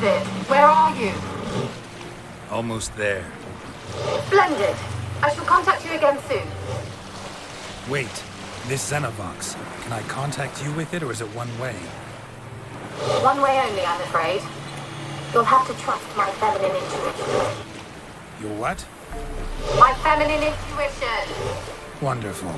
it? Where are you? Almost there. Splendid. I shall contact you again soon. Wait, this Xenovox. Can I contact you with it, or is it one way? One way only, I'm afraid. You'll have to trust my feminine intuition. Your what? My feminine intuition! Wonderful.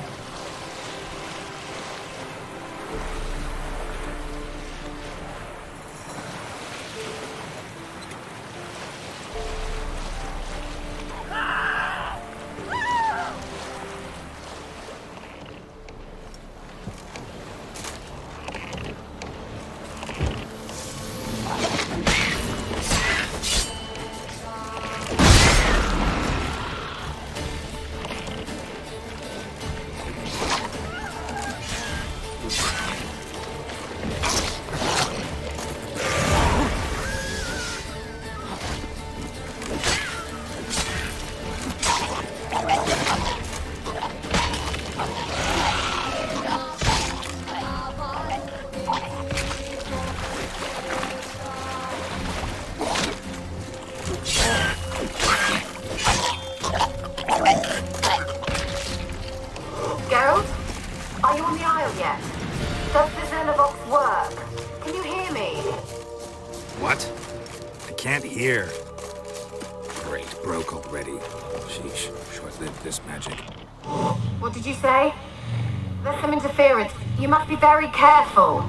Geralt? Are you on the Isle yet? Does the Xenovox work? Can you hear me? What? I can't hear. Great, broke already. Sheesh, short-lived this magic. What did you say? There's some interference. You must be very careful.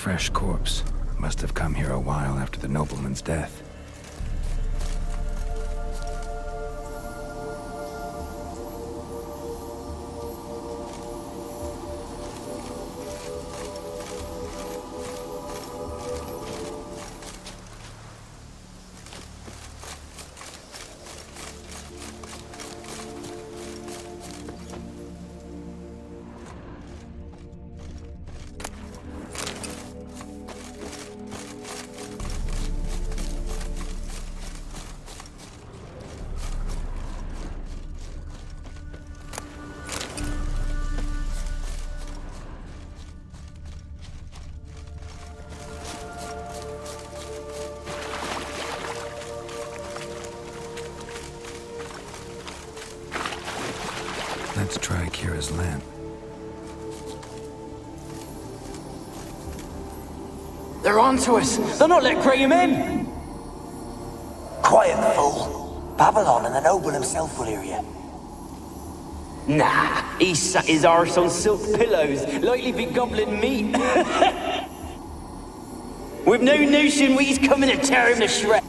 fresh corpse. Must have come here a while after the nobleman's death. Let's try Kira's lamp. They're onto us! They'll not let Graham in! Quiet, fool. Babylon and the noble himself will hear you. Nah, he sat his arse on silk pillows, likely be gobbling meat. We've no notion we's coming to tear him to shreds.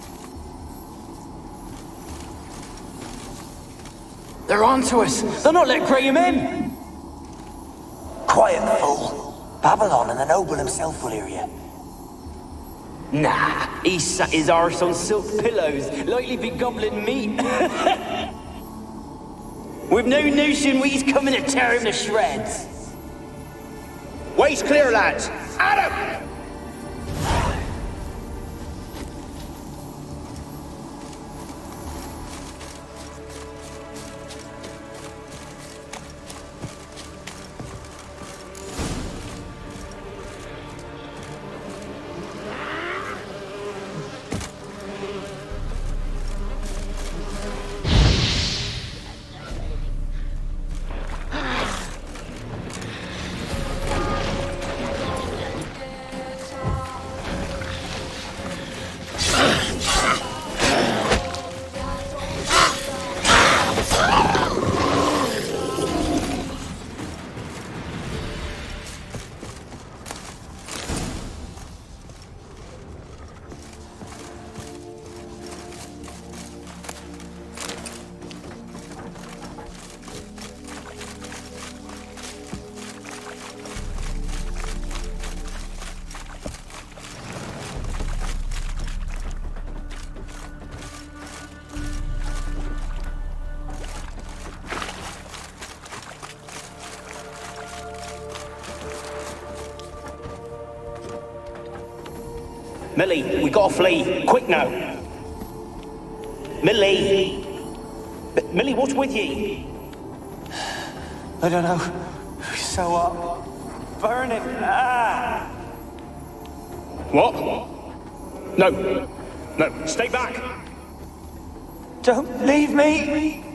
They're onto us! They'll not let Graham in! Quiet, fool. Babylon and the noble himself will hear you. Nah, he sat his arse on silk pillows, likely be gobbling meat. We've no notion we's coming to tear him to shreds. Way's clear, lads! Adam! Millie, we gotta flee. Quick now. Millie! Millie, what's with you? I don't know. So up. Burning. Ah! What? No. No, stay back! Don't leave me!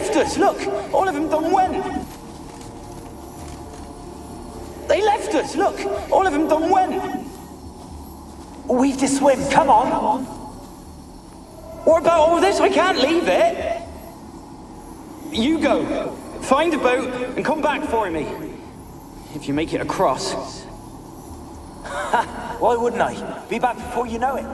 left us, look! All of them done went! They left us, look! All of them done went! We've to swim, come on! What about all this? I can't leave it! You go. Find a boat and come back for me. If you make it across. Ha! Why wouldn't I? Be back before you know it.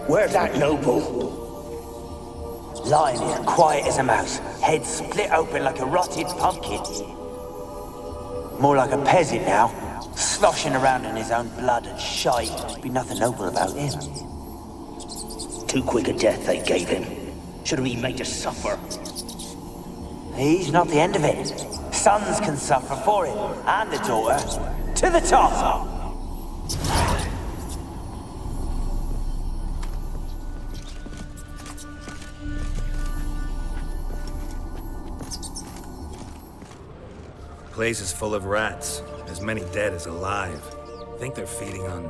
Where's that noble? Lying here, quiet as a mouse, head split open like a rotted pumpkin. More like a peasant now, sloshing around in his own blood and shite. Be nothing noble about him. Too quick a death they gave him. Should have been made to suffer. He's not the end of it. Sons can suffer for it, and the daughter. To the top! Place is full of rats. As many dead as alive. Think they're feeding on...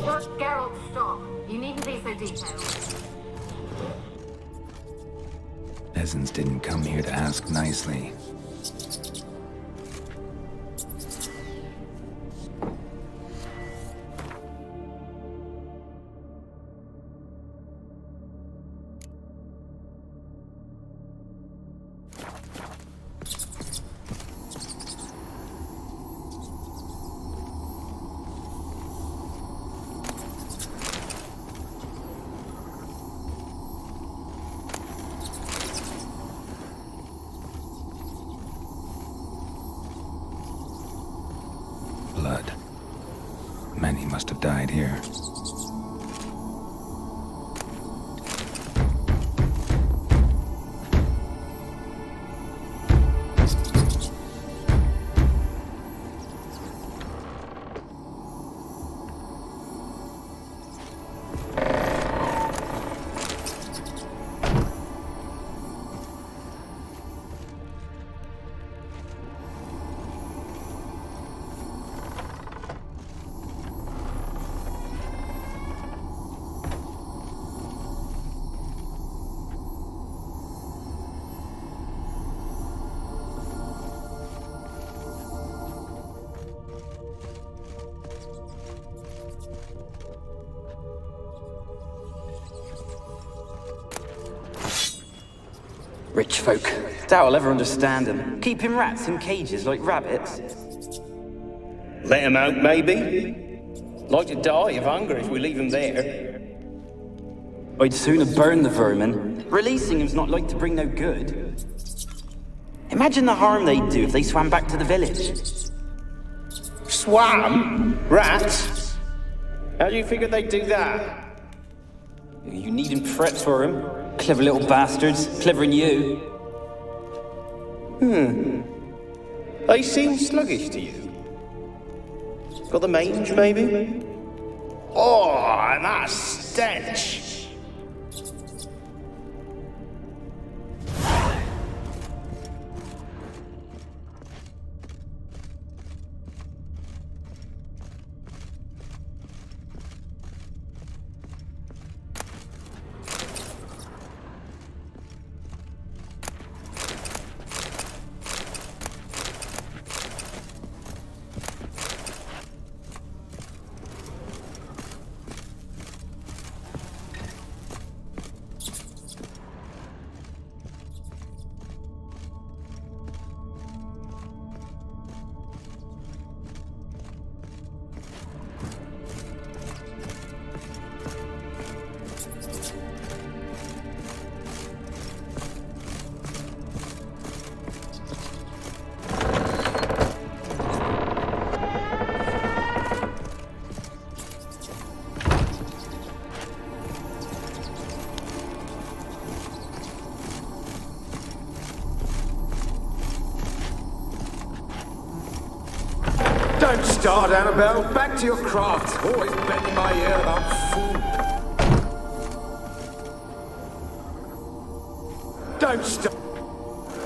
Look, Geralt, stop. You needn't be so detailed. Peasants didn't come here to ask nicely. Blood. Many must have died here. Rich folk. Doubt I'll ever understand them. Keeping rats in cages like rabbits. Let him out, maybe? Like to die of hunger if we leave him there. I'd sooner burn the vermin. Releasing him's not like to bring no good. Imagine the harm they'd do if they swam back to the village. Swam? Rats? How do you figure they'd do that? You needn't fret for him. Clever little bastards. Cleverer than you. They seem sluggish to you. Got the mange, maybe? Oh, that stench! Don't start, Annabelle. Back to your craft. Always bending my ear about food.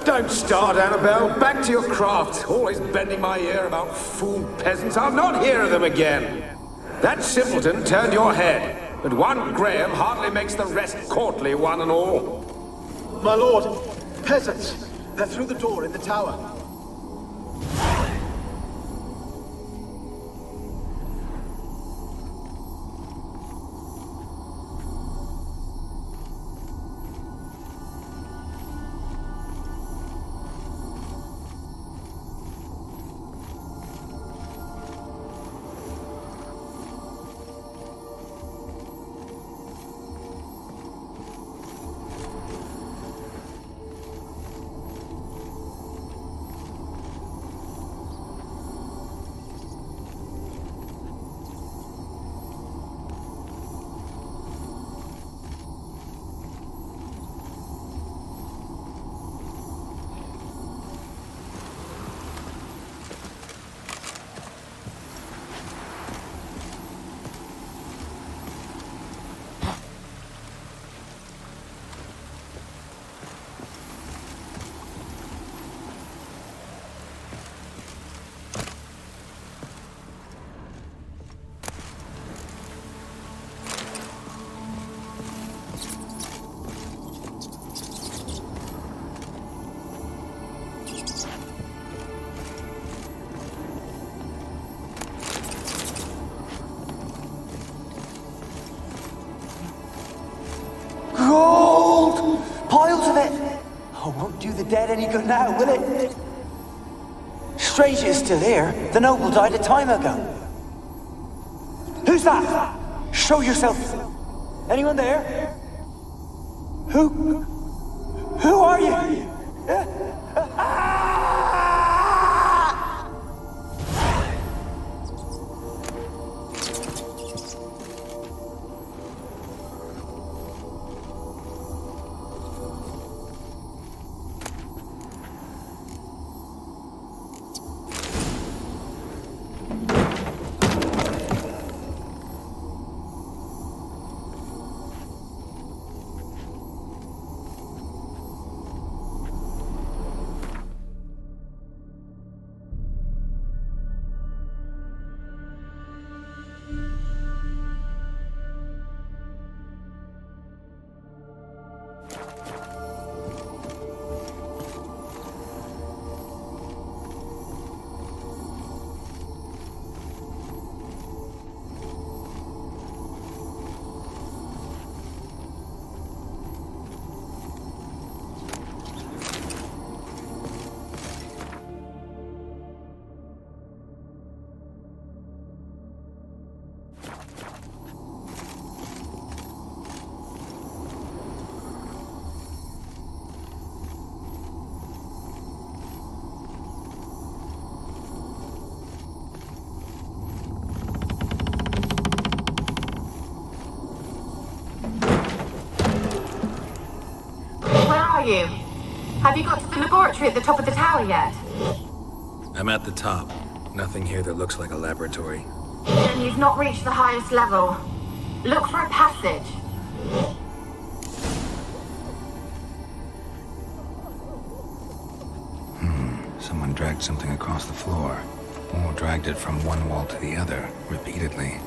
Don't start, Annabelle. Back to your craft. Always bending my ear about fool peasants. I'll not hear of them again. That simpleton turned your head, but one Graham hardly makes the rest courtly, one and all. My lord, peasants. They're through the door in the tower. Gold! Piles of it! Oh, won't do the dead any good now, will it? Strange it's still here. The noble died a time ago. Who's that? Show yourself. Anyone there? Who are you? are you? Have you got to the laboratory at the top of the tower yet? I'm at the top. Nothing here that looks like a laboratory. Then you've not reached the highest level. Look for a passage. Someone dragged something across the floor. Or dragged it from one wall to the other, repeatedly.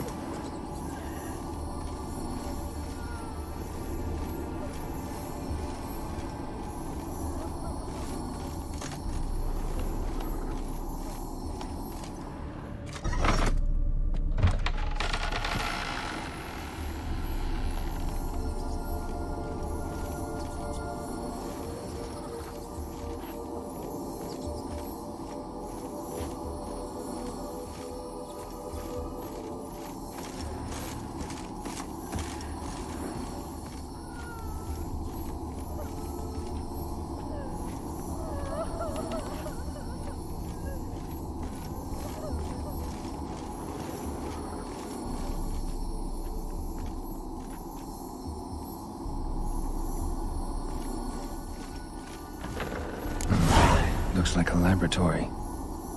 Looks like a laboratory.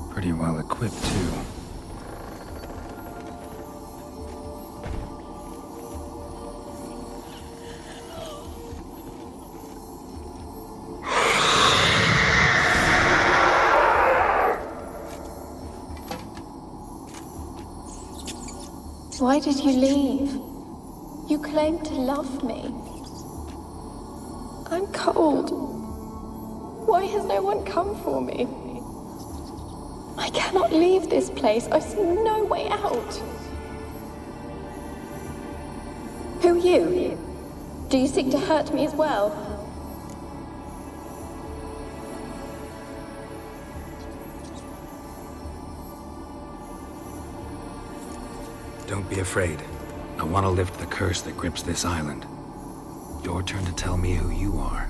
Pretty well equipped, too. Why did you leave? You claimed to love me. I'm cold. Why has no one come for me? I cannot leave this place. I see no way out. Who are you? Do you seek to hurt me as well? Don't be afraid. I want to lift the curse that grips this island. Your turn to tell me who you are.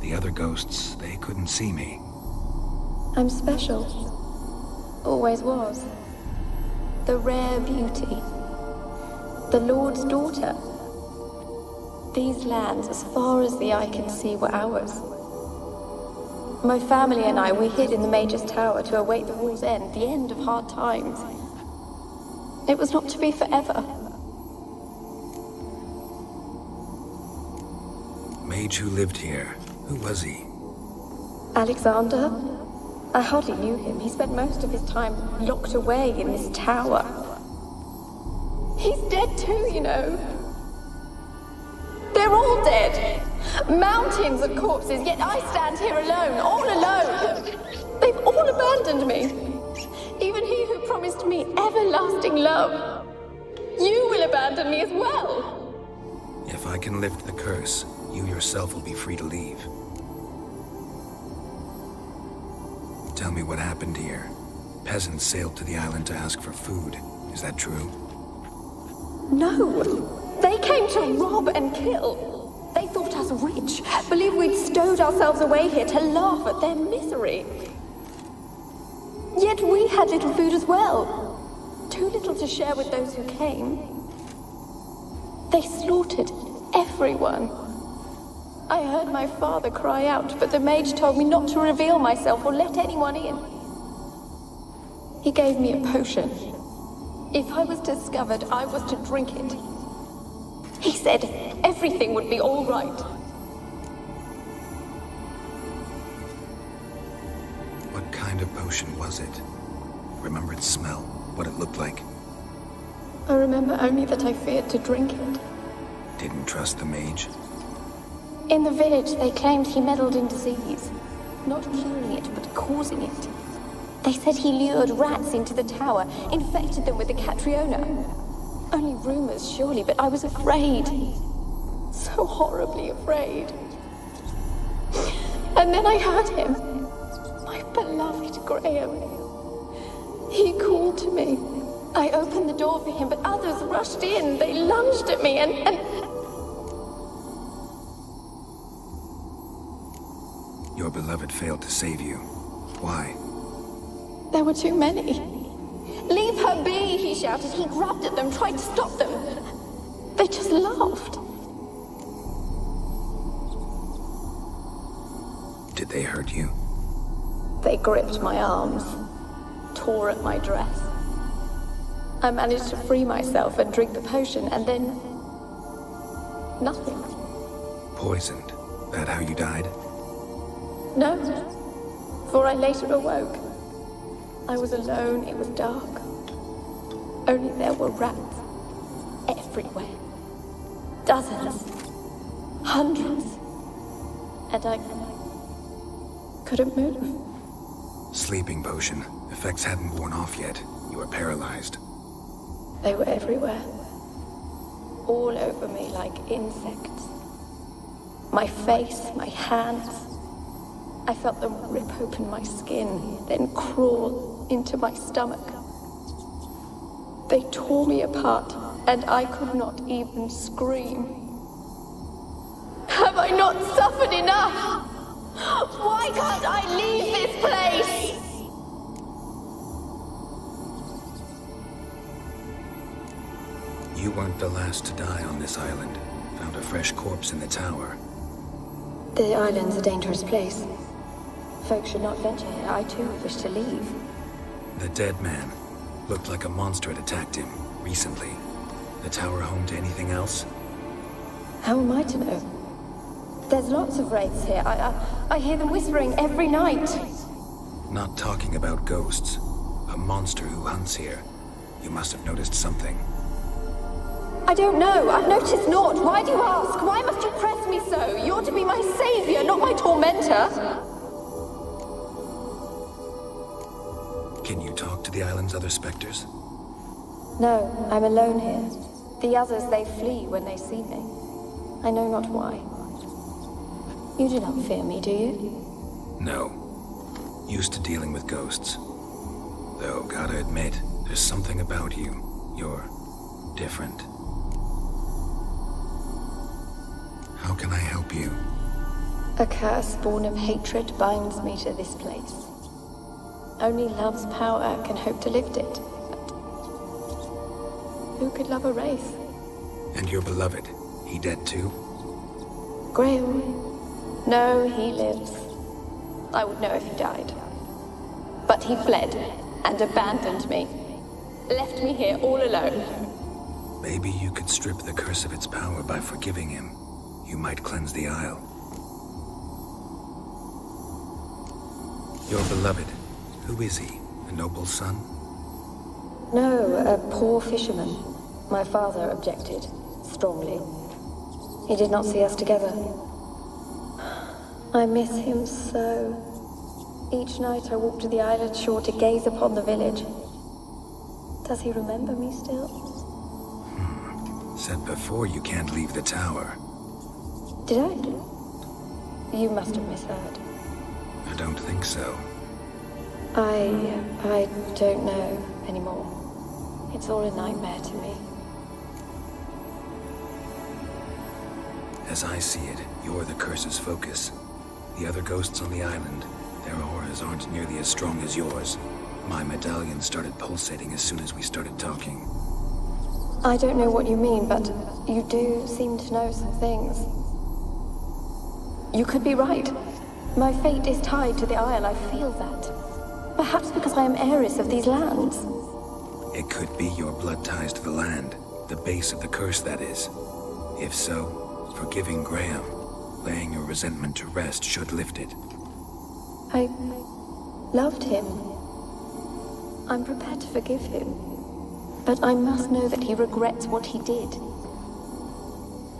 The other ghosts, they couldn't see me. I'm special. Always was. The rare beauty. The Lord's daughter. These lands, as far as the eye can see, were ours. My family and I, we hid in the Major's Tower to await the war's end, the end of hard times. It was not to be forever. Mage who lived here. Who was he? Alexander? I hardly knew him. He spent most of his time locked away in this tower. He's dead too, you know. They're all dead. Mountains of corpses, yet I stand here alone, all alone. They've all abandoned me. Even he who promised me everlasting love. You will abandon me as well. If I can lift the curse, you yourself will be free to leave. Tell me what happened here. Peasants sailed to the island to ask for food. Is that true? No. They came to rob and kill. They thought us rich, believed we'd stowed ourselves away here to laugh at their misery. Yet we had little food as well. Too little to share with those who came. They slaughtered everyone. I heard my father cry out, but the mage told me not to reveal myself or let anyone in. He gave me a potion. If I was discovered, I was to drink it. He said everything would be all right. What kind of potion was it? Remember its smell? What it looked like? I remember only that I feared to drink it. Didn't trust the mage? In the village, they claimed he meddled in disease. Not curing it, but causing it. They said he lured rats into the tower, infected them with the Catriona. Only rumors, surely, but I was afraid. So horribly afraid. And then I heard him. My beloved Graham. He called to me. I opened the door for him, but others rushed in. They lunged at me and... Your beloved failed to save you. Why? There were too many. Leave her be, he shouted. He grabbed at them, tried to stop them. They just laughed. They hurt you? They gripped my arms, tore at my dress. I managed to free myself and drink the potion, and then... nothing. Poisoned? That how you died? No, for I later awoke. I was alone, it was dark. Only there were rats everywhere. Dozens. Hundreds. And I couldn't move. Sleeping potion. Effects hadn't worn off yet. You were paralyzed. They were everywhere. All over me like insects. My face, my hands. I felt them rip open my skin, then crawl into my stomach. They tore me apart, and I could not even scream. Have I not suffered enough? Why can't I leave this place? You weren't the last to die on this island. Found a fresh corpse in the tower. The island's a dangerous place. Folks should not venture here. I too wish to leave. The dead man. Looked like a monster had attacked him, recently. The tower home to anything else? How am I to know? There's lots of wraiths here. I hear them whispering every night. Not talking about ghosts. A monster who hunts here. You must have noticed something. I don't know. I've noticed naught. Why do you ask? Why must you press me so? You're to be my savior, not my tormentor. Can you talk to the island's other specters? No, I'm alone here. The others, they flee when they see me. I know not why. You do not fear me, do you? No. Used to dealing with ghosts. Though, gotta admit, there's something about you. You're different. How can I help you? A curse born of hatred binds me to this place. Only love's power can hope to lift it. But who could love a wraith? And your beloved, he dead too? Graham? No, he lives. I would know if he died. But he fled and abandoned me. Left me here all alone. Maybe you could strip the curse of its power by forgiving him. You might cleanse the Isle. Your beloved, who is he? A noble son? No, a poor fisherman. My father objected, strongly. He did not see us together. I miss him so. Each night I walk to the island shore to gaze upon the village. Does he remember me still? Said before you can't leave the tower. Did I? You must have misheard. I don't think so. I don't know anymore. It's all a nightmare to me. As I see it, you're the curse's focus. The other ghosts on the island, their auras aren't nearly as strong as yours. My medallion started pulsating as soon as we started talking. I don't know what you mean, but you do seem to know some things. You could be right. My fate is tied to the Isle, I feel that. Perhaps because I am heiress of these lands. It could be your blood ties to the land, the base of the curse, that is. If so, forgiving Graham, laying your resentment to rest should lift it. I loved him. I'm prepared to forgive him. But I must know that he regrets what he did.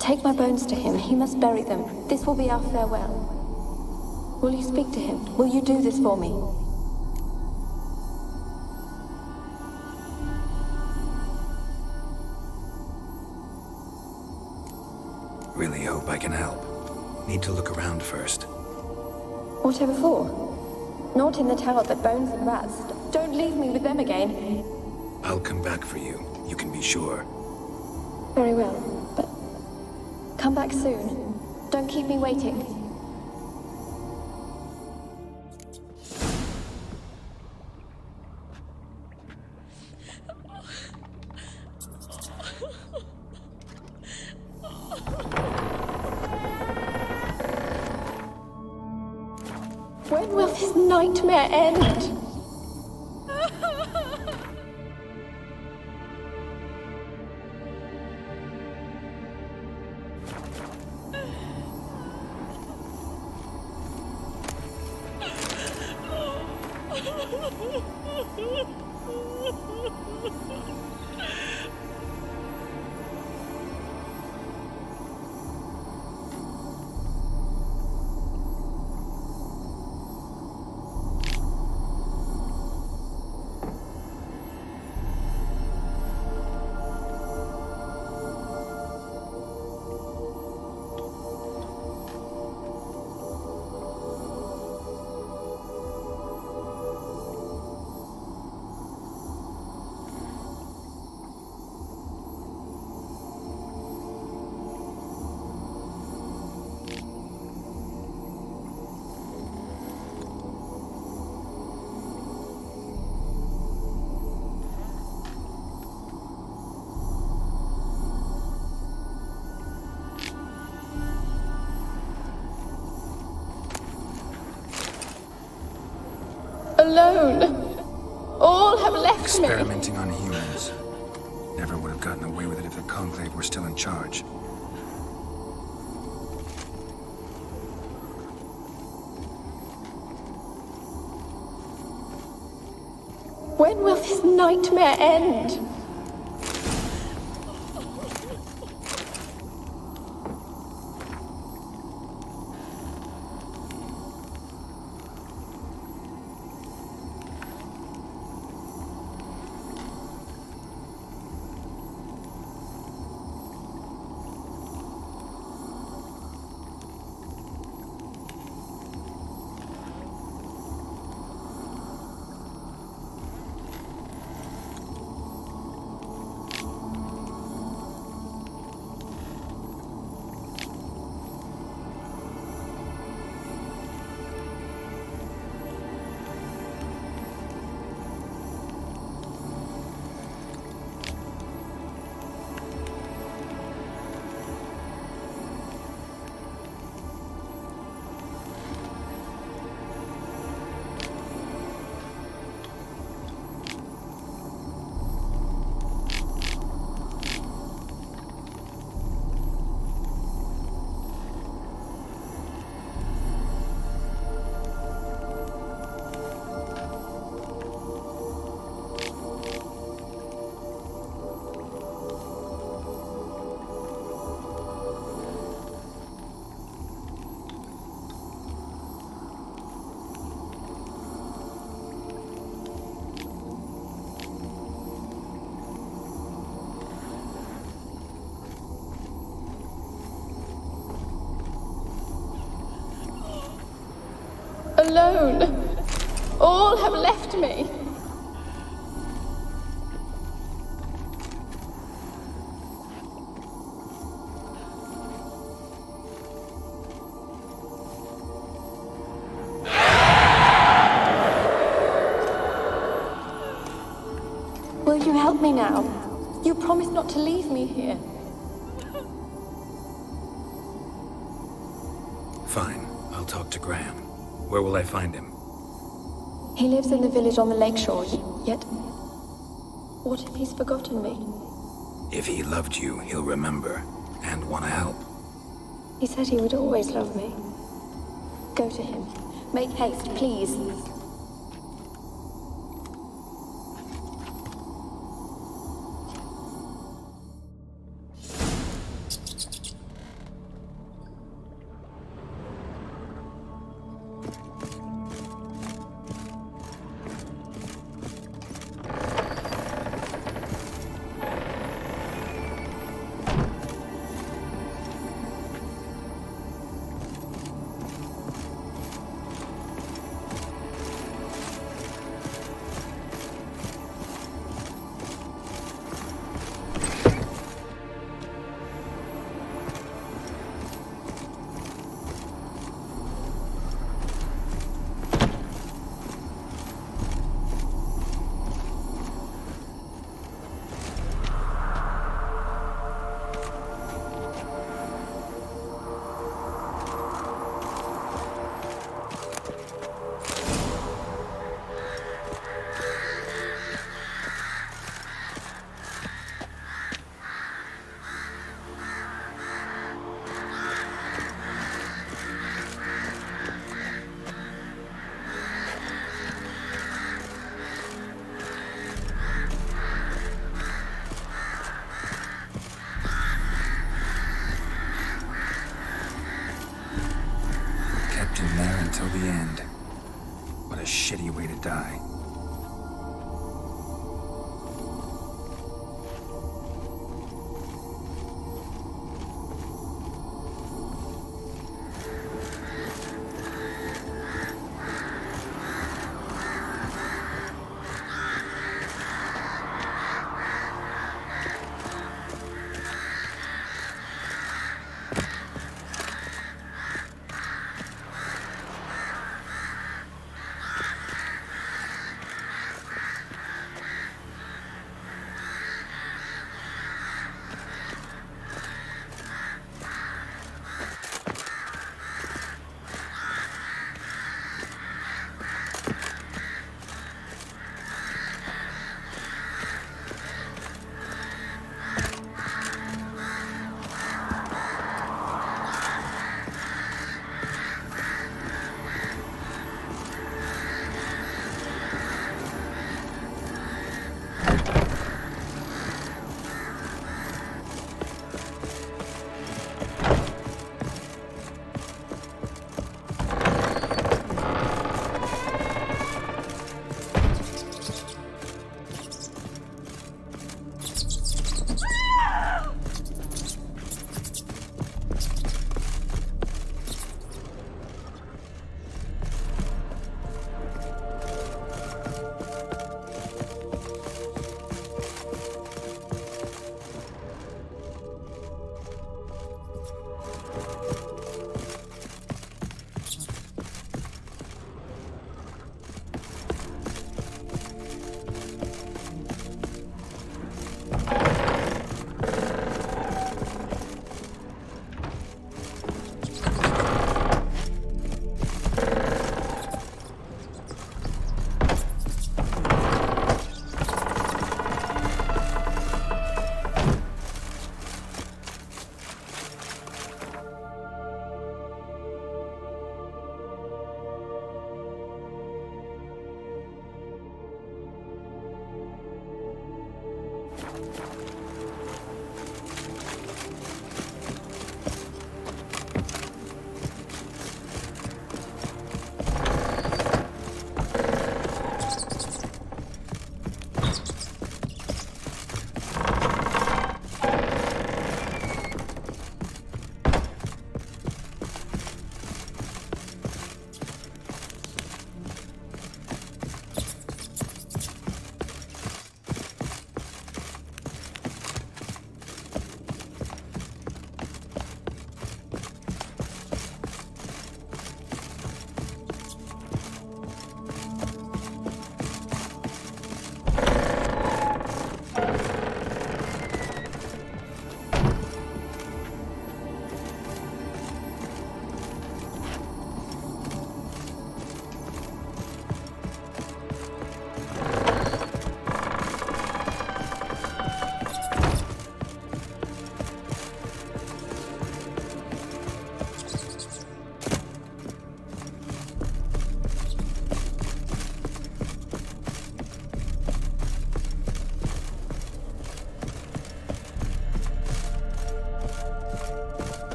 Take my bones to him. He must bury them. This will be our farewell. Will you speak to him? Will you do this for me? Really hope I can help. Need to look around first. Whatever for? Not in the tower, but bones and rats. Don't leave me with them again. I'll come back for you. You can be sure. Very well, but come back soon. Don't keep me waiting. When will this nightmare end? Alone. All have left me. Experimenting on humans. Never would have gotten away with it if the Conclave were still in charge. When will this nightmare end? Alone. All have left me. Will you help me now? You promised not to leave me here. Fine. I'll talk to Graham. Where will I find him? He lives in the village on the lakeshore, yet... What if he's forgotten me? If he loved you, he'll remember, and want to help. He said he would always love me. Go to him. Make haste, please.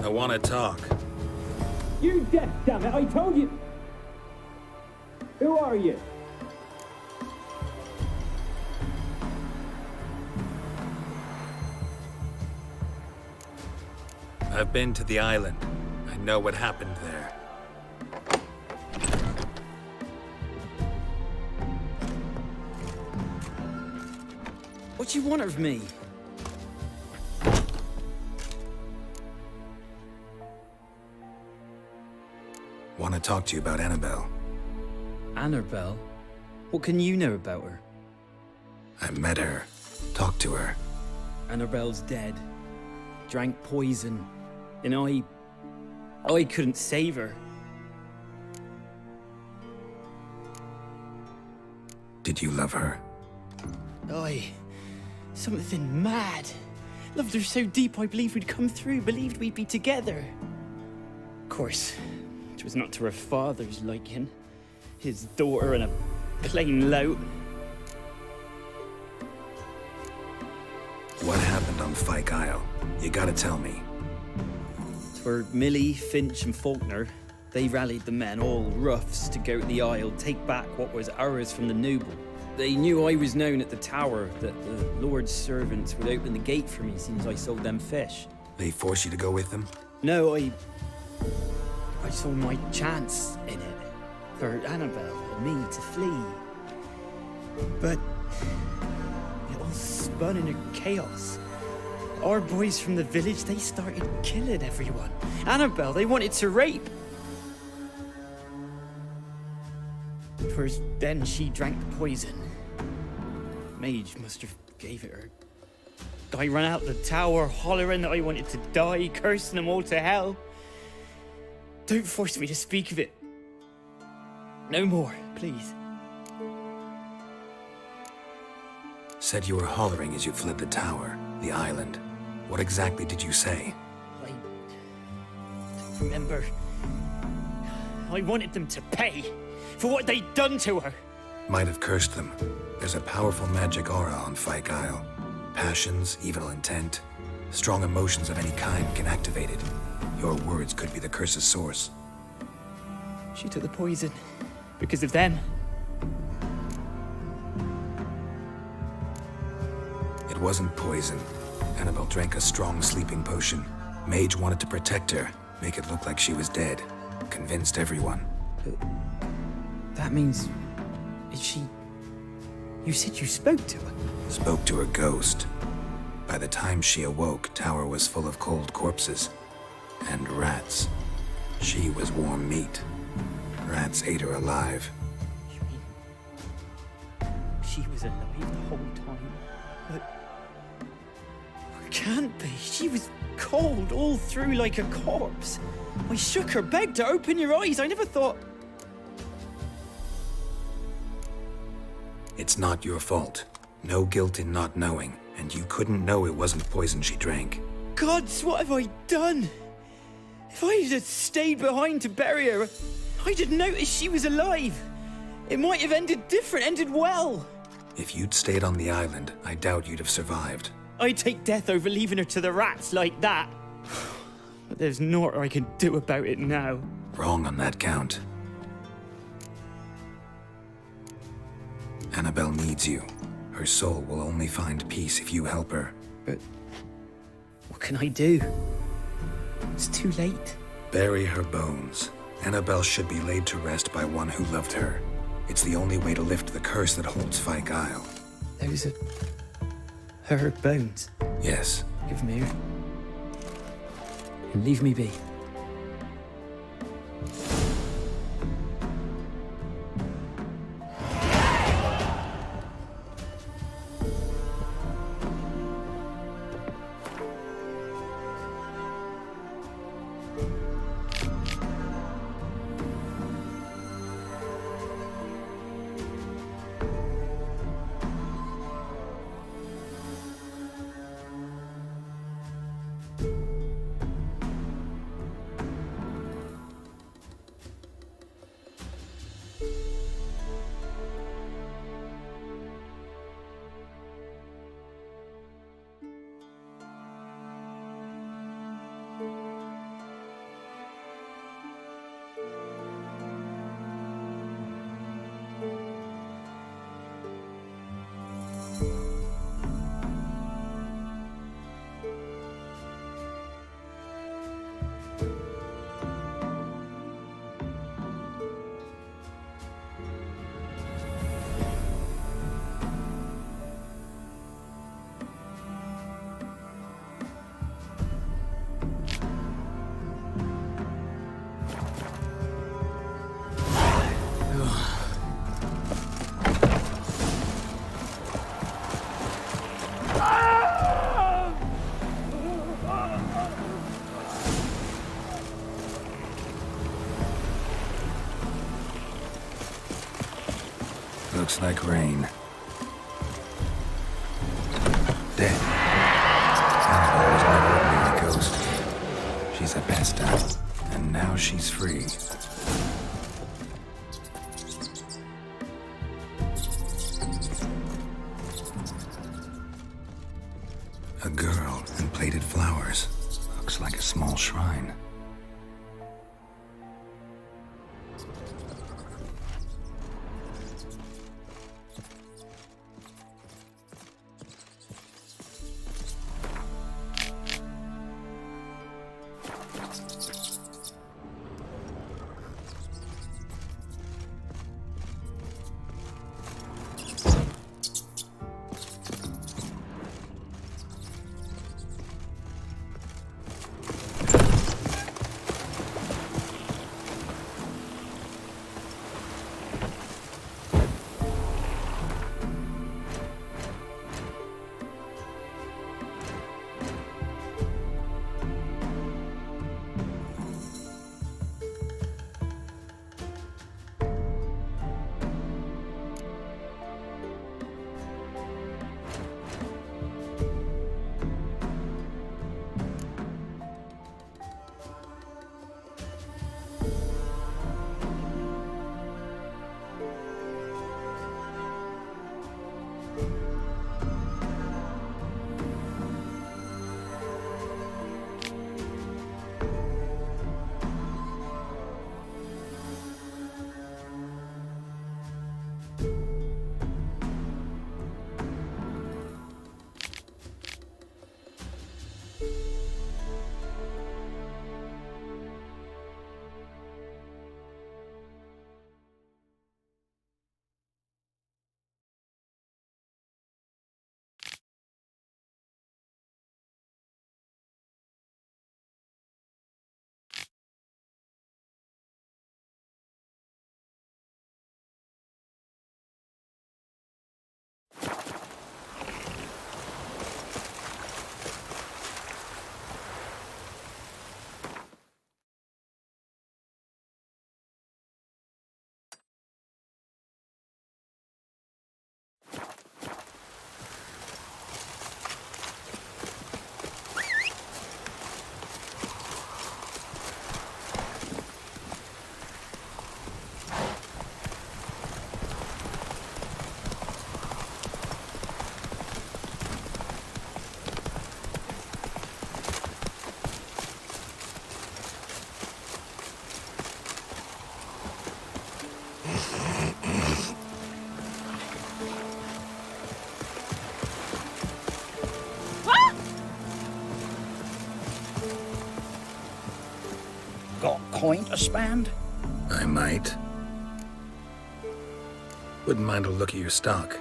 I want to talk. You deaf, damn it! I told you. Who are you? I've been to the island. I know what happened there. What do you want of me? Want to talk to you about Annabelle. Annabelle? What can you know about her? I met her. Talked to her. Annabelle's dead. Drank poison. And I couldn't save her. Did you love her? Something mad. Loved her so deep I believed we'd come through, believed we'd be together. Of course, 'Twas not to her father's liking. His daughter and a plain lout. What happened on Fyke Isle? You gotta tell me. 'Twere Millie, Finch, and Faulkner. They rallied the men, all roughs, to go to the Isle, take back what was ours from the noble. They knew I was known at the tower, that the Lord's servants would open the gate for me since I sold them fish. They forced you to go with them? No, I saw my chance in it, for Annabelle and me to flee. But it all spun into chaos. Our boys from the village, they started killing everyone. Annabelle, they wanted to rape. 'Twas then she drank the poison. Mage must have gave it her. I ran out the tower hollering that I wanted to die, cursing them all to hell. Don't force me to speak of it. No more, please. Said you were hollering as you fled the tower, the island. What exactly did you say? I remember. I wanted them to pay for what they'd done to her. Might have cursed them. There's a powerful magic aura on Fyke Isle. Passions, evil intent, strong emotions of any kind can activate it. Your words could be the curse's source. She took the poison because of them. It wasn't poison. Annabelle drank a strong sleeping potion. Mage wanted to protect her, make it look like she was dead. Convinced everyone. That means... Is she... You said you spoke to her? Spoke to her ghost. By the time she awoke, tower was full of cold corpses. And rats. She was warm meat. Rats ate her alive. You mean... She was alive the whole time? But... Can't be. She was cold all through like a corpse. I shook her, begged her, open your eyes. I never thought... It's not your fault. No guilt in not knowing, and you couldn't know it wasn't poison she drank. Gods, what have I done? If I had stayed behind to bury her, I'd have noticed she was alive. It might have ended different, ended well. If you'd stayed on the island, I doubt you'd have survived. I'd take death over leaving her to the rats like that. But there's naught I can do about it now. Wrong on that count. Annabelle needs you. Her soul will only find peace if you help her. But what can I do? It's too late. Bury her bones. Annabelle should be laid to rest by one who loved her. It's the only way to lift the curse that holds Fyke Isle. Those are... her bones. Yes. Give them here. And leave me be. Looks like rain. Dead. Annabelle was never a ghost. She's a pest out, and now she's free. fine. Got coin to spend? I might. Wouldn't mind a look at your stock.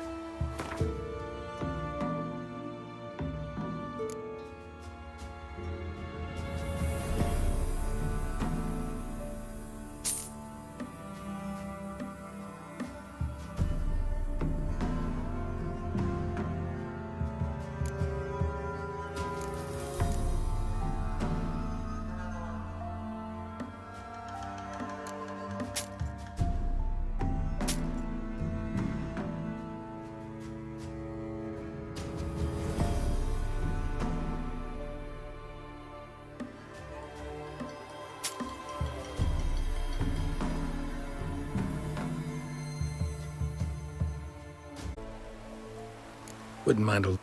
Wouldn't mind a...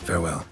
Farewell.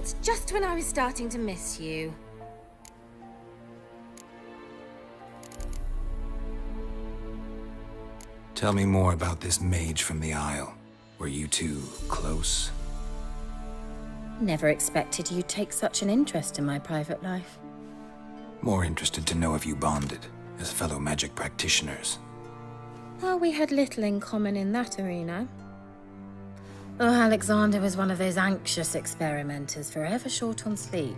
fault, just when I was starting to miss you. Tell me more about this mage from the Isle. Were you two close? Never expected you'd take such an interest in my private life. More interested to know if you bonded, as fellow magic practitioners. Well, we had little in common in that arena. Oh, Alexander was one of those anxious experimenters, forever short on sleep.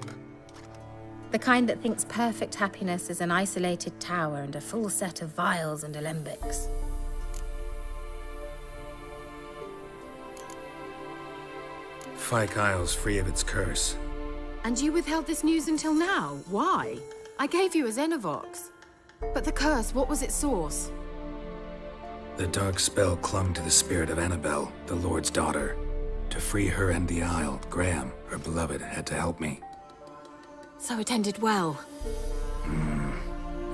The kind that thinks perfect happiness is an isolated tower and a full set of vials and alembics. Fyke Isle's free of its curse. And you withheld this news until now? Why? I gave you a Xenovox. But the curse, what was its source? The dark spell clung to the spirit of Annabelle, the Lord's daughter. To free her and the Isle, Graham, her beloved, had to help me. So it ended well.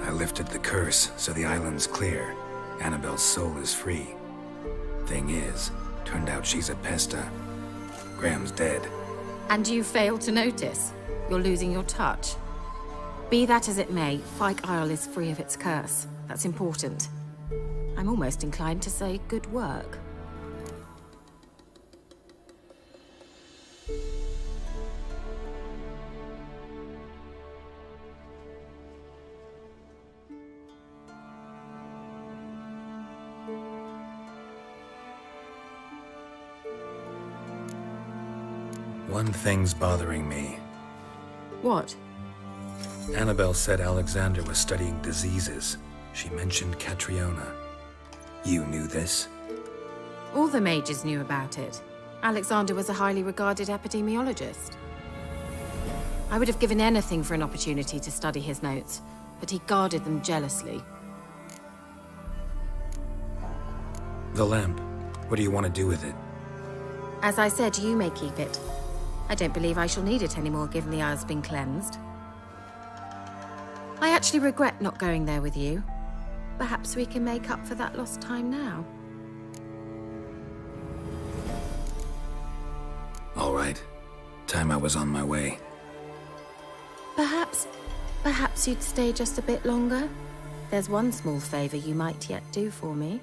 I lifted the curse, so the island's clear. Annabelle's soul is free. Thing is, turned out she's a pesta. Graham's dead. And you failed to notice. You're losing your touch. Be that as it may, Fyke Isle is free of its curse. That's important. I'm almost inclined to say good work. One thing's bothering me. What? Annabelle said Alexander was studying diseases. She mentioned Catriona. You knew this? All the mages knew about it. Alexander was a highly regarded epidemiologist. I would have given anything for an opportunity to study his notes, but he guarded them jealously. The lamp. What do you want to do with it? As I said, you may keep it. I don't believe I shall need it anymore, given the Isle's been cleansed. I actually regret not going there with you. Perhaps we can make up for that lost time now. All right. Time I was on my way. Perhaps you'd stay just a bit longer? There's one small favor you might yet do for me.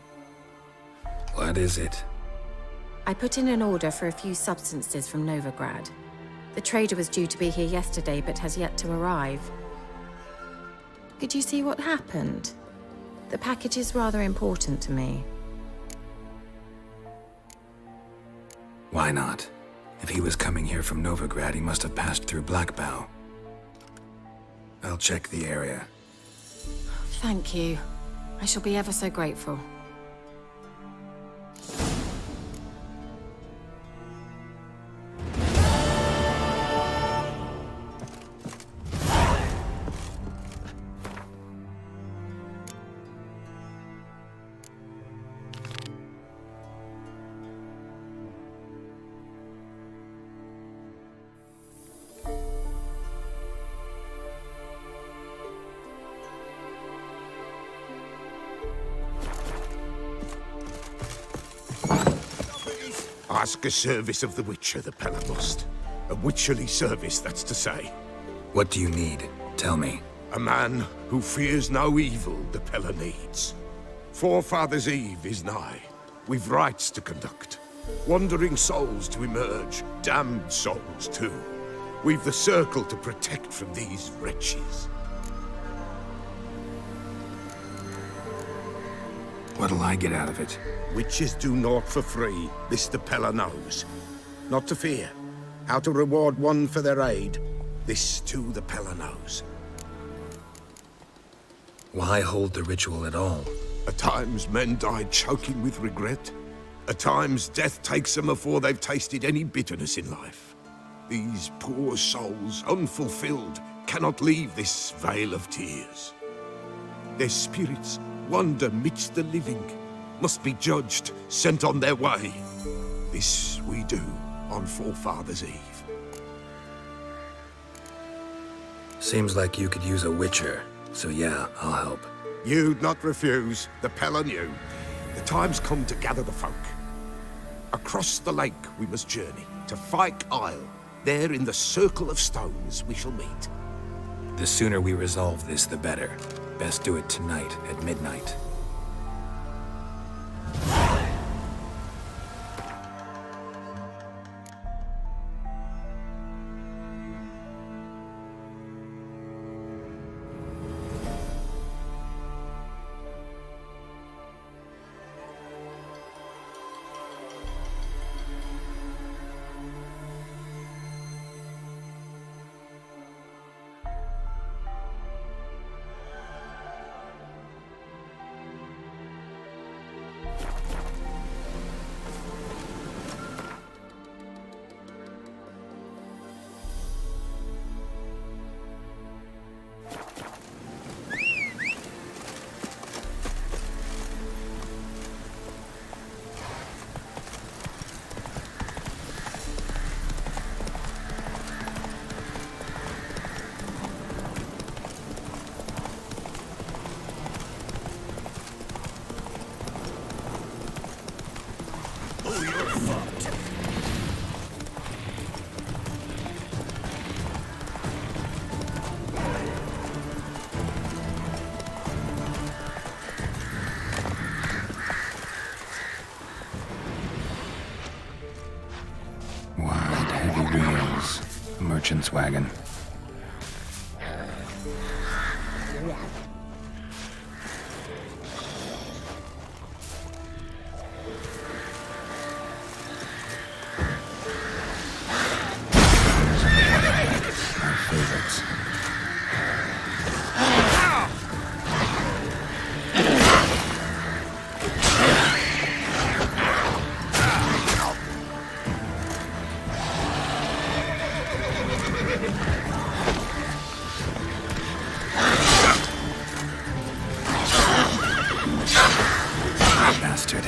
What is it? I put in an order for a few substances from Novigrad. The trader was due to be here yesterday, but has yet to arrive. Could you see what happened? The package is rather important to me. Why not? If he was coming here from Novigrad, he must have passed through Blackbow. I'll check the area. Thank you. I shall be ever so grateful. Ask a service of the Witcher, the Pella must. A witcherly service, that's to say. What do you need? Tell me. A man who fears no evil the Pella needs. Forefathers' Eve is nigh. We've rites to conduct. Wandering souls to emerge. Damned souls, too. We've the circle to protect from these wretches. What'll I get out of it? Witches do naught for free, this the Pella knows. Not to fear. How to reward one for their aid, this too the Pella knows. Why hold the ritual at all? At times men die choking with regret. At times death takes them before they've tasted any bitterness in life. These poor souls, unfulfilled, cannot leave this vale of tears. Their spirits wander midst the living, must be judged, sent on their way. This we do on Forefathers' Eve. Seems like you could use a witcher, so yeah, I'll help. You'd not refuse, the Pella knew. The time's come to gather the folk. Across the lake we must journey, to Fyke Isle, There in the circle of stones we shall meet. The sooner we resolve this, the better. Best do it tonight at midnight. Merchant's wagon. My favorites. Bastard.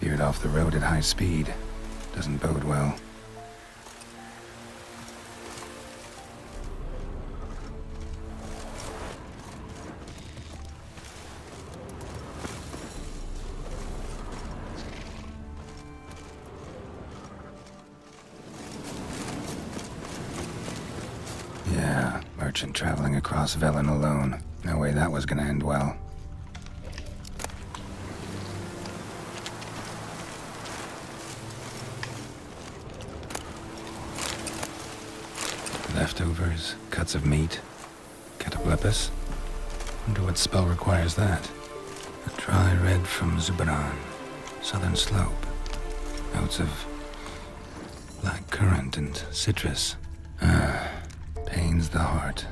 Veered off the road at high speed. Doesn't bode well. Yeah, merchant traveling across Velen alone. No way that was gonna end well. Leftovers, cuts of meat, cataplepis. Wonder what spell requires that. A dry red from Zubran, southern slope. Notes of black currant and citrus. Pains the heart.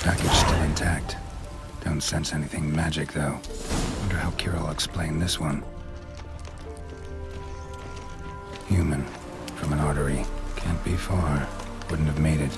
Package still intact. Don't sense anything magic, though. Wonder how Kira will explain this one. Human. From an artery. Can't be far. Wouldn't have made it.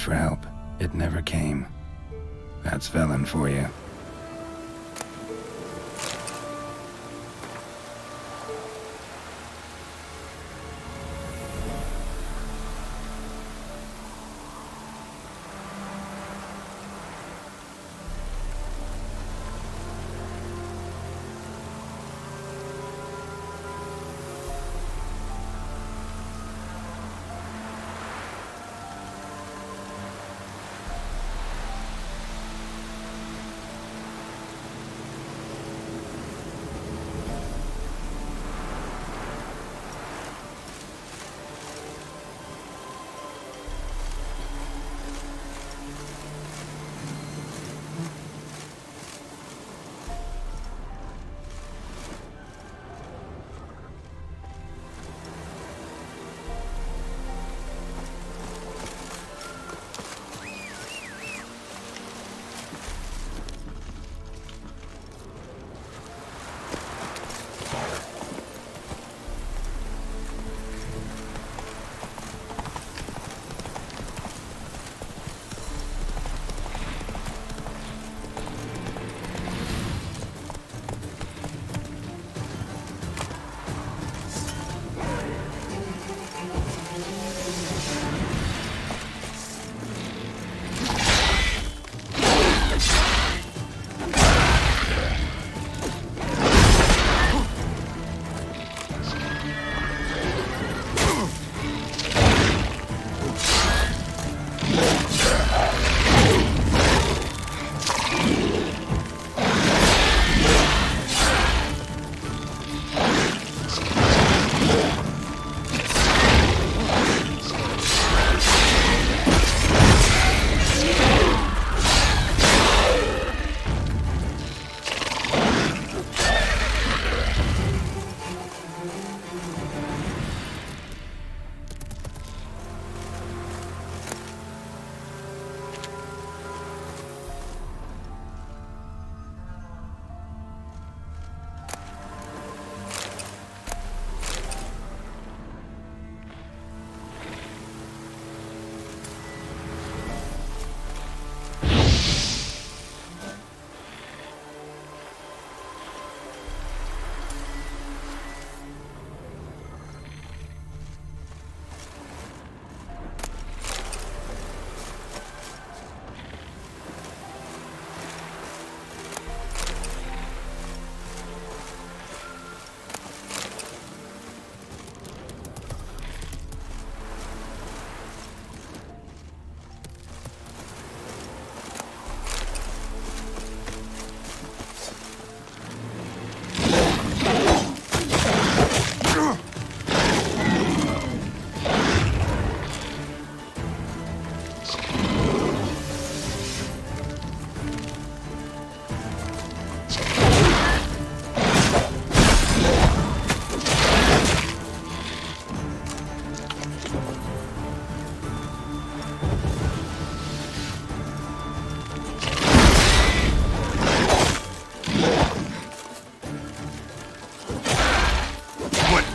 much for help. It never came. That's Velen for you.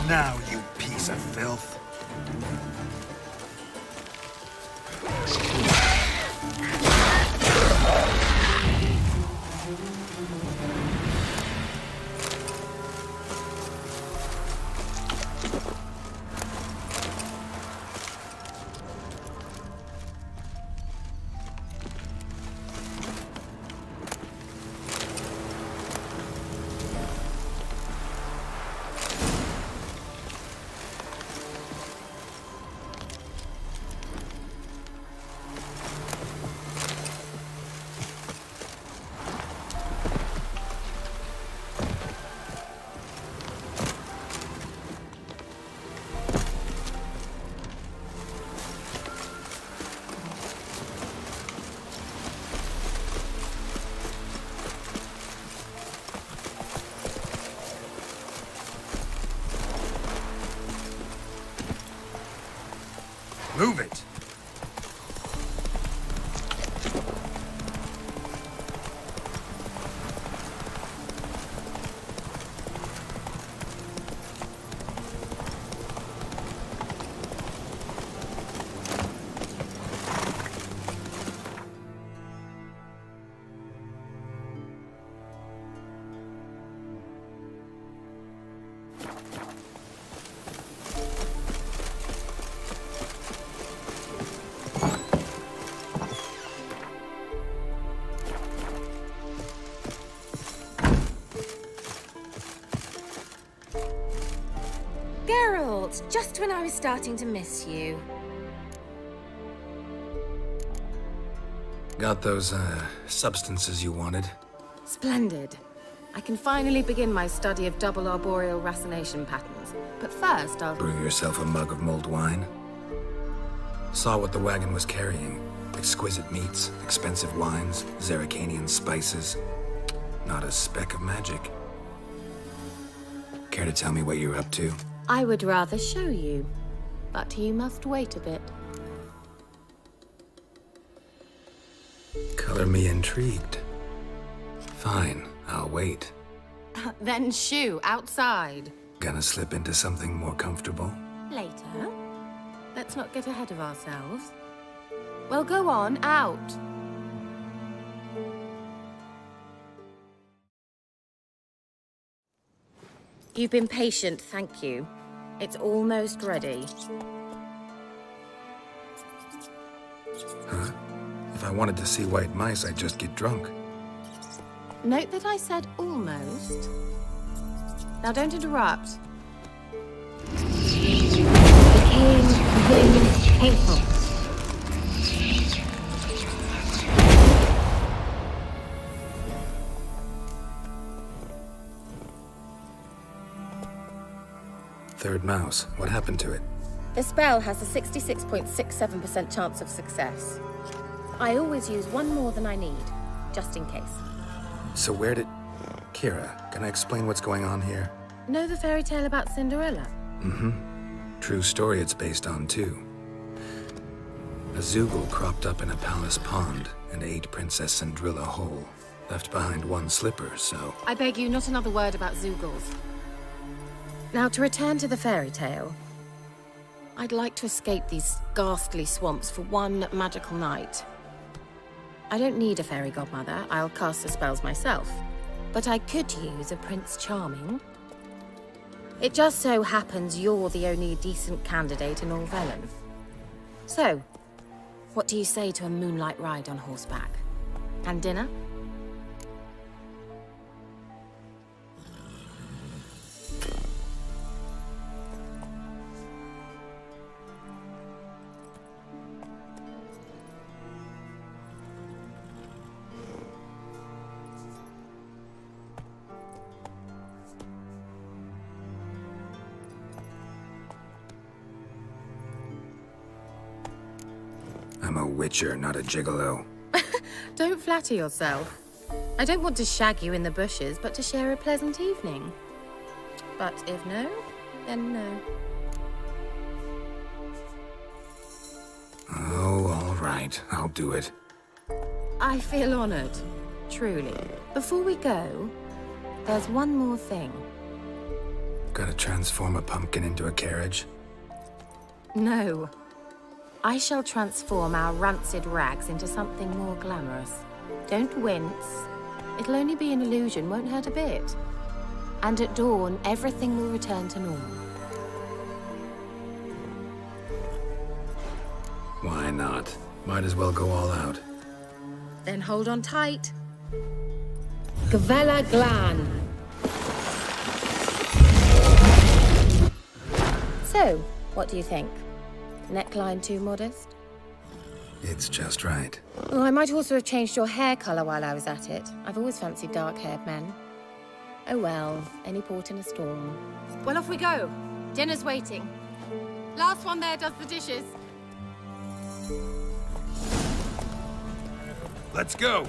Now, you piece of filth. Move it! Geralt, just when I was starting to miss you. Got those, substances you wanted? Splendid. I can finally begin my study of double arboreal racination patterns. But first, I'll... Brew yourself a mug of mulled wine? Saw what the wagon was carrying. Exquisite meats, expensive wines, Zerrikanian spices. Not a speck of magic. Care to tell me what you're up to? I would rather show you, but you must wait a bit. Color me intrigued. Fine, I'll wait. Then shoo, outside. Gonna slip into something more comfortable? Later. Let's not get ahead of ourselves. Well, go on, out. You've been patient, thank you. It's almost ready. Huh? If I wanted to see white mice, I'd just get drunk. Note that I said almost. Now don't interrupt. Painful. Third mouse. What happened to it? The spell has a 66.67% chance of success. I always use one more than I need, just in case. So where did... Kira, can I explain what's going on here? Know the fairy tale about Cinderella? Mm-hmm. True story it's based on, too. A Zoogle cropped up in a palace pond and ate Princess Cinderella whole. Left behind one slipper, so... I beg you, not another word about Zoogles. Now, to return to the fairy tale. I'd like to escape these ghastly swamps for one magical night. I don't need a fairy godmother. I'll cast the spells myself. But I could use a Prince Charming. It just so happens you're the only decent candidate in all Velen. So, what do you say to a moonlight ride on horseback? And dinner? I'm a witcher, not a gigolo. Don't flatter yourself. I don't want to shag you in the bushes, but to share a pleasant evening. But if no, then no. Oh, all right. I'll do it. I feel honored. Truly. Before we go, there's one more thing. Gotta transform a pumpkin into a carriage? No. I shall transform our rancid rags into something more glamorous. Don't wince. It'll only be an illusion, won't hurt a bit. And at dawn, everything will return to normal. Why not? Might as well go all out. Then hold on tight. Gavella Glan. So, what do you think? Neckline too modest? It's just right. Oh, I might also have changed your hair colour while I was at it. I've always fancied dark-haired men. Oh well, any port in a storm. Well, off we go. Dinner's waiting. Last one there does the dishes. Let's go.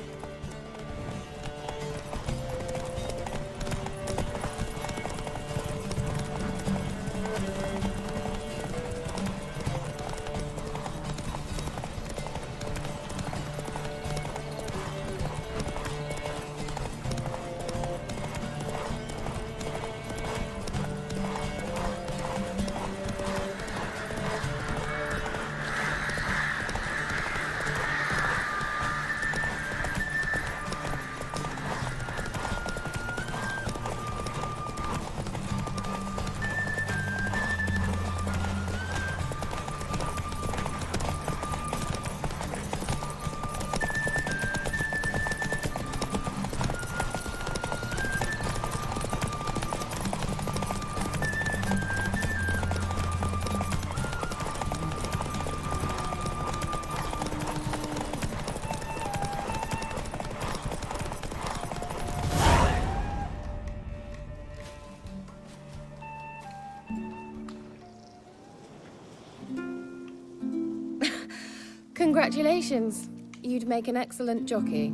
Congratulations. You'd make an excellent jockey.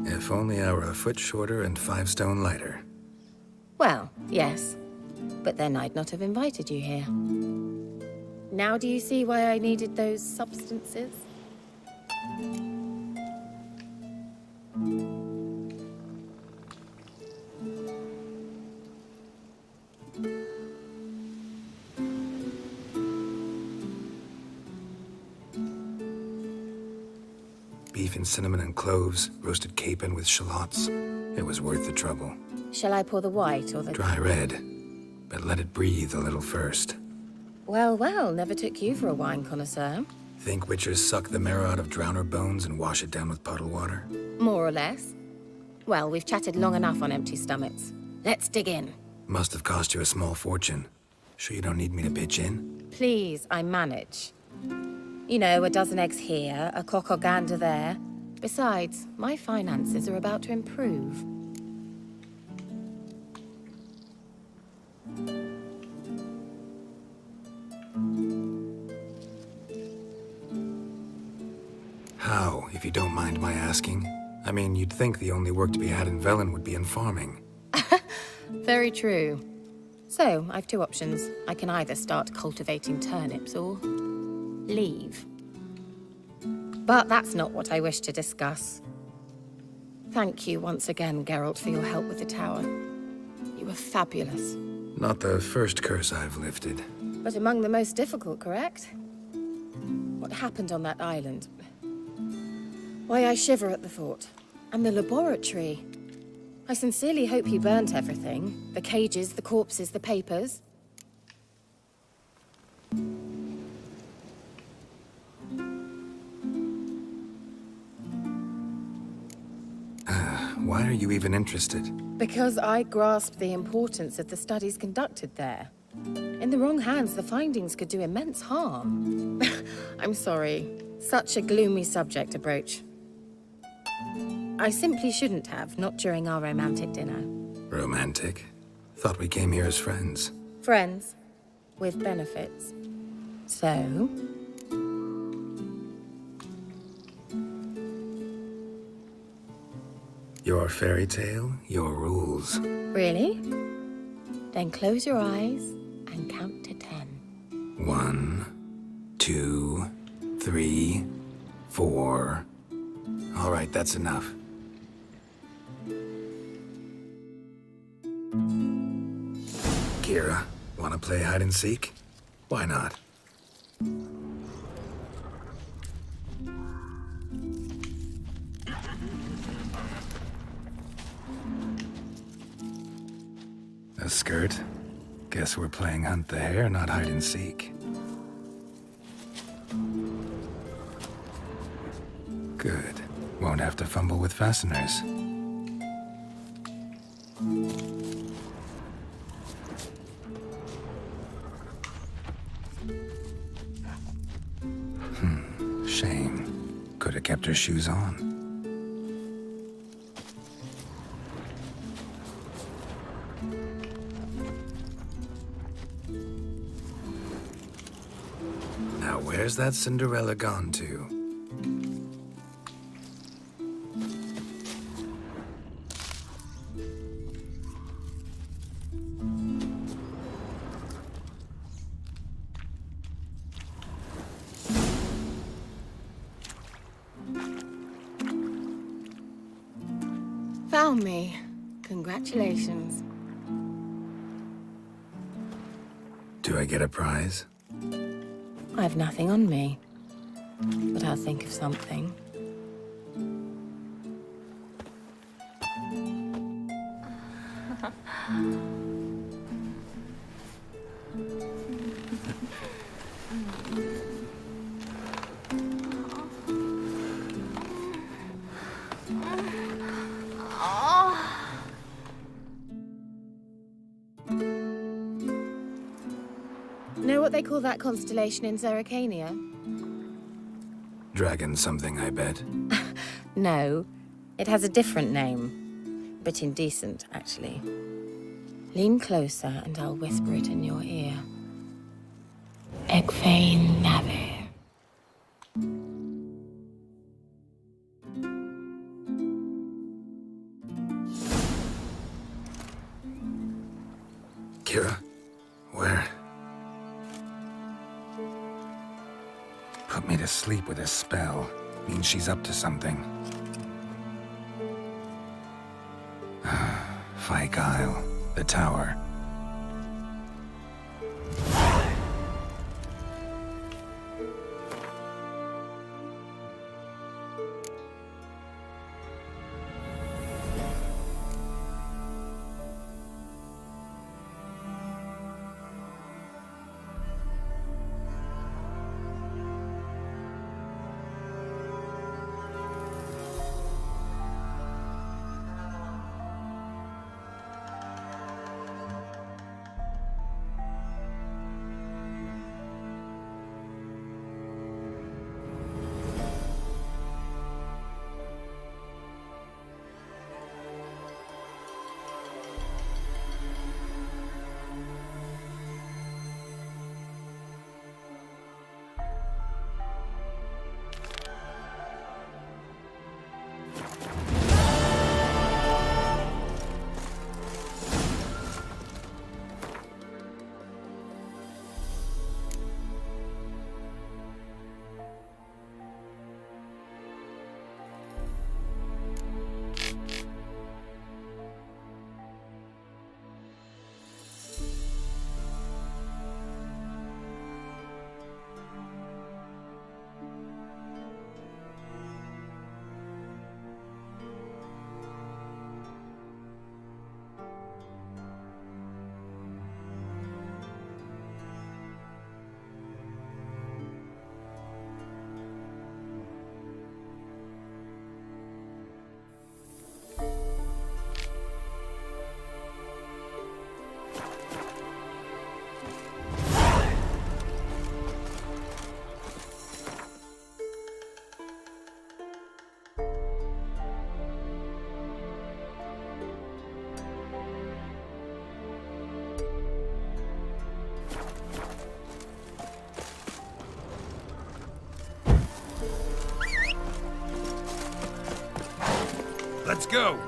If only I were a foot shorter and 5 stone lighter. Well, yes. But then I'd not have invited you here. Now do you see why I needed those substances? Beef and cinnamon and cloves, roasted capon with shallots. It was worth the trouble. Shall I pour the white or the... Dry red, but let it breathe a little first. Well, well, never took you for a wine connoisseur. Think witchers suck the marrow out of drowner bones and wash it down with puddle water? More or less. Well, we've chatted long enough on empty stomachs. Let's dig in. Must have cost you a small fortune. Sure you don't need me to pitch in? Please, I manage. You know, a dozen eggs here, a cock or gander there. Besides, my finances are about to improve. How, if you don't mind my asking? I mean, you'd think the only work to be had in Velen would be in farming. Very true. So, I've 2 options. I can either start cultivating turnips or leave. But that's not what I wish to discuss. Thank you once again, Geralt, for your help with the tower. You were fabulous. Not the first curse I've lifted. But among the most difficult, correct? What happened on that island? Why, I shiver at the thought. And the laboratory. I sincerely hope he burnt everything. The cages, the corpses, the papers. Why are you even interested? Because I grasp the importance of the studies conducted there. In the wrong hands, the findings could do immense harm. I'm sorry. Such a gloomy subject to broach. I simply shouldn't have, not during our romantic dinner. Romantic? Thought we came here as friends. Friends. With benefits. So... Your fairy tale, your rules. Really? Then close your eyes and count to 10. 1, 2, 3, 4. All right, that's enough. Kira, wanna play hide and seek? Why not? A skirt? Guess we're playing hunt the hare, not hide and seek. Good. Won't have to fumble with fasteners. Shame. Could have kept her shoes on. Now where's that Cinderella gone to? Found me. Congratulations. Do I get a prize? I have nothing on me, but I'll think of something. Know what they call that constellation in Zerrikania? Dragon something, I bet. No, it has a different name, but indecent, actually. Lean closer and I'll whisper it in your ear. Egfain Navir. Kira? Where? Put me to sleep with a spell. Means she's up to something. Fyke Isle. The tower. Let's go!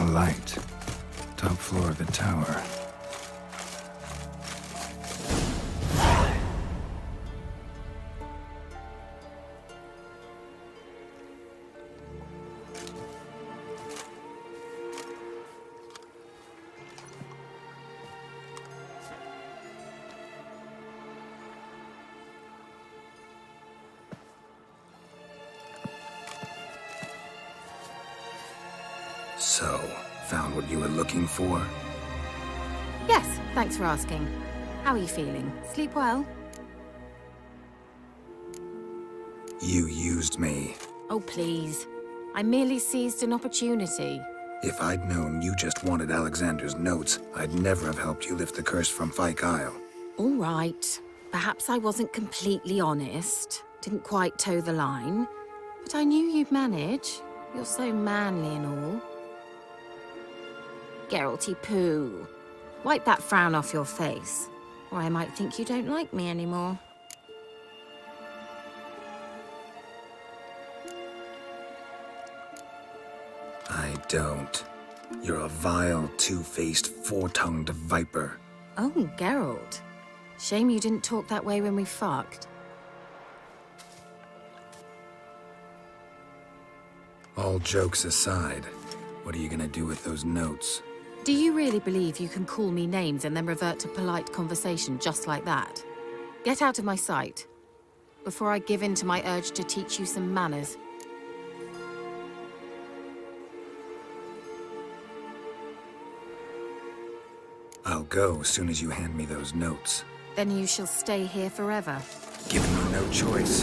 A light. Top floor of the tower. So, found what you were looking for? Yes, thanks for asking. How are you feeling? Sleep well? You used me. Oh, please. I merely seized an opportunity. If I'd known you just wanted Alexander's notes, I'd never have helped you lift the curse from Fyke Isle. All right. Perhaps I wasn't completely honest. Didn't quite toe the line. But I knew you'd manage. You're so manly and all. Geralty poo. Wipe that frown off your face, or I might think you don't like me anymore. I don't. You're a vile, two-faced, four-tongued viper. Oh, Geralt. Shame you didn't talk that way when we fucked. All jokes aside, what are you gonna do with those notes? Do you really believe you can call me names and then revert to polite conversation just like that? Get out of my sight, before I give in to my urge to teach you some manners. I'll go as soon as you hand me those notes. Then you shall stay here forever. Giving you no choice.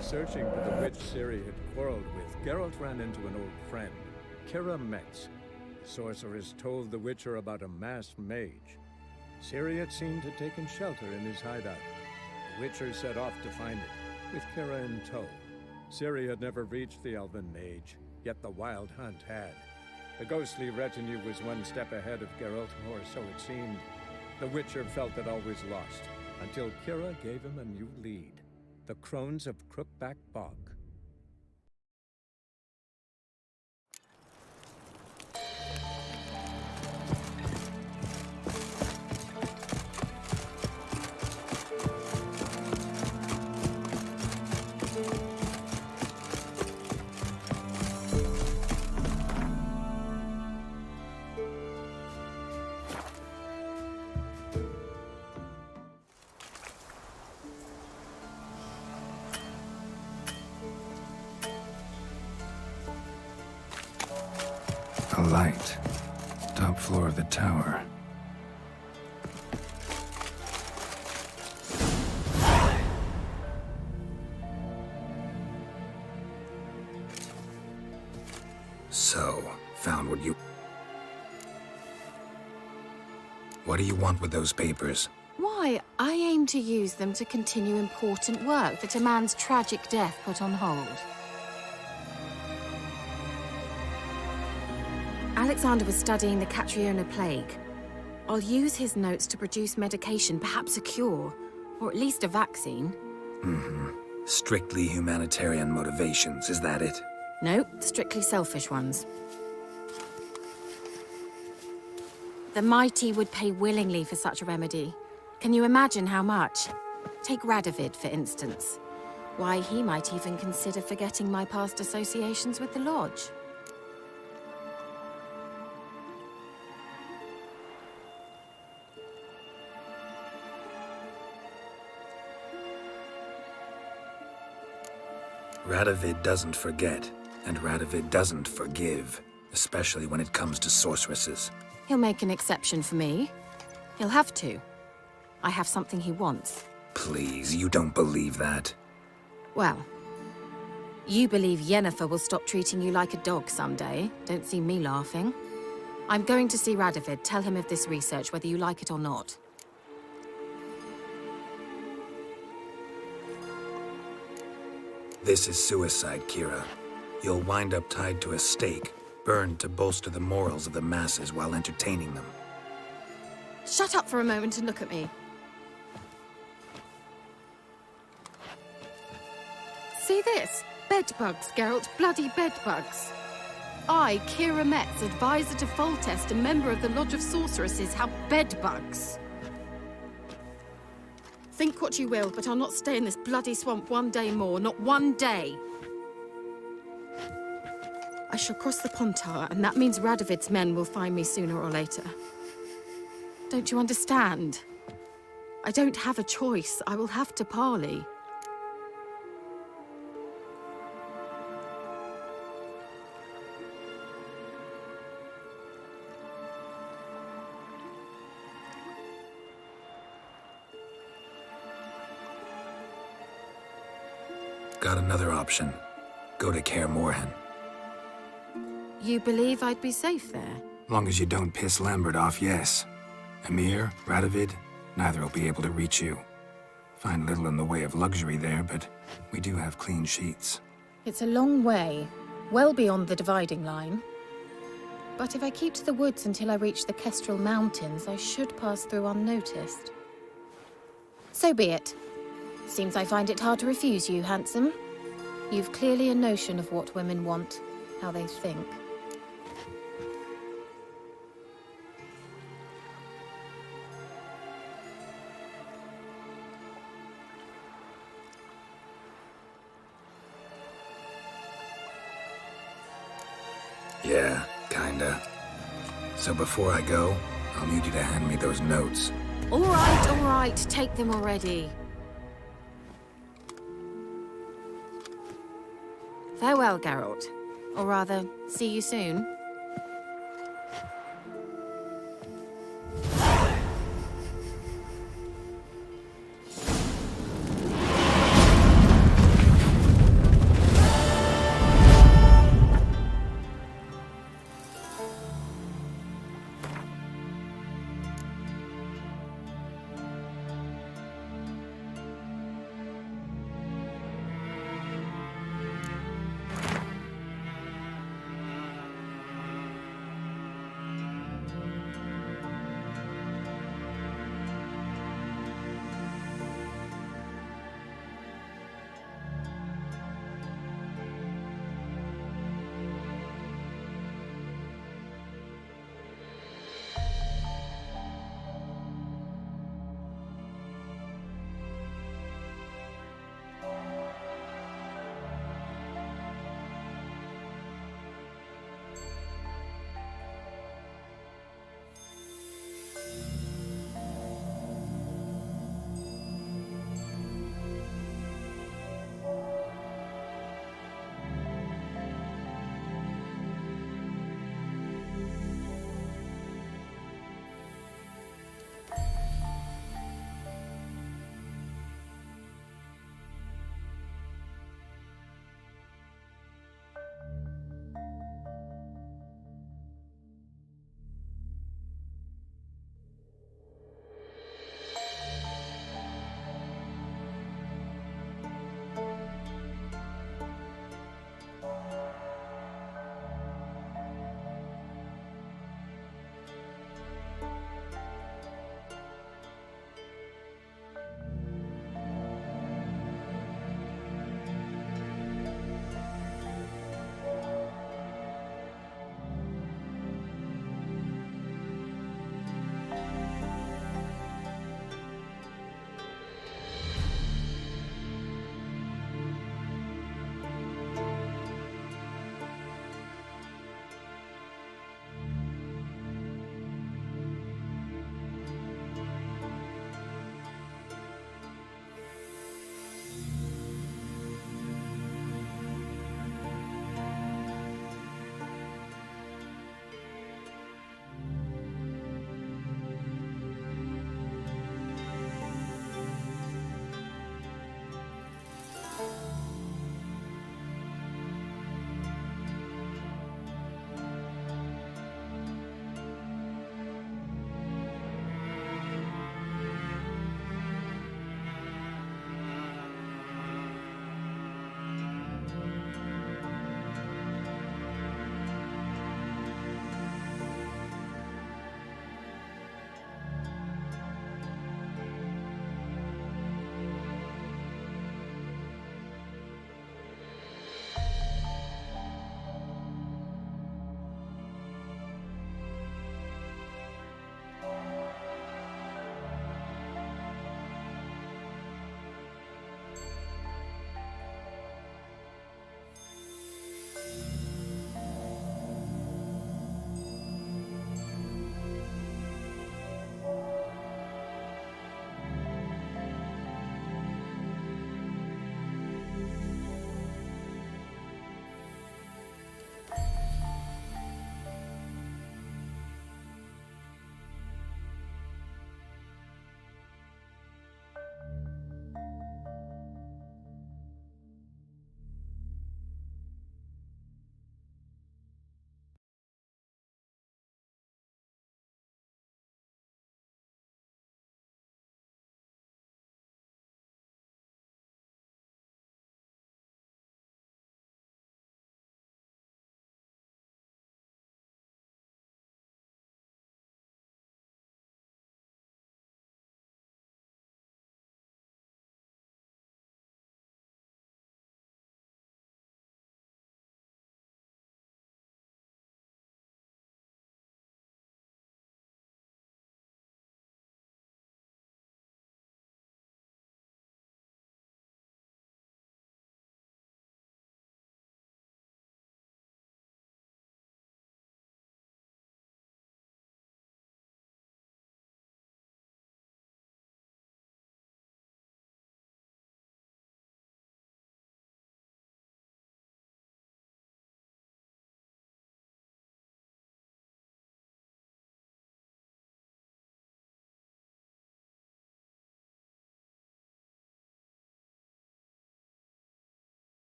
Searching for the witch Ciri had quarreled with, Geralt ran into an old friend, Kira Metz. The sorceress told the Witcher about a masked mage. Ciri had seemed to have taken shelter in his hideout. The Witcher set off to find it, with Kira in tow. Ciri had never reached the elven mage, yet the wild hunt had. The ghostly retinue was one step ahead of Geralt, or so it seemed. The Witcher felt that all was lost, until Kira gave him a new lead. The Crones of Crookback Bog. A light. Top floor of the tower. So, found what you... What do you want with those papers? Why, I aim to use them to continue important work that a man's tragic death put on hold. Alexander was studying the Catriona plague. I'll use his notes to produce medication, perhaps a cure, or at least a vaccine. Mm-hmm. Strictly humanitarian motivations, is that it? No, strictly selfish ones. The mighty would pay willingly for such a remedy. Can you imagine how much? Take Radovid, for instance. Why, he might even consider forgetting my past associations with the Lodge. Radovid doesn't forget, and Radovid doesn't forgive, especially when it comes to sorceresses. He'll make an exception for me. He'll have to. I have something he wants. Please, you don't believe that. Well, you believe Yennefer will stop treating you like a dog someday. Don't see me laughing. I'm going to see Radovid, tell him of this research, whether you like it or not. This is suicide, Kira. You'll wind up tied to a stake, burned to bolster the morals of the masses while entertaining them. Shut up for a moment and look at me. See this? Bedbugs, Geralt. Bloody bedbugs. I, Kira Metz, advisor to Foltest, a member of the Lodge of Sorceresses, have bedbugs. Think what you will, but I'll not stay in this bloody swamp one day more. Not one day. I shall cross the Pontar, and that means Radovid's men will find me sooner or later. Don't you understand? I don't have a choice. I will have to parley. Got another option. Go to Kaer Morhen. You believe I'd be safe there? Long as you don't piss Lambert off, yes. Emir, Radovid, neither will be able to reach you. Find little in the way of luxury there, but we do have clean sheets. It's a long way, well beyond the dividing line. But if I keep to the woods until I reach the Kestrel Mountains, I should pass through unnoticed. So be it. Seems I find it hard to refuse you, handsome. You've clearly a notion of what women want, how they think. Yeah, kinda. So before I go, I'll need you to hand me those notes. All right, take them already. Farewell, Geralt. Or rather, see you soon.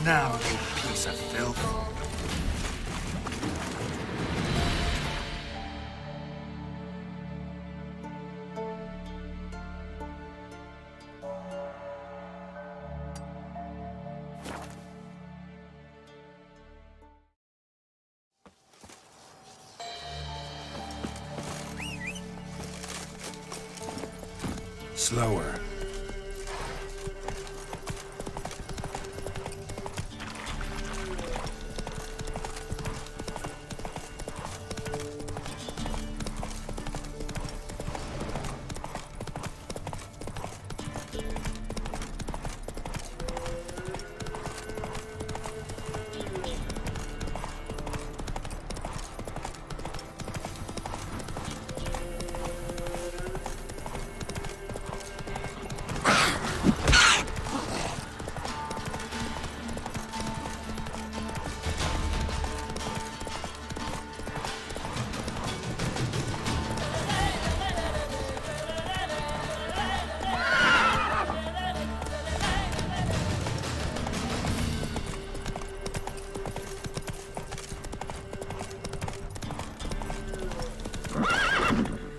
Now, you piece of filth. Slower.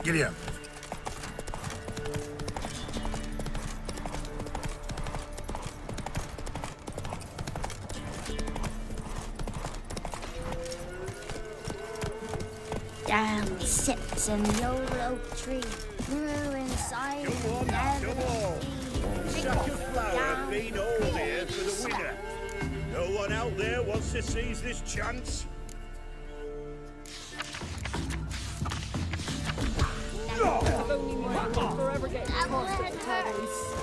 Giddy up. Down sits in the old oak tree, grew inside and never Such a flower been all there for the winner. No one out there wants to seize this chance. Forever getting tossed at the petals.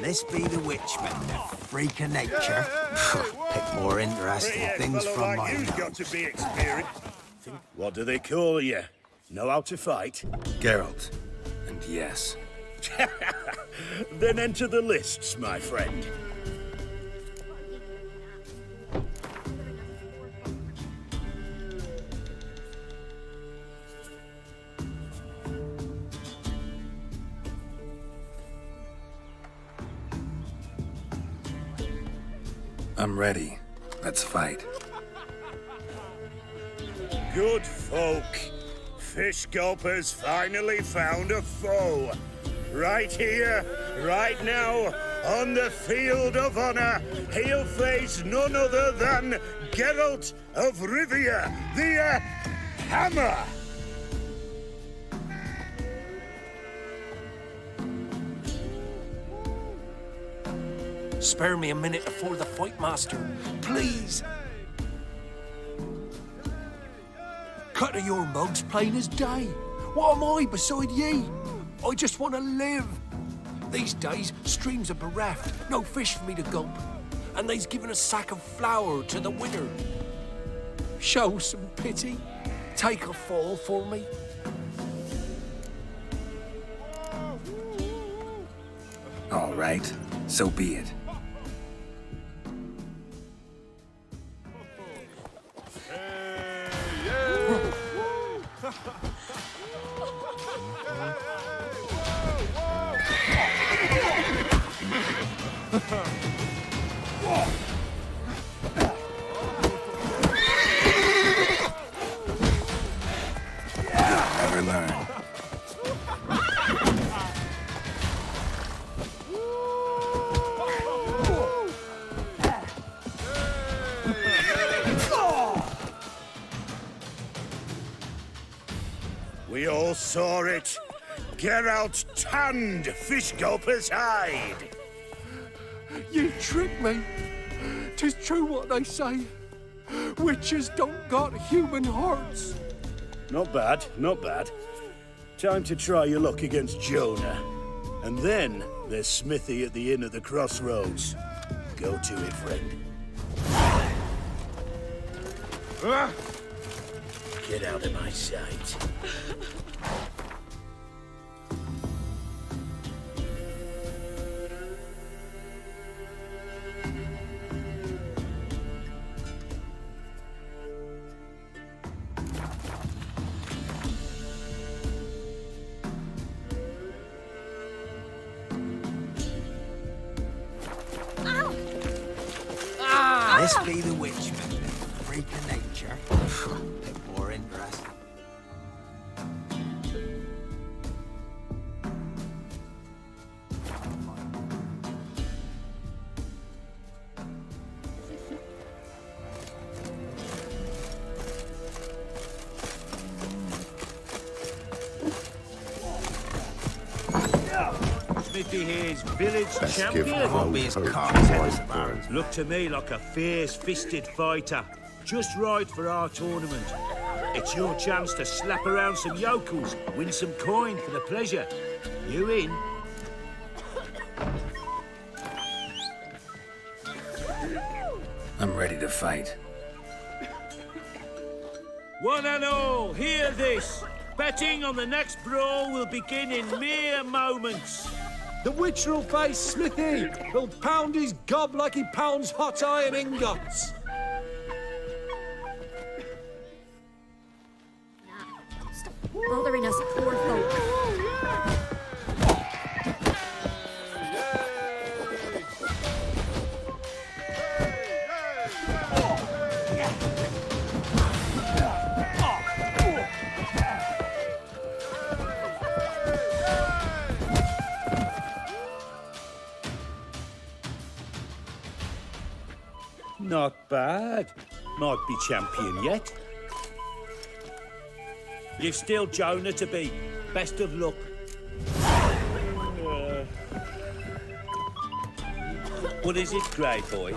This be the Witchman, the freak of nature. Pick more interesting things from my You've got notes. to be experienced. What do they call you? Know how to fight? Geralt. And yes. Then enter the lists, my friend. I'm ready. Let's fight. Good folk. Fish Gulper's finally found a foe. Right here, right now, on the field of honor, he'll face none other than Geralt of Rivia, the Hammer. Spare me a minute before the fight, Master. Please. Cut of your mug's plain as day. What am I beside ye? I just want to live. These days, streams are bereft. No fish for me to gulp. And they's given a sack of flour to the winner. Show some pity. Take a fall for me. All right. So be it. Never learn. We all saw it. Geralt tanned Fish Gulper's hide. You tricked me. 'Tis true what they say. Witches don't got human hearts. Not bad, not bad. Time to try your luck against Jonah. And then there's Smithy at the inn at the crossroads. Go to it, friend. Get out of my sight. This be the Witchman, the freak of nature. Pick more interesting. Smithy here's village champion. Won't be as cocky as Barons. Look to me like a fierce-fisted fighter. Just right for our tournament. It's your chance to slap around some yokels, win some coin for the pleasure. You in? I'm ready to fight. One and all, hear this. Betting on the next brawl will begin in mere moments. The Witcher will face Smithy. He'll pound his gob like he pounds hot iron ingots. Stop bothering us poor folk. Not bad. Might be champion yet. You've still Jonah to beat. Best of luck. What is it, Grey Boy?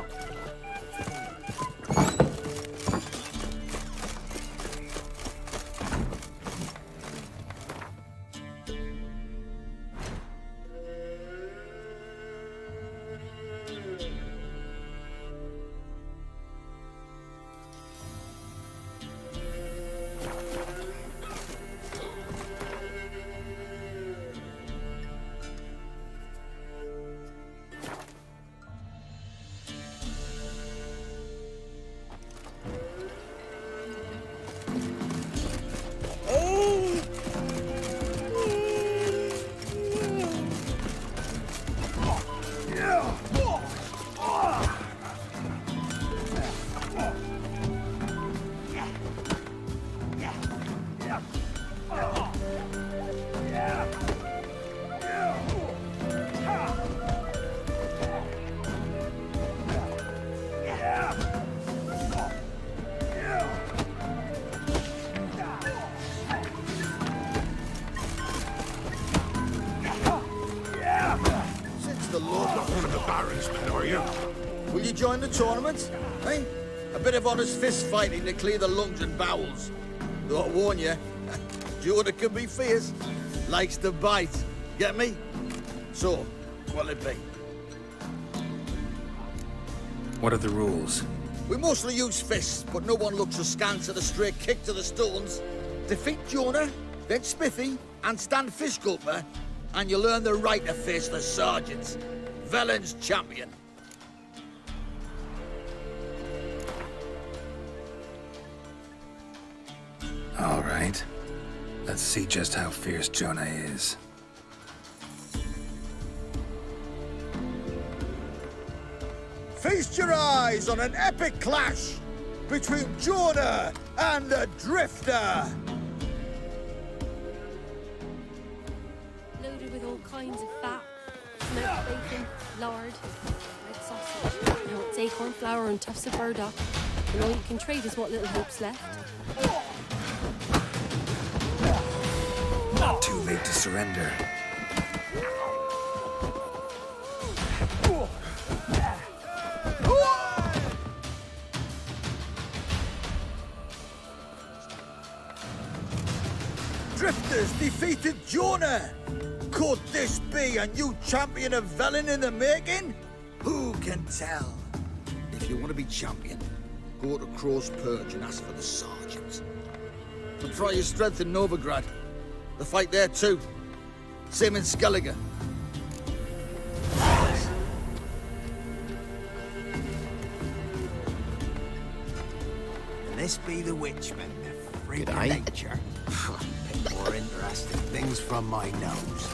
Baron's men, are you? Will you join the tournament? Eh? A bit of honest fist fighting to clear the lungs and bowels. Though I warn you, Jordan can be fierce. Likes to bite. Get me? So, what'll it be? What are the rules? We mostly use fists, but no one looks askance at a straight kick to the stones. Defeat Jonah, then Smithy, and stand Fish Gulper, and you'll earn the right to face the Sergeants. Velen's champion. All right. Let's see just how fierce Jonah is. Feast your eyes on an epic clash between Jonah and the Drifter. Loaded with all kinds of fat, smoked bacon, lard, red sausage. Now it's acorn flour and tufts of burdock. And all you can trade is what little hope's left. Not too late to surrender. Drifters defeated Jonah. Could this be a new champion of Velen in the making? Who can tell? If you want to be champion, go to Crow's Perch and ask for the Sergeant. And try your strength in Novigrad. The fight there too. Same in Skellige. This be the Witchman, the freak of nature. Pick more interesting things from my nose.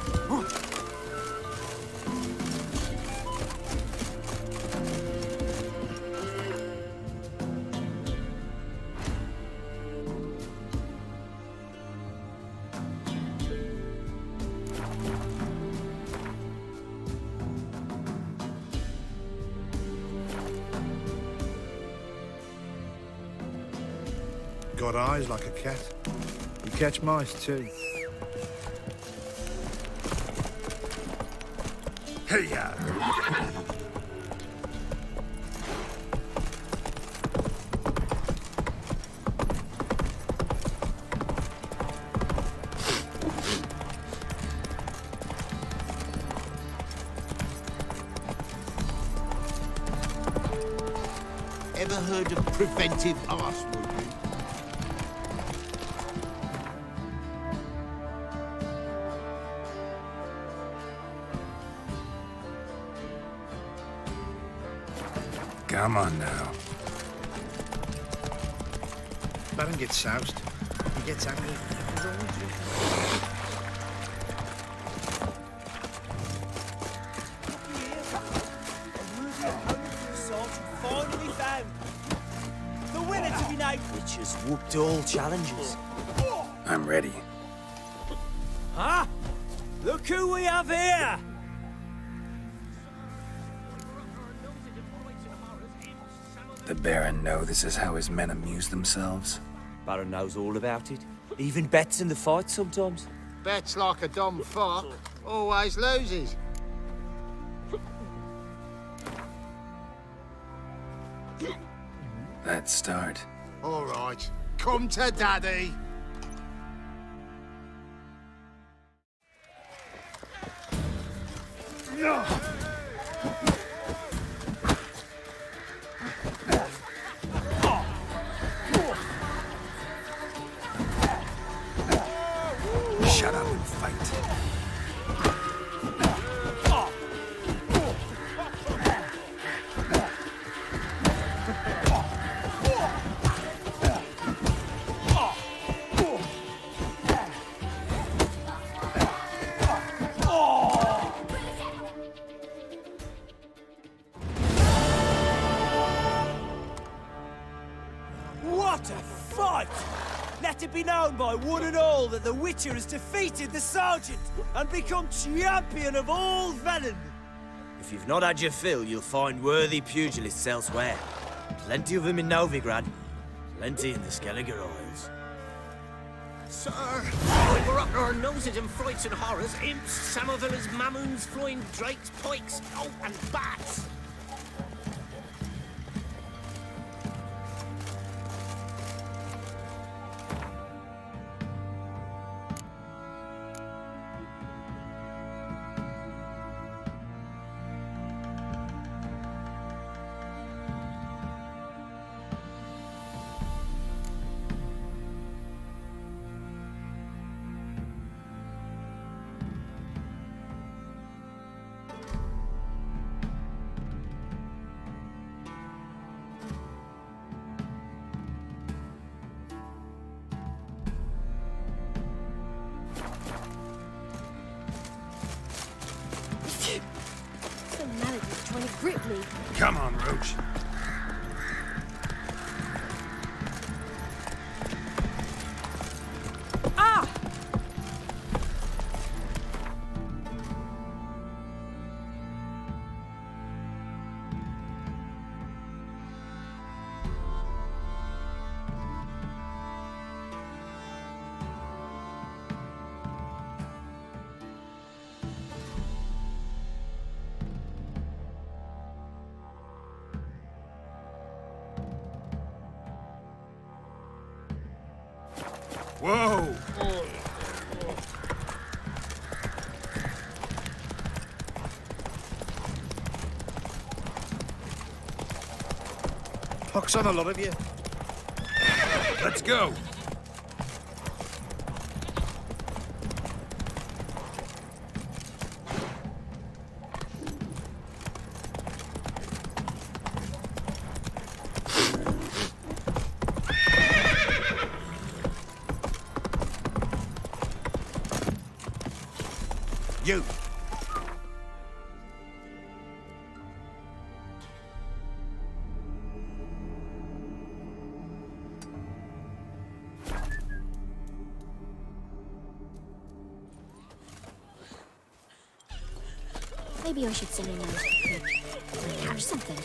Got eyes like a cat. You catch mice too. Hey-ya! Ever heard of preventive arse movement? Come on now. Baron gets soused. He gets angry. Finally found the winner to be named, which has whooped all challenges. I'm ready. Huh? Look who we have here! The Baron know this is how his men amuse themselves? Baron knows all about it. Even bets in the fight sometimes. Bets like a dumb fuck, always loses. Let's start. All right, come to Daddy. Shut up and fight. What a fight! Let it be known by one and all that the Witcher has defeated the Sergeant and become champion of all Velen. If you've not had your fill, you'll find worthy pugilists elsewhere. Plenty of them in Novigrad, plenty in the Skellige Isles. Sir, when we're up to our noses in frights and horrors, imps, Samovillas, mamoons, flying drakes, pikes, oh, and bats. Trying to grip me. Come on, Roach. Ah! Whoa! Pox on a lot of you. Let's go. You. Maybe I should send him out and catch something.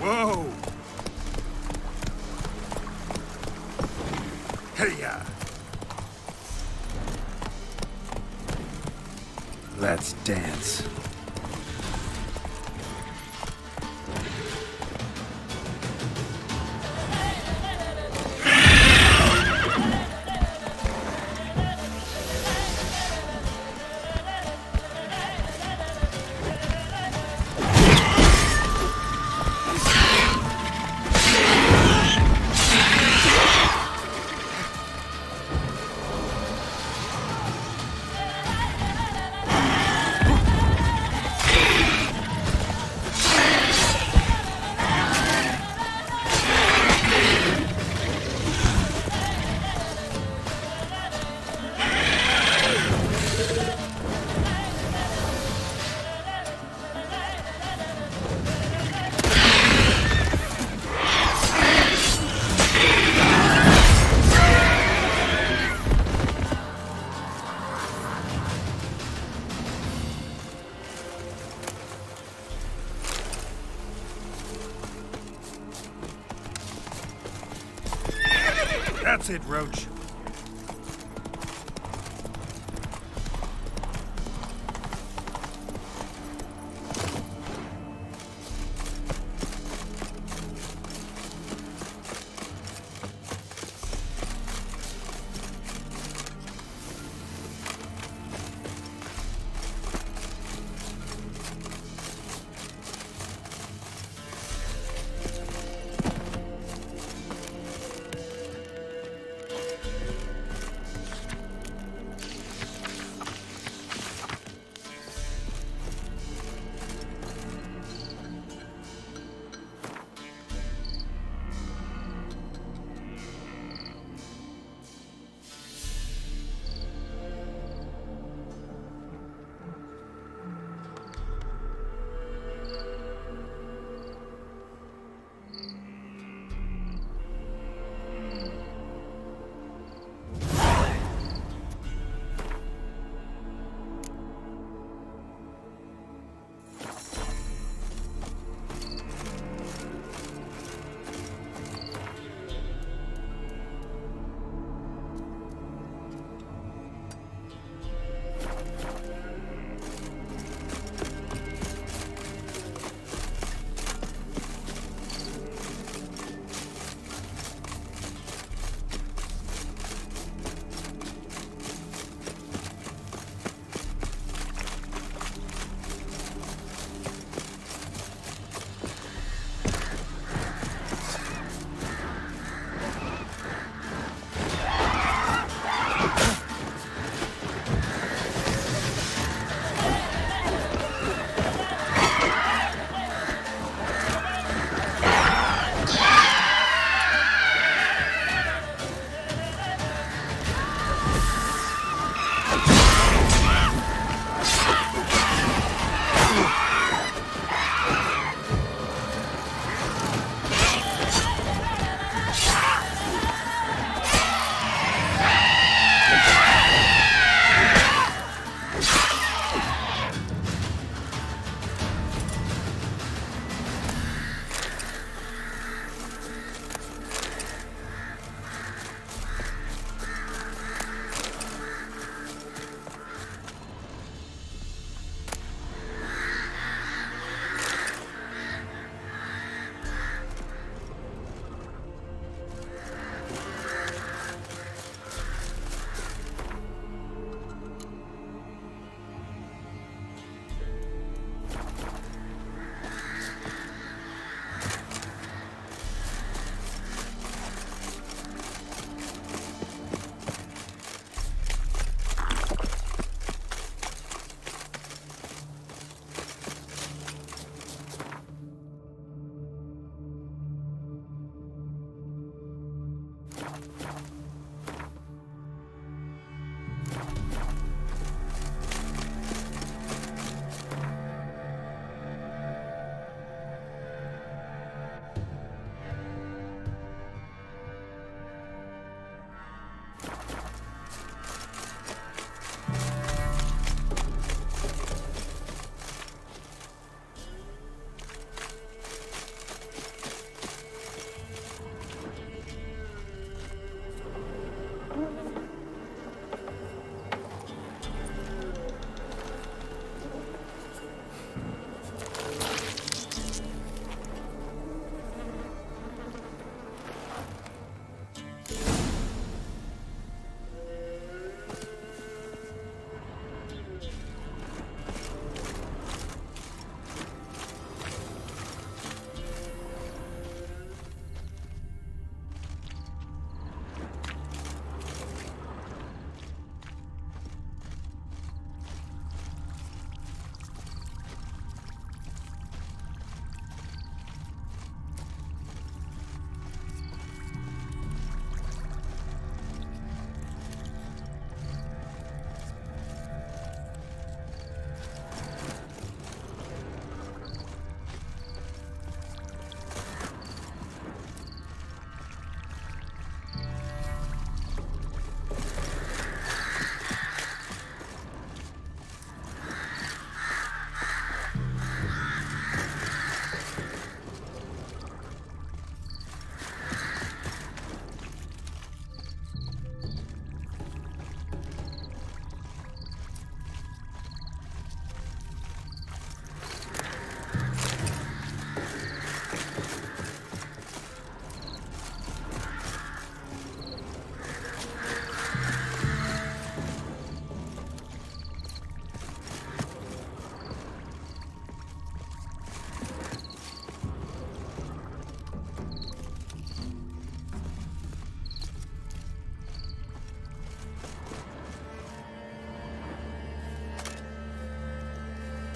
Whoa! Hey-ya! Let's dance. That's it, Roach.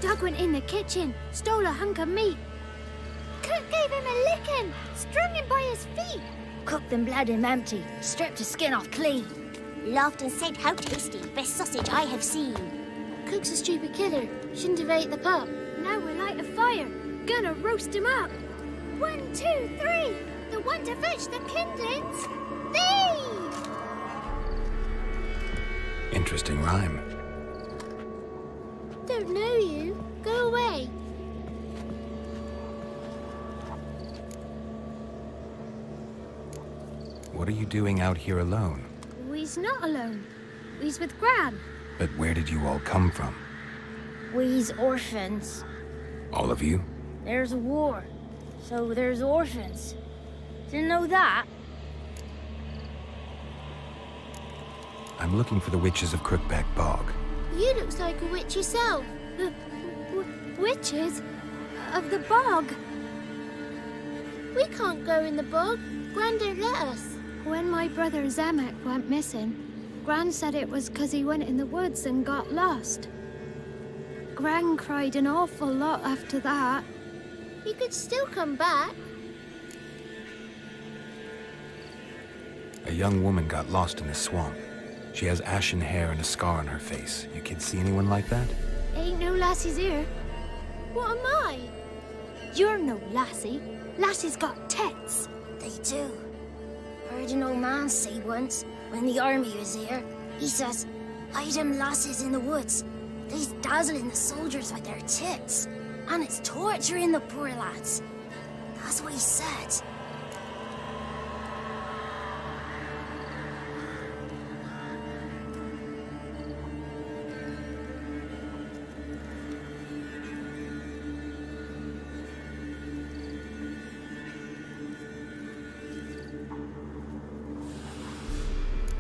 Doug went in the kitchen, stole a hunk of meat. Cook gave him a licking, strung him by his feet. Cooked and bled him empty, stripped his skin off clean. Laughed and said, how tasty, best sausage I have seen. Cook's a stupid killer, shouldn't have ate the pup. Now we'll light a fire, gonna roast him up. 1, 2, 3, the one to fetch the kindlings, thee! Interesting rhyme. Don't know you, go away. What are you doing out here alone? We's not alone, we's with Gran. But where did you all come from? We's orphans. All of you? There's a war, so there's orphans. Didn't know that? I'm looking for the witches of Crookback Bog. You looks like a witch yourself. Witches? Of the bog? We can't go in the bog. Gran don't let us. When my brother Zemek went missing, Gran said it was 'cause he went in the woods and got lost. Gran cried an awful lot after that. He could still come back. A young woman got lost in the swamp. She has ashen hair and a scar on her face. You kids see anyone like that? Ain't no lassies here. What am I? You're no lassie. Lassies got tits. They do. Heard an old man say once, when the army was here, he says, hide them lasses in the woods. They's dazzling the soldiers with their tits. And it's torturing the poor lads. That's what he said.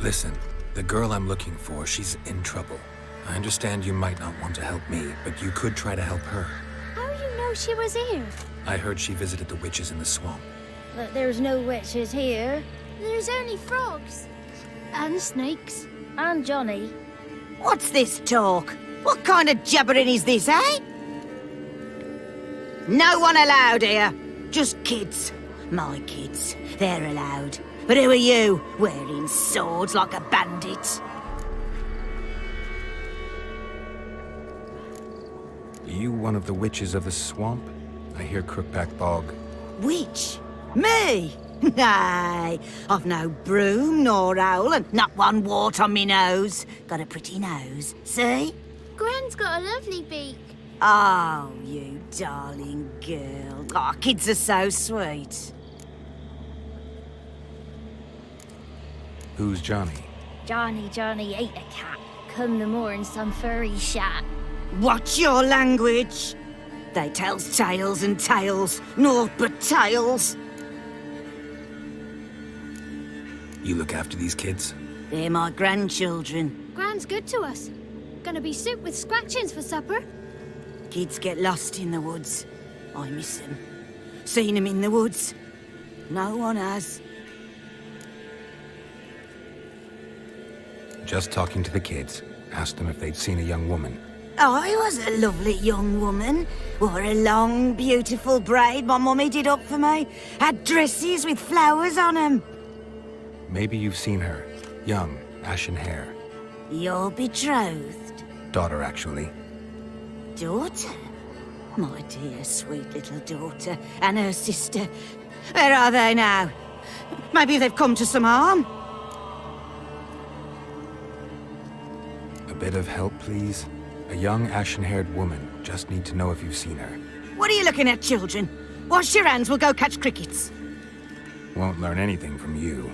Listen, the girl I'm looking for, she's in trouble. I understand you might not want to help me, but you could try to help her. How you know she was here? I heard she visited the witches in the swamp. But there's no witches here. There's only frogs. And snakes. And Johnny. What's this talk? What kind of jabbering is this, eh? No one allowed here. Just kids. My kids. They're allowed. But who are you, wearing swords like a bandit? You one of the witches of the swamp? I hear Crookback Bog. Witch? Me? Nay, I've no broom nor owl and not one wart on me nose. Got a pretty nose, see? Gran's got a lovely beak. Oh, you darling girl. Oh, kids are so sweet. Who's Johnny? Johnny ate a cat. Come the more in some furry shat. Watch your language. They tells tales and tales, naught but tales. You look after these kids? They're my grandchildren. Gran's good to us. Gonna be soup with scratchings for supper. Kids get lost in the woods. I miss them. Seen them in the woods. No one has. Just talking to the kids. Asked them if they'd seen a young woman. I was a lovely young woman. Wore a long, beautiful braid my mummy did up for me. Had dresses with flowers on them. Maybe you've seen her. Young, ashen hair. Your betrothed? Daughter, actually. Daughter? My dear, sweet little daughter. And her sister. Where are they now? Maybe they've come to some harm? A bit of help, please? A young, ashen-haired woman. Just need to know if you've seen her. What are you looking at, children? Wash your hands, we'll go catch crickets. Won't learn anything from you.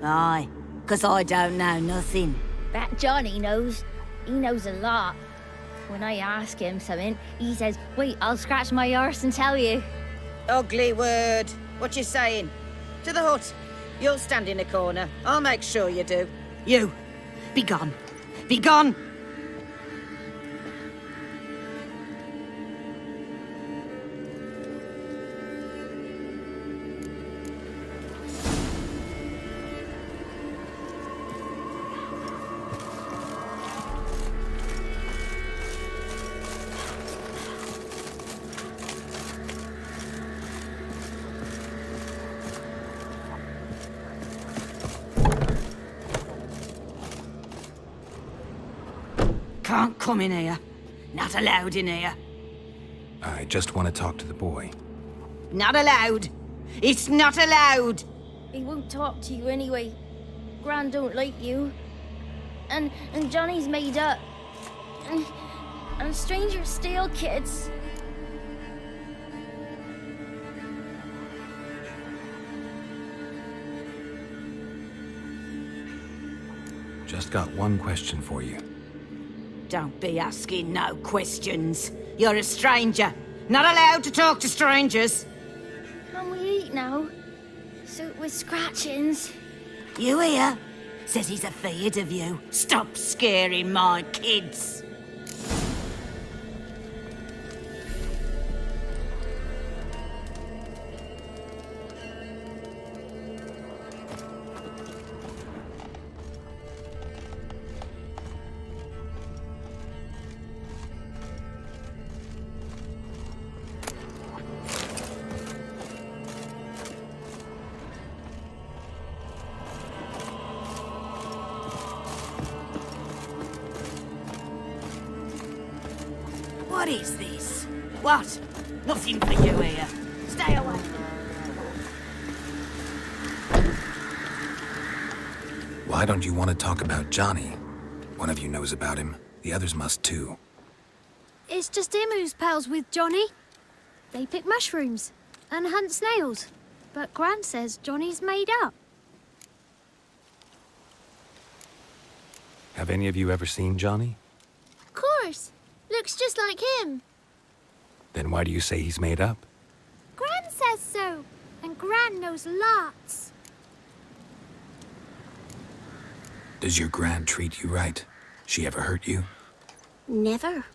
Aye, 'cause I don't know nothing. That Johnny knows. He knows a lot. When I ask him something, he says, wait, I'll scratch my arse and tell you. Ugly word. What you saying? To the hut. You'll stand in a corner. I'll make sure you do. You, be gone. Be gone! Can't come in here. Not allowed in here. I just want to talk to the boy. Not allowed. It's not allowed. He won't talk to you anyway. Gran don't like you. And Johnny's made up. And strangers steal kids. Just got one question for you. Don't be asking no questions. You're a stranger. Not allowed to talk to strangers. Can we eat now? Soup with scratchings. You hear? Says he's afeard of you. Stop scaring my kids. What is this? What? Nothing for you here. Stay away. Why don't you want to talk about Johnny? One of you knows about him. The others must too. It's just him who's pals with Johnny. They pick mushrooms and hunt snails. But Gran says Johnny's made up. Have any of you ever seen Johnny? Of course. Looks just like him. Then why do you say he's made up? Gran says so. And Gran knows lots. Does your Gran treat you right? She ever hurt you? Never.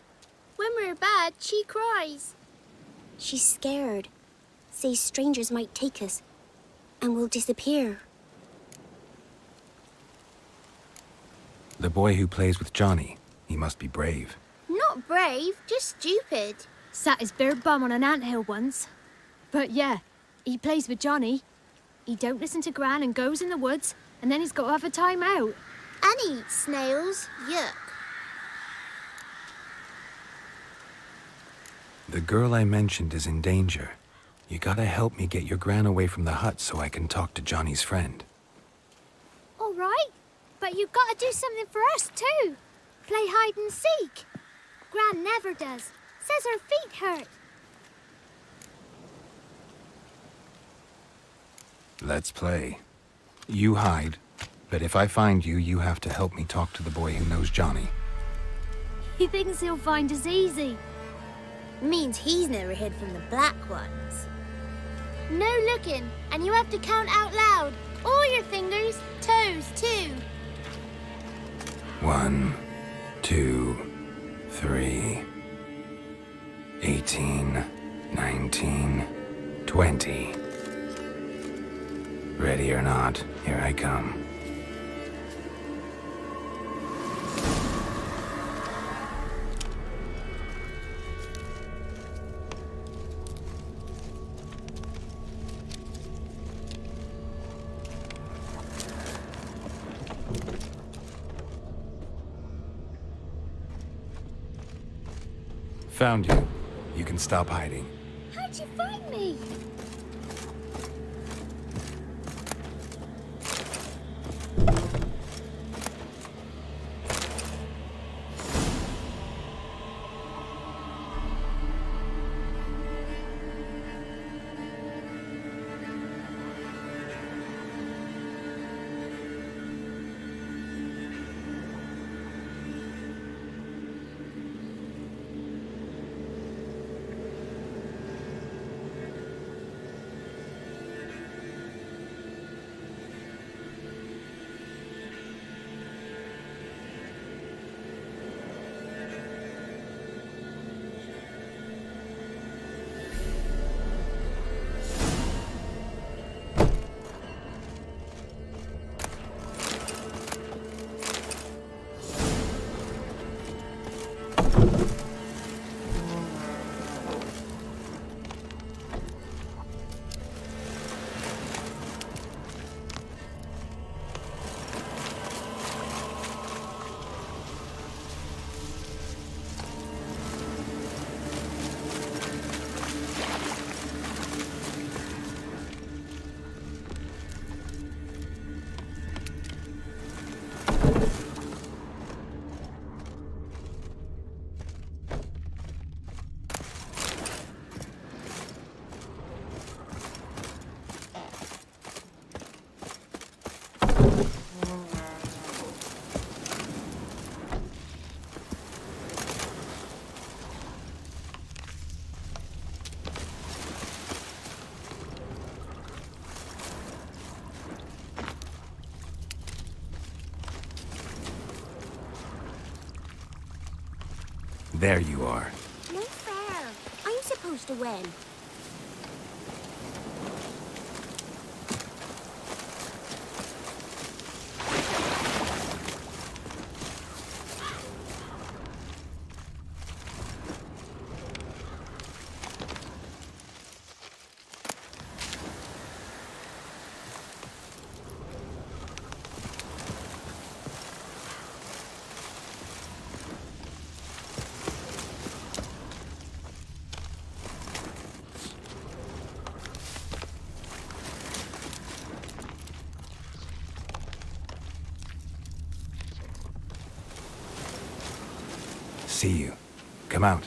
When we're bad, she cries. She's scared. Says strangers might take us. And we'll disappear. The boy who plays with Johnny, he must be brave. Not brave, just stupid. Sat his bare bum on an anthill once. But yeah, he plays with Johnny. He don't listen to Gran and goes in the woods, and then he's got to have a time out. And eats snails. Yuck. The girl I mentioned is in danger. You gotta help me get your Gran away from the hut so I can talk to Johnny's friend. All right, but you've got to do something for us too. Play hide and seek. Gran never does. Says her feet hurt. Let's play. You hide, but if I find you, you have to help me talk to the boy who knows Johnny. He thinks he'll find us easy. Means he's never hid from the black ones. No looking, and you have to count out loud. All your fingers, toes too. 1, 2, 3, 18, 19, 20. Ready or not, here I come. Found you. You can stop hiding. How'd you find me? There you are. No fair. I'm supposed to win. See you. Come out.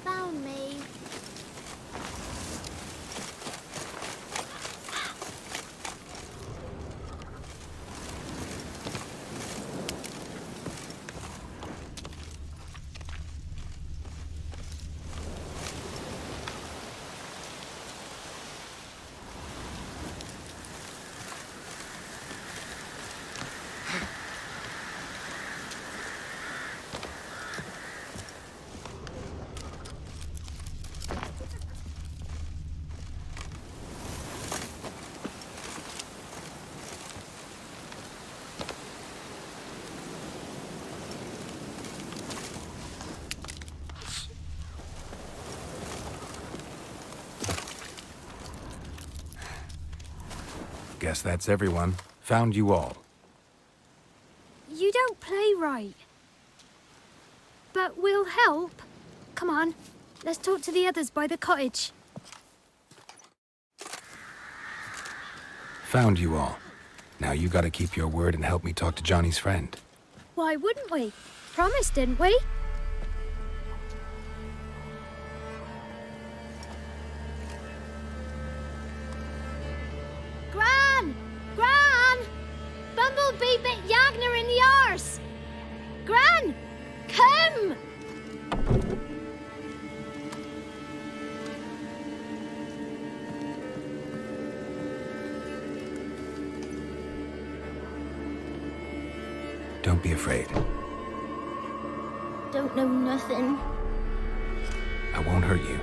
Found me. Guess that's everyone. Found you all. You don't play right. But we'll help. Come on, let's talk to the others by the cottage. Found you all. Now you gotta keep your word and help me talk to Johnny's friend. Why wouldn't we? Promised, didn't we? Gran! Gran! Bumblebee bit Yagner in the arse! Gran! Come! Don't be afraid. Don't know nothing. I won't hurt you.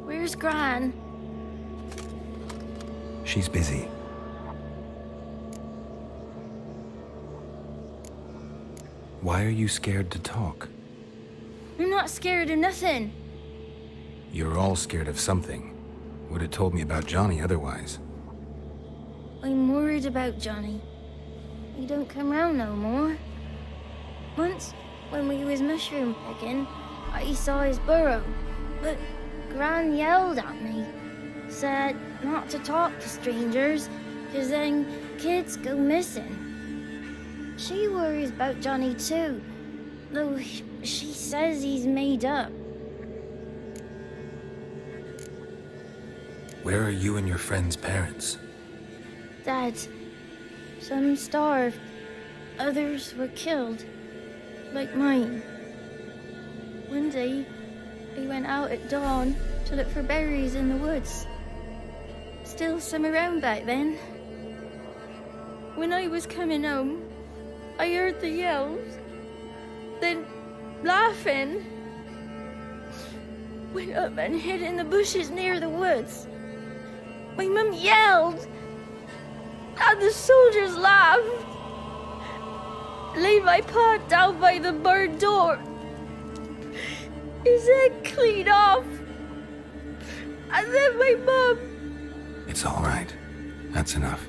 Where's Gran? She's busy. Why are you scared to talk? I'm not scared of nothing. You're all scared of something. Would have told me about Johnny otherwise. I'm worried about Johnny. He don't come round no more. Once, when we was mushroom picking, I saw his burrow, but Gran yelled at me. Said not to talk to strangers, 'cause then kids go missing. She worries about Johnny too, though she says he's made up. Where are you and your friend's parents? Dad, some starved, others were killed, like mine. One day, I went out at dawn to look for berries in the woods. Still some around back then. When I was coming home, I heard the yells, then laughing. Went up and hid in the bushes near the woods. My mum yelled, and the soldiers laughed. Laid my pa down by the barn door. His head clean off. And then my mum. It's all right. That's enough.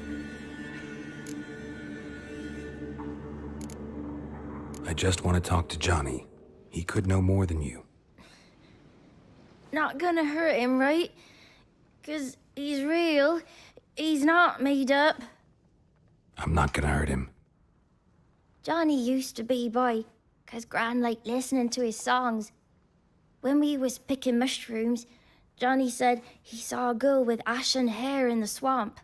I just want to talk to Johnny. He could know more than you. Not gonna hurt him, right? 'Cause he's real. He's not made up. I'm not gonna hurt him. Johnny used to be by, 'cause Gran liked listening to his songs. When we was picking mushrooms, Johnny said he saw a girl with ashen hair in the swamp.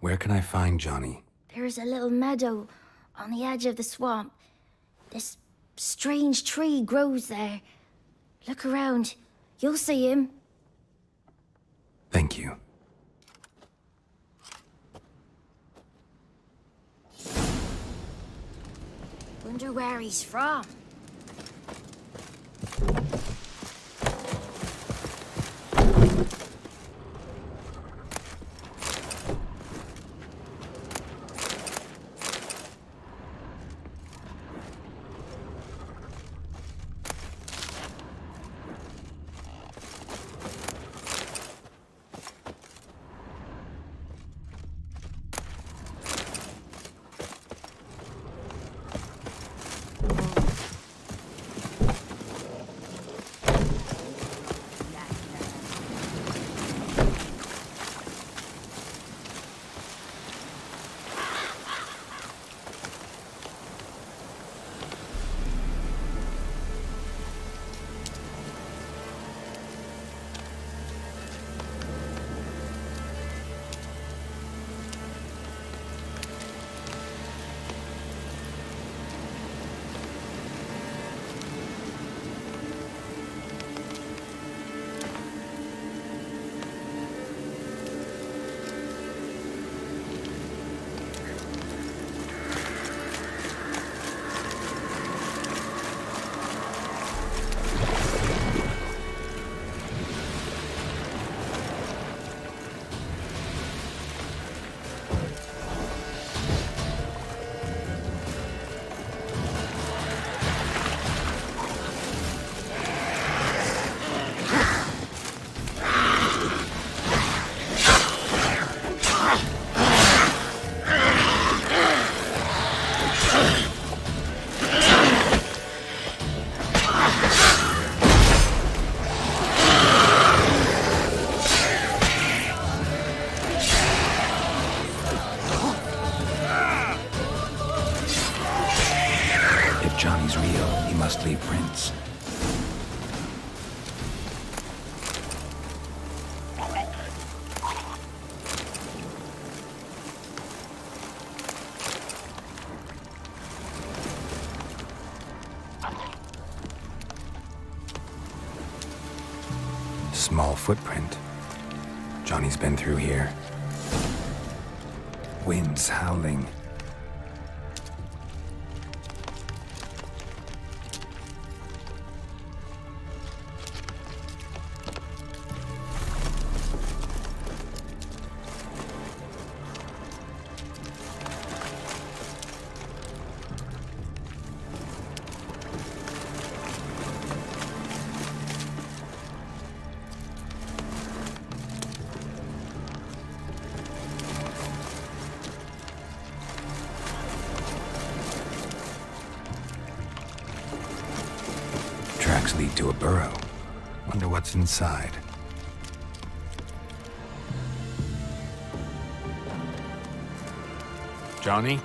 Where can I find Johnny? There's a little meadow on the edge of the swamp. This strange tree grows there. Look around. You'll see him. Thank you. Wonder where he's from. Johnny's real, he must leave prints. Small footprint. Johnny's been through here. Winds howling. Tracks lead to a burrow. Wonder what's inside. Johnny?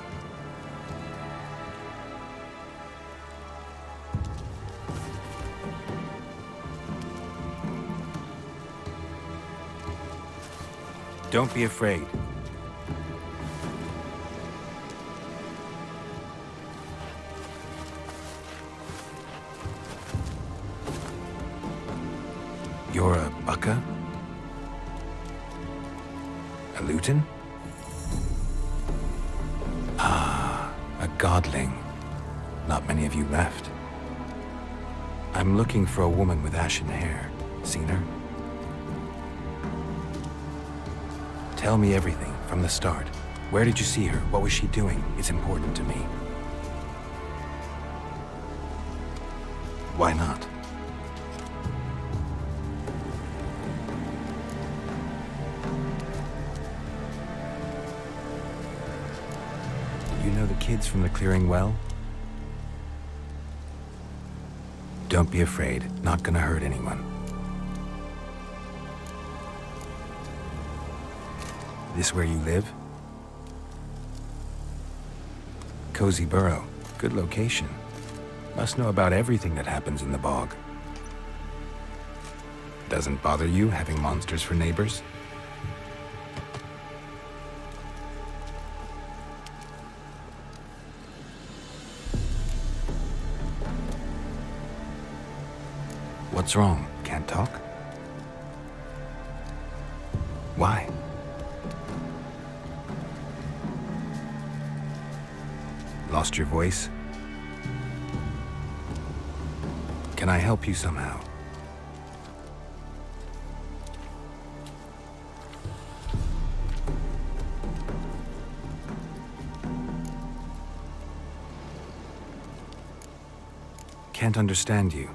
Don't be afraid. You're a Bucka? A Luton? Ah, a godling. Not many of you left. I'm looking for a woman with ashen hair. Seen her? Tell me everything, from the start. Where did you see her? What was she doing? It's important to me. Why not? You know the kids from the clearing well? Don't be afraid. Not gonna hurt anyone. This where you live? Cozy burrow. Good location. Must know about everything that happens in the bog. Doesn't bother you having monsters for neighbors? What's wrong? Can't talk? Why? Lost your voice? Can I help you somehow? Can't understand you.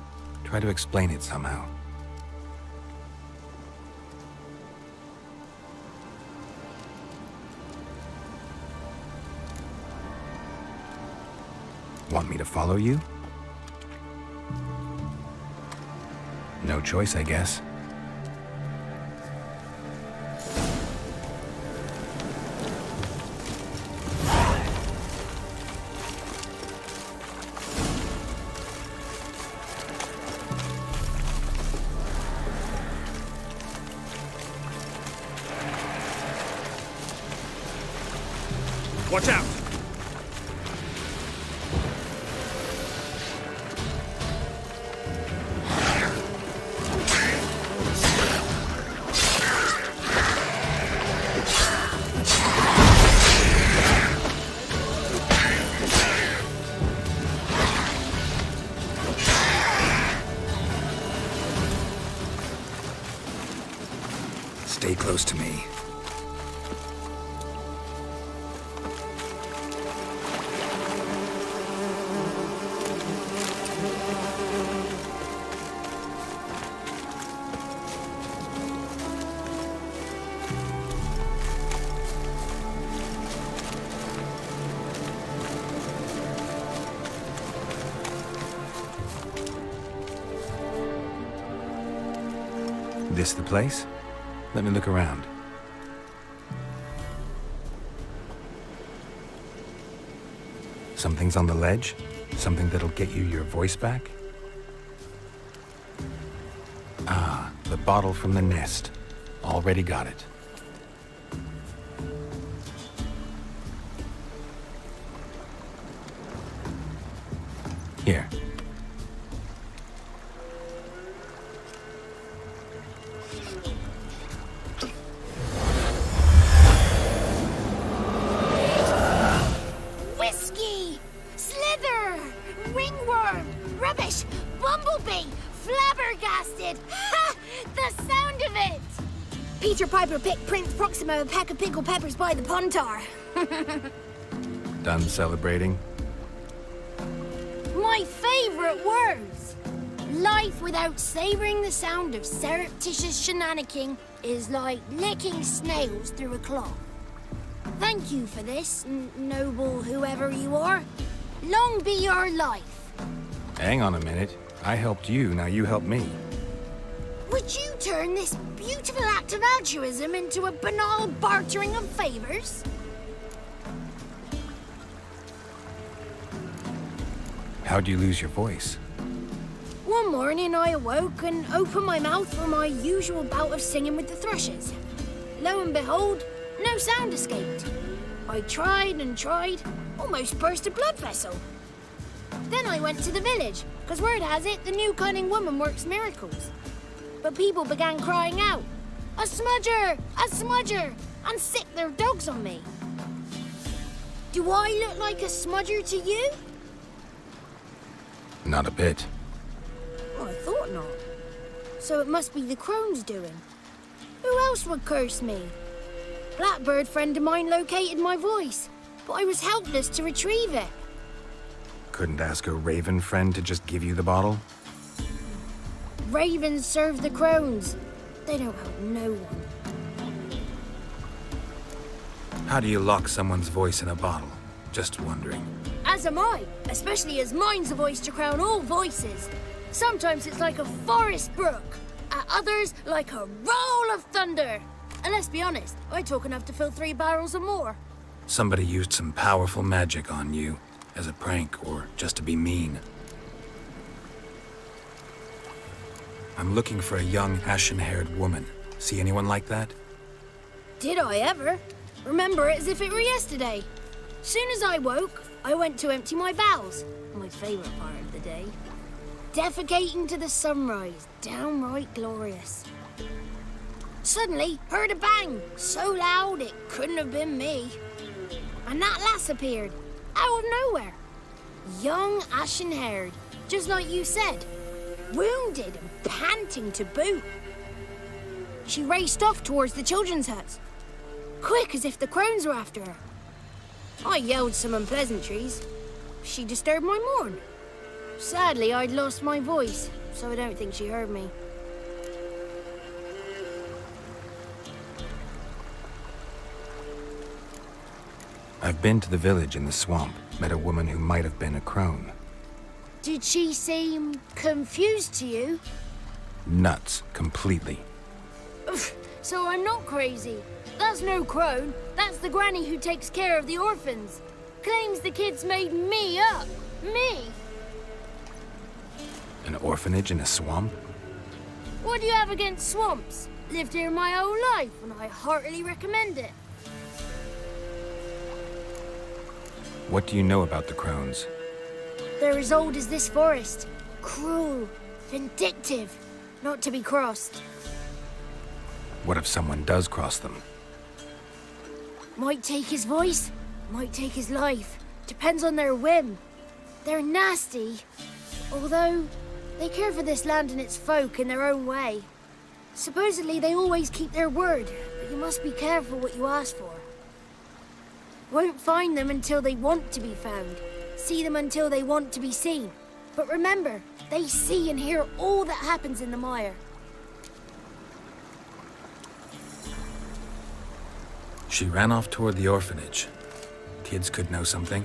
Try to explain it somehow. Want me to follow you? No choice, I guess. Watch out! Stay close to me. This the place? Let me look around. Something's on the ledge? Something that'll get you your voice back? Ah, the bottle from the nest. Already got it. Here. Whiskey! Slither! Ringworm! Rubbish! Bumblebee! Flabbergasted! Ha! The sound of it! Peter Piper picked Prince Proximo a pack of pickled peppers by the Pontar. Done celebrating? My favorite words! Life without savoring the sound of surreptitious shenanigans is like licking snails through a cloth. Thank you for this, noble whoever you are. Long be your life. Hang on a minute. I helped you, now you help me. Would you turn this beautiful act of altruism into a banal bartering of favors? How'd you lose your voice? One morning I awoke and opened my mouth for my usual bout of singing with the thrushes. Lo and behold, no sound escaped. I tried and tried, almost burst a blood vessel. Then I went to the village, because word has it the new cunning woman works miracles. But people began crying out, "A smudger! A smudger!" and sicked their dogs on me. Do I look like a smudger to you? Not a bit. Oh, I thought not. So it must be the crone's doing. Who else would curse me? Blackbird friend of mine located my voice, but I was helpless to retrieve it. Couldn't ask a raven friend to just give you the bottle? Ravens serve the crones. They don't help no one. How do you lock someone's voice in a bottle? Just wondering. As am I, especially as mine's a voice to crown all voices. Sometimes it's like a forest brook, at others like a roll of thunder. And let's be honest, I talk enough to fill 3 barrels or more. Somebody used some powerful magic on you, as a prank or just to be mean. I'm looking for a young, ashen-haired woman. See anyone like that? Did I ever? Remember it as if it were yesterday. Soon as I woke, I went to empty my bowels. My favorite part of the day. Defecating to the sunrise, downright glorious. Suddenly, heard a bang, so loud it couldn't have been me. And that lass appeared, out of nowhere. Young, ashen-haired, just like you said. wounded and panting to boot. She raced off towards the children's huts, quick as if the crones were after her. I yelled some unpleasantries. She disturbed my morn. Sadly, I'd lost my voice, so I don't think she heard me. I've been to the village in the swamp, met a woman who might have been a crone. Did she seem confused to you? Nuts, completely. So I'm not crazy. That's no crone. That's the granny who takes care of the orphans. Claims the kids made me up. Me! An orphanage in a swamp? What do you have against swamps? Lived here my whole life, and I heartily recommend it. What do you know about the crones? They're as old as this forest. Cruel, vindictive, not to be crossed. What if someone does cross them? Might take his voice, might take his life. Depends on their whim. They're nasty, although they care for this land and its folk in their own way. Supposedly they always keep their word, but you must be careful what you ask for. Won't find them until they want to be found. See them until they want to be seen. But remember, they see and hear all that happens in the mire. She ran off toward the orphanage. Kids could know something,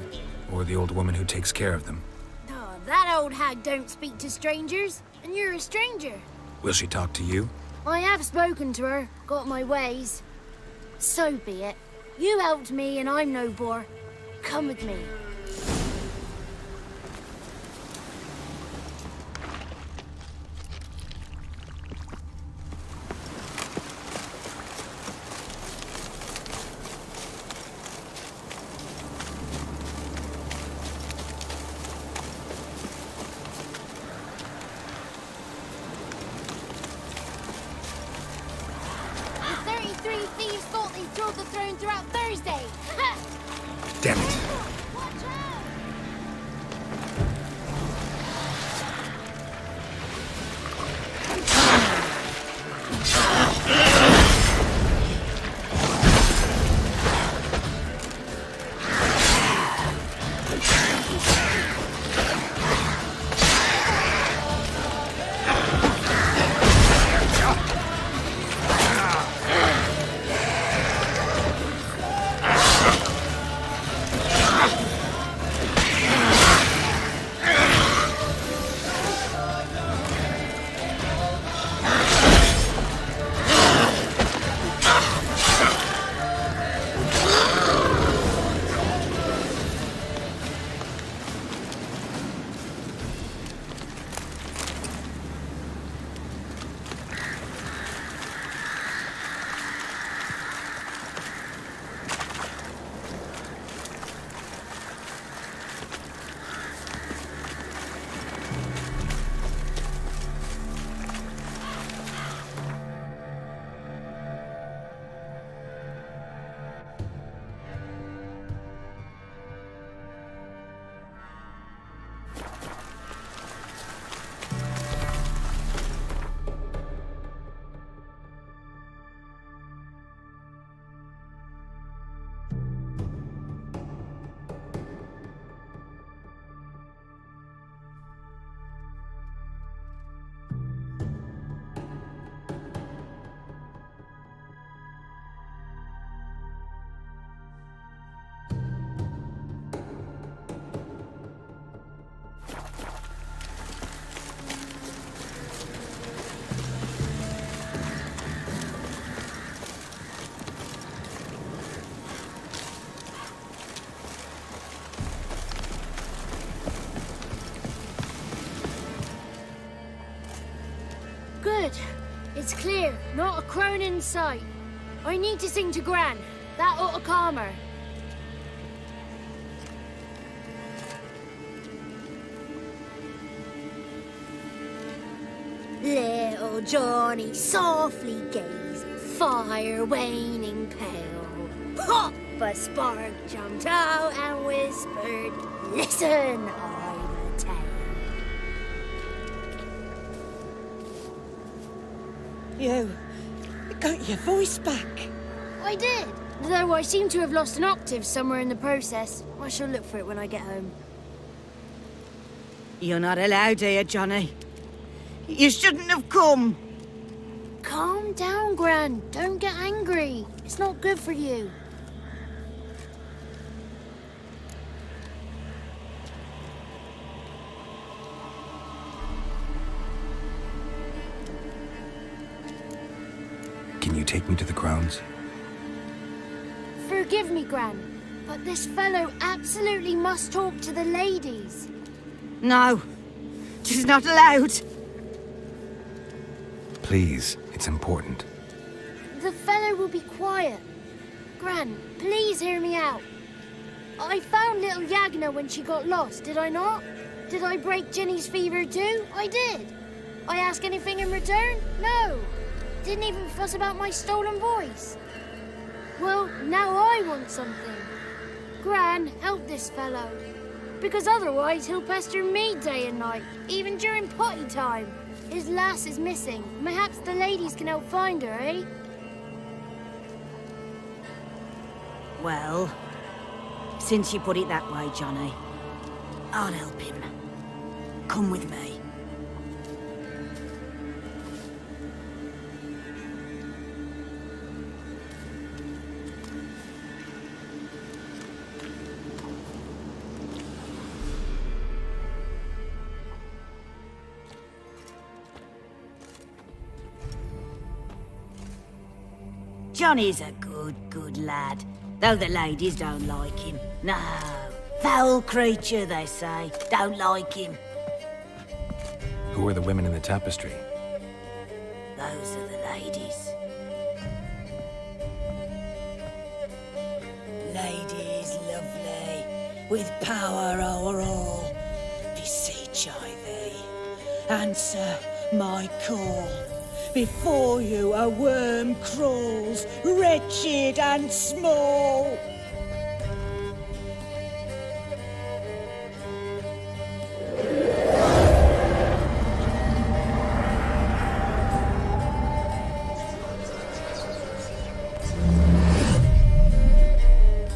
or the old woman who takes care of them. Oh, that old hag don't speak to strangers, and you're a stranger. Will she talk to you? I have spoken to her, got my ways. So be it. You helped me and I'm no bore. Come with me. The throne throughout Thursday. Damn it. Good. It's clear. Not a crone in sight. I need to sing to Gran. That ought to calm her. Little Johnny softly gazed, fire waning pale. Pop! A spark jumped out and whispered, "Listen, I'm a tale." You got your voice back. I did. Though I seem to have lost an octave somewhere in the process. I shall look for it when I get home. You're not allowed here, Johnny. You shouldn't have come. Calm down, Gran. Don't get angry. It's not good for you. Can you take me to the grounds? Forgive me, Gran, but this fellow absolutely must talk to the ladies. No, she's not allowed. Please, it's important. The fellow will be quiet. Gran, please hear me out. I found little Yagna when she got lost, did I not? Did I break Ginny's fever too? I did. I ask anything in return? No. Didn't even fuss about my stolen voice. Well, now I want something. Gran, help this fellow. Because otherwise he'll pester me day and night, even during potty time. His lass is missing. Perhaps the ladies can help find her, eh? Well, since you put it that way, Johnny, I'll help him. Come with me. Johnny's a good lad, though the ladies don't like him. No, foul creature, they say. Don't like him. Who are the women in the tapestry? Those are the ladies. Ladies lovely, with power o'er all. Beseech I thee, answer my call. Before you a worm crawls, wretched and small.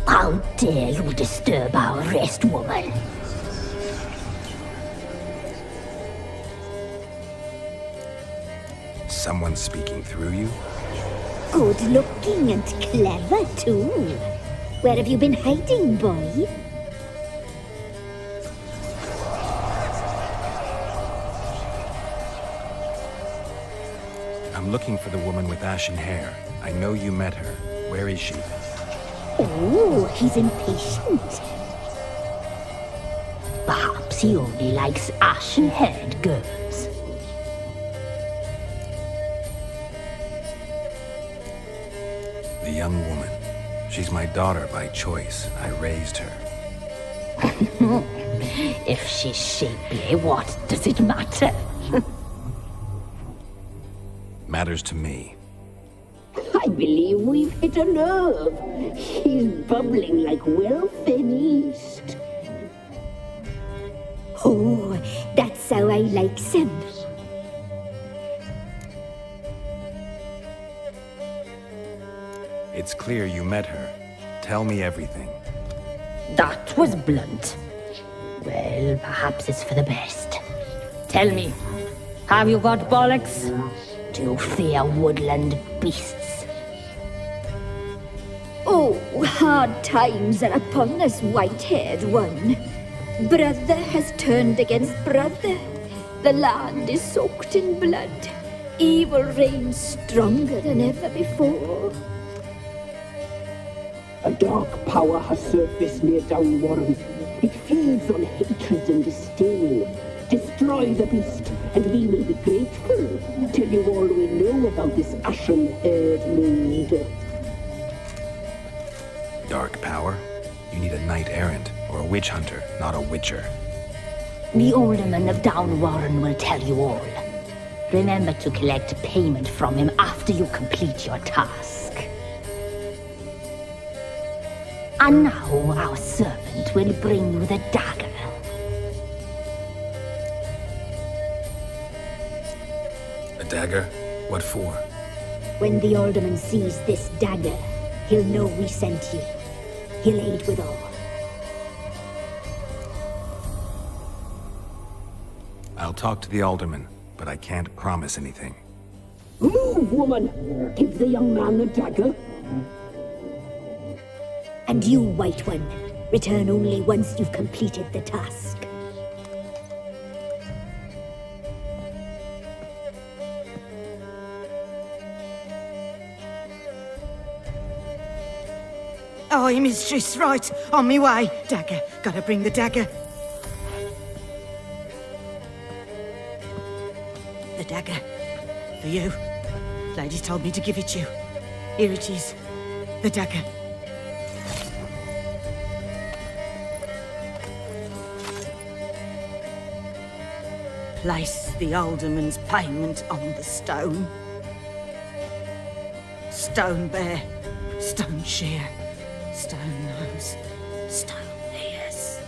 How dare you disturb our rest, woman? Someone speaking through you? Good looking and clever, too. Where have you been hiding, boy? I'm looking for the woman with ashen hair. I know you met her. Where is she? Oh, he's impatient. Perhaps he only likes ashen-haired girls. The young woman. She's my daughter by choice. I raised her. If she's shapely, what does it matter? Matters to me. I believe we've hit a nerve. He's bubbling like well-fed yeast. Oh, that's how I like him. It's clear you met her. Tell me everything. That was blunt. Well, perhaps it's for the best. Tell me, have you got bollocks? Do you fear woodland beasts? Oh, hard times are upon us, white-haired one. Brother has turned against brother. The land is soaked in blood. Evil reigns stronger than ever before. A dark power has surfaced near Downwarren. It feeds on hatred and disdain. Destroy the beast, and we will be grateful. Tell you all we know about this ashen-haired maid. Dark power? You need a knight-errant or a witch hunter, not a witcher. The alderman of Downwarren will tell you all. Remember to collect payment from him after you complete your task. And now our servant will bring you the dagger. A dagger? What for? When the alderman sees this dagger, he'll know we sent ye. He'll aid with all. I'll talk to the alderman, but I can't promise anything. Move, woman! Give the young man the dagger. And you, White One, return only once you've completed the task. Aye, mistress, right. On me way. Dagger. Gotta bring the dagger. The dagger. For you. Lady told me to give it you. Here it is. The dagger. Place the alderman's payment on the stone. Stone bear. Stone shear. Stone nose, stone ears.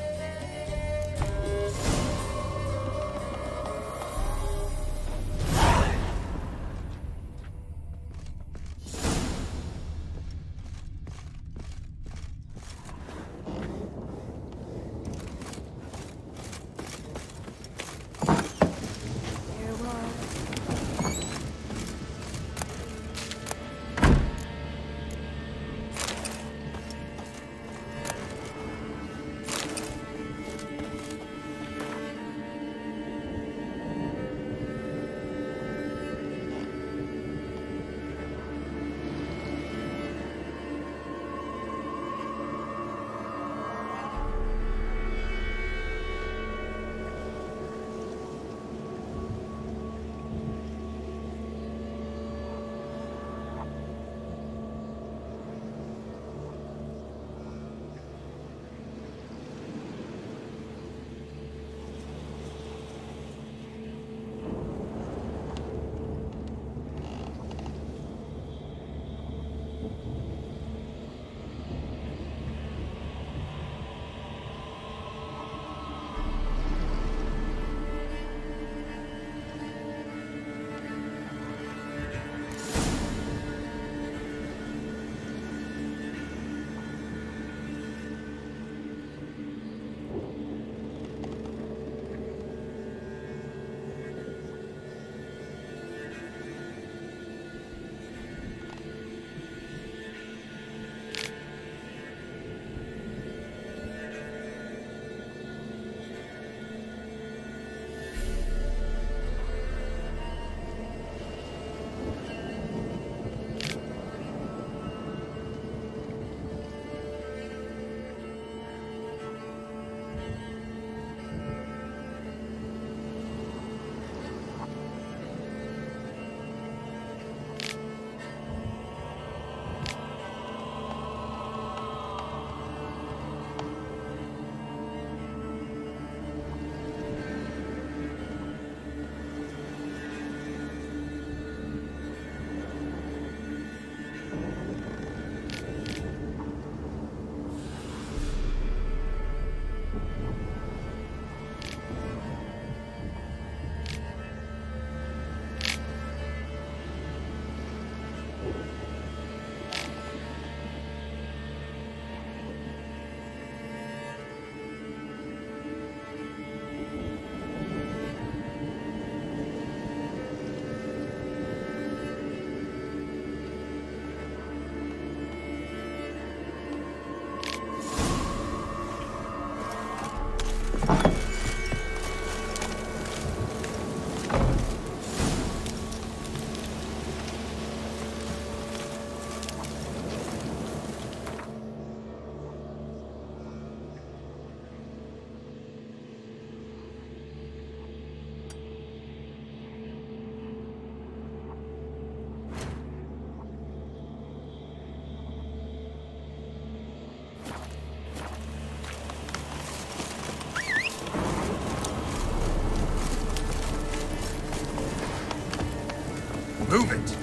Move it!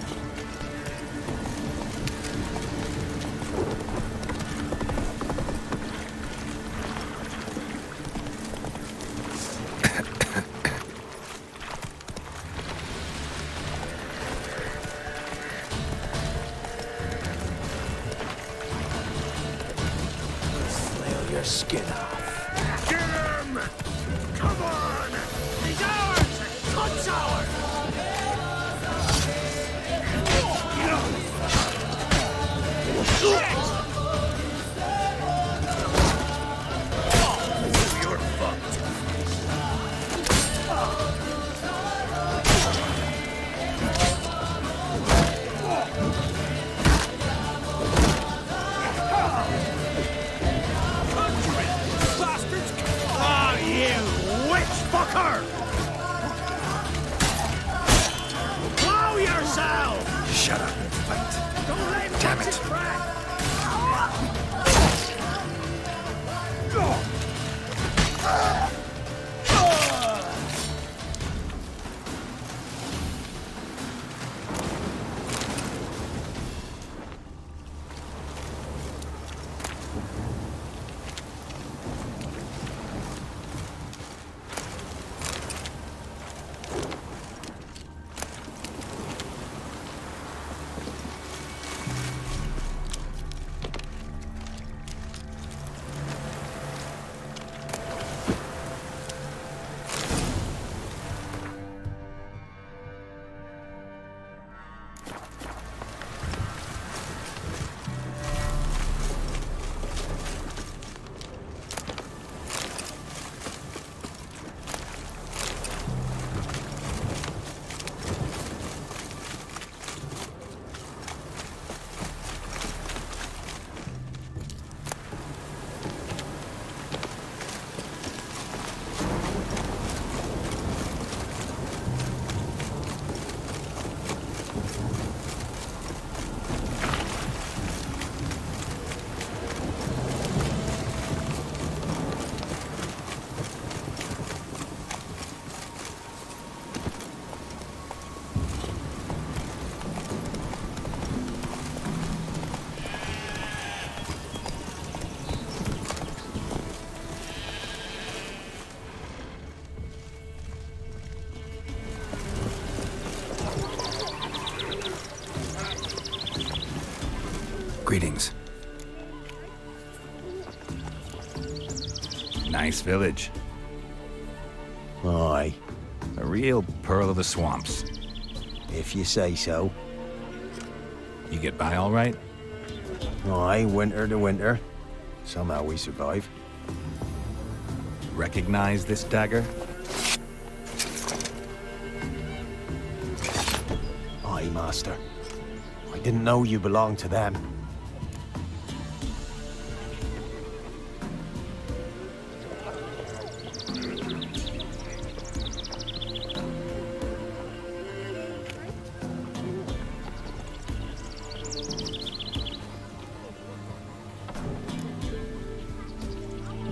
you witch fucker! Blow yourself! Shut up and fight. Don't let him Damn catch it. his breath! Greetings. Nice village. Aye. A real pearl of the swamps. If you say so. You get by all right? Aye, winter to winter. Somehow we survive. Recognize this dagger? Aye, master. I didn't know you belonged to them.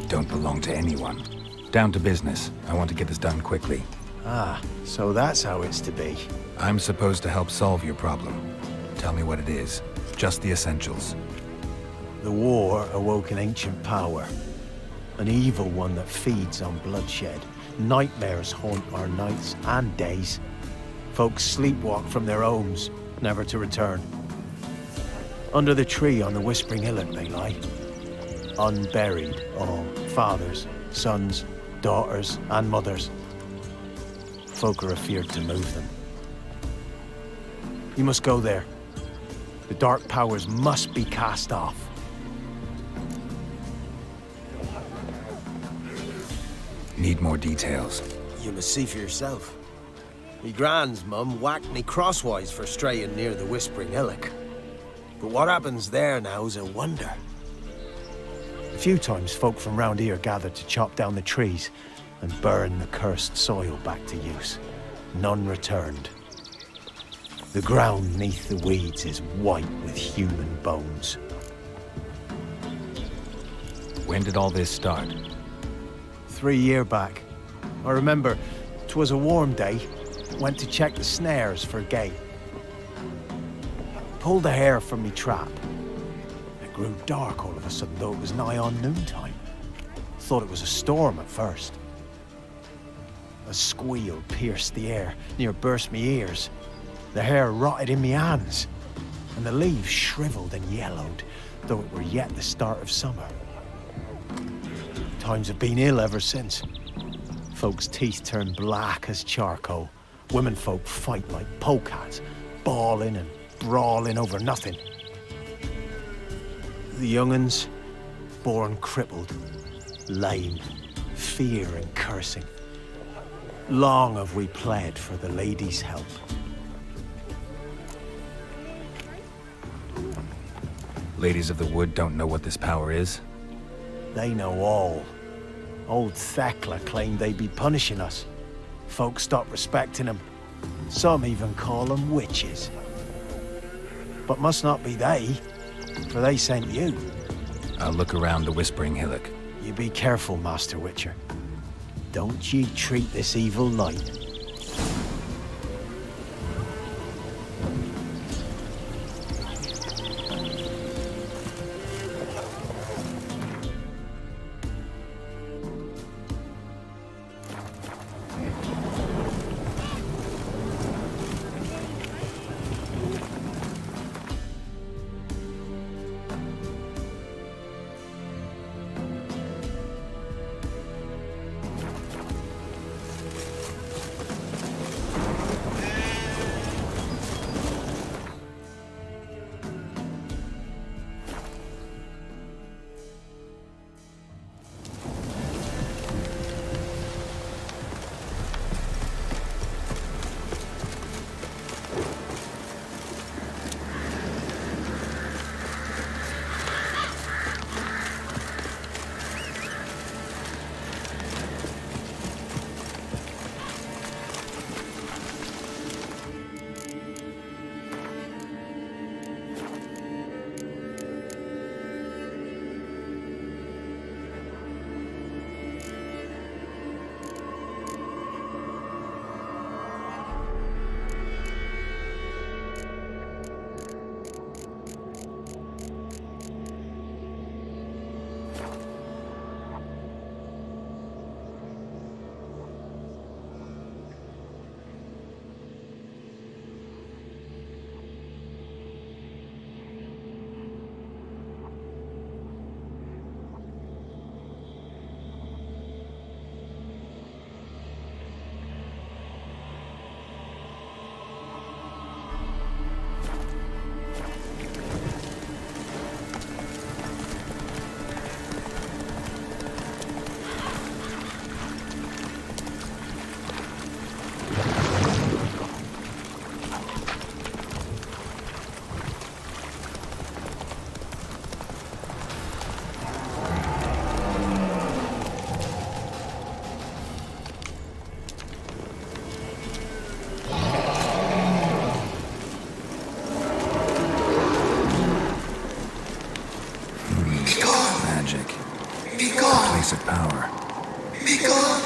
Don't belong to anyone. Down to business. I want to get this done quickly. Ah, so that's how it's to be. I'm supposed to help solve your problem. Tell me what it is. Just the essentials. The war awoke an ancient power. An evil one that feeds on bloodshed. Nightmares haunt our nights and days. Folks sleepwalk from their homes, never to return. Under the tree on the Whispering Hillock they lie. Unburied, all. Fathers, sons, daughters, and mothers. Folk are afeard to move them. You must go there. The dark powers must be cast off. Need more details. You must see for yourself. Me grand's mum whacked me crosswise for straying near the Whispering Hillock. But what happens there now's a wonder. A few times folk from round here gathered to chop down the trees and burn the cursed soil back to use. None returned. The ground neath the weeds is white with human bones. When did all this start? 3 years back. I remember 'twas a warm day. Went to check the snares for gate. Pulled the hair from me trap. It grew dark all of a sudden, though it was nigh on noontime. Thought it was a storm at first. A squeal pierced the air, near burst me ears. The hair rotted in me hands, and the leaves shriveled and yellowed, though it were yet the start of summer. Times have been ill ever since. Folks' teeth turn black as charcoal. Women folk fight like polecats, bawling and brawling over nothing. The young'uns, born crippled, lame, fear and cursing. Long have we pled for the lady's help. Ladies of the Wood don't know what this power is? They know all. Old Thekla claimed they'd be punishing us. Folks stopped respecting them. Some even call them witches. But must not be they, for they sent you. I'll look around the Whispering Hillock. You be careful, Master Witcher. Don't ye treat this evil light. Place of power. Be gone!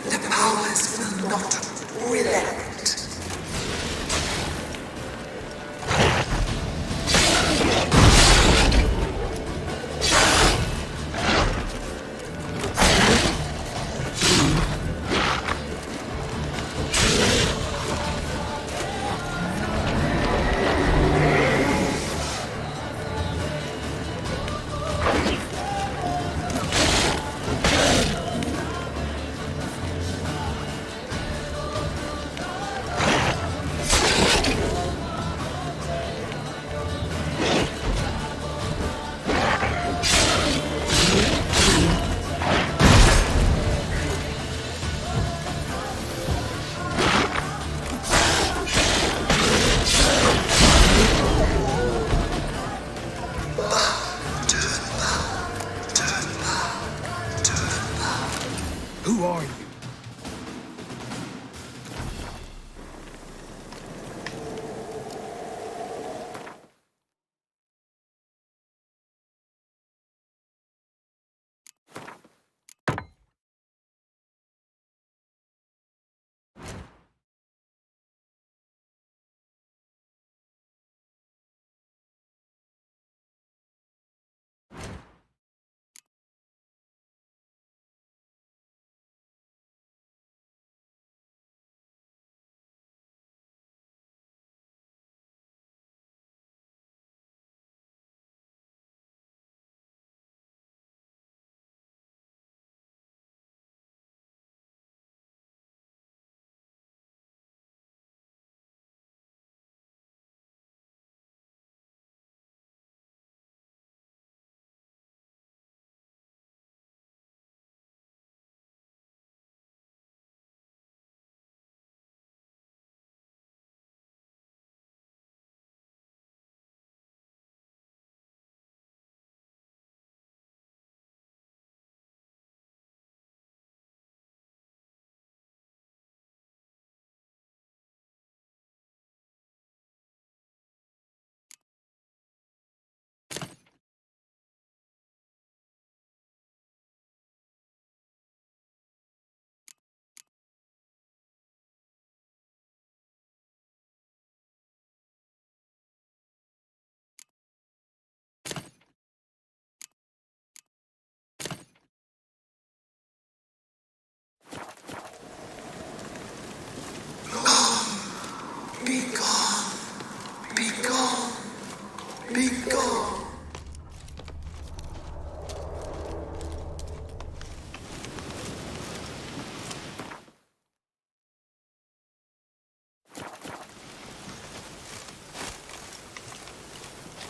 The powers will not relent. Who are you?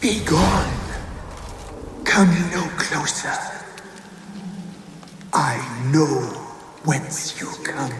Be gone. Come no closer. I know whence you come.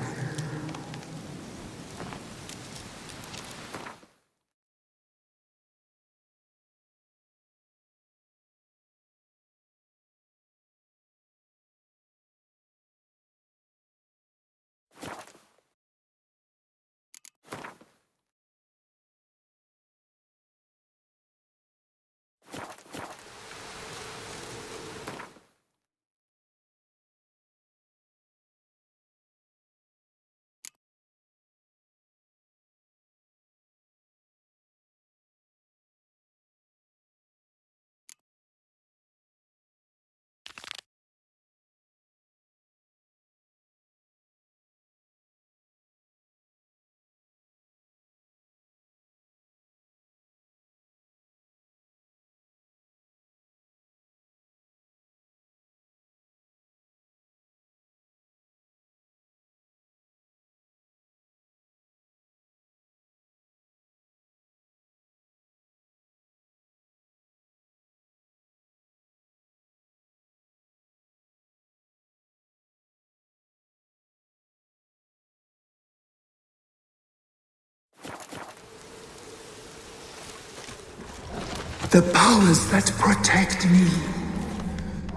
The powers that protect me,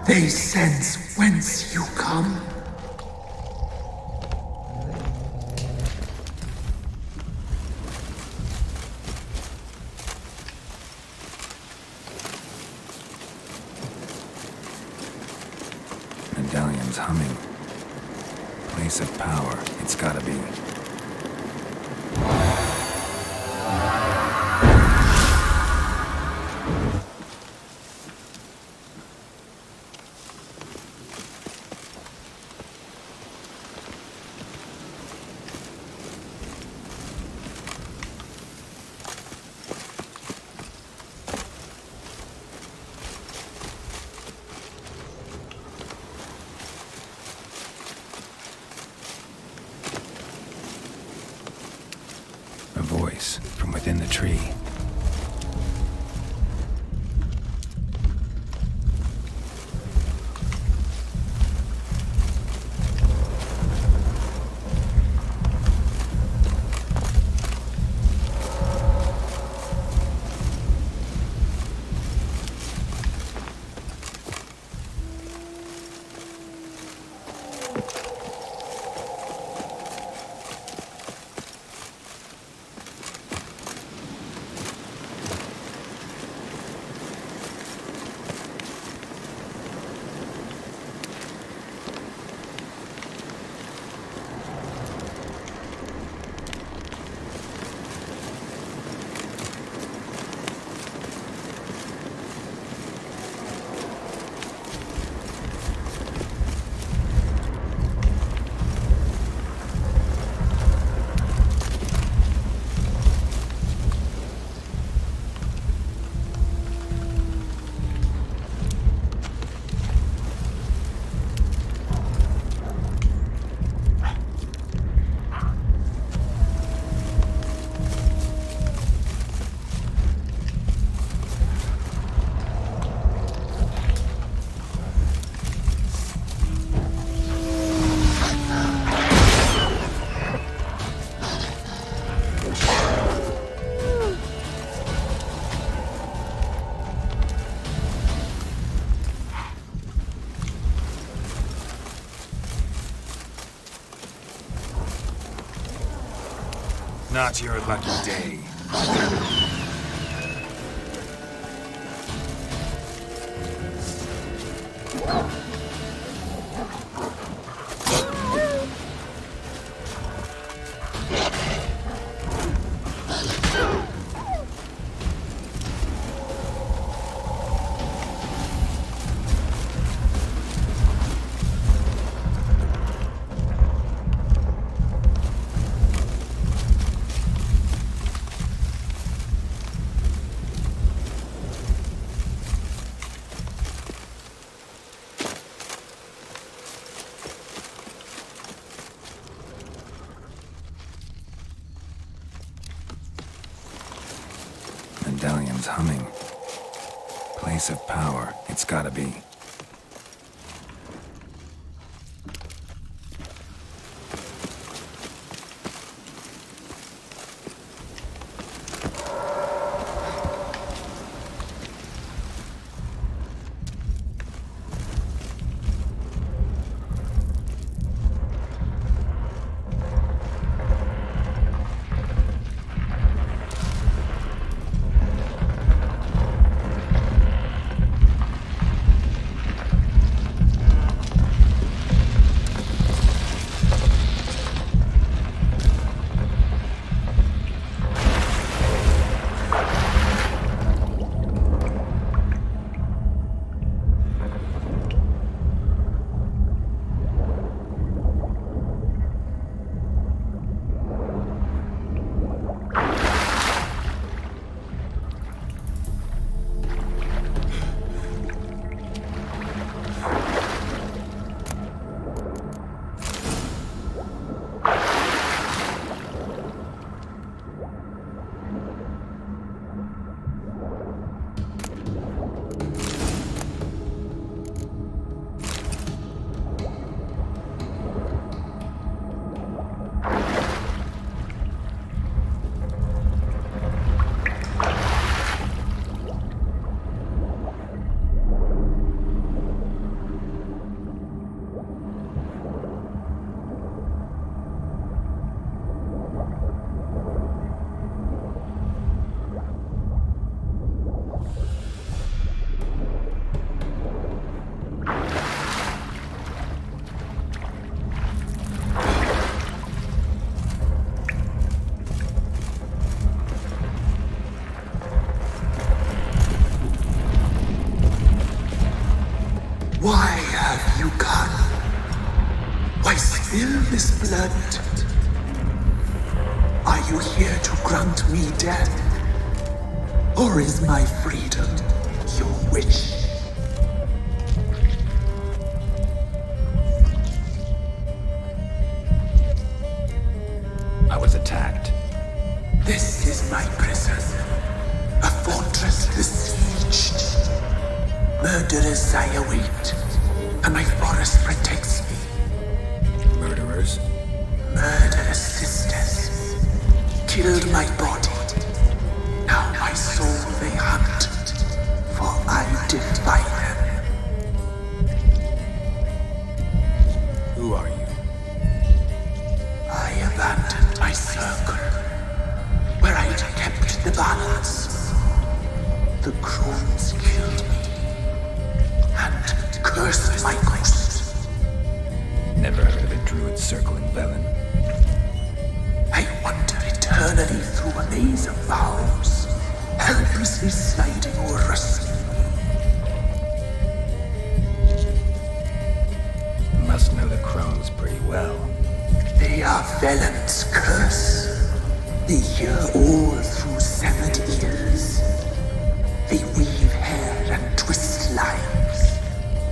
they sense whence you come. Medallion's humming. Place of power, it's gotta be. A voice from within the tree. Not your lucky day. Medallion's humming. place of power. It's gotta be. Why have you come? Why spill this blood? Are you here to grant me death? Or is my freedom your wish? I was attacked. This is my prison. A fortress besieged. Murderers I await, and my forest protects me. Murderers? Murderous sisters killed my body. Now my soul they hunt, for I defy them. Who are you? I abandoned my circle, where I'd kept the balance. The crones killed me, and cursed my ghost. Never heard of a druid circling Velen. I wander eternally through a maze of vows, helplessly sliding o'er rust. Must know the crones pretty well. They are Velen's curse. They hear all through severed ears. They weave hair and twist lives.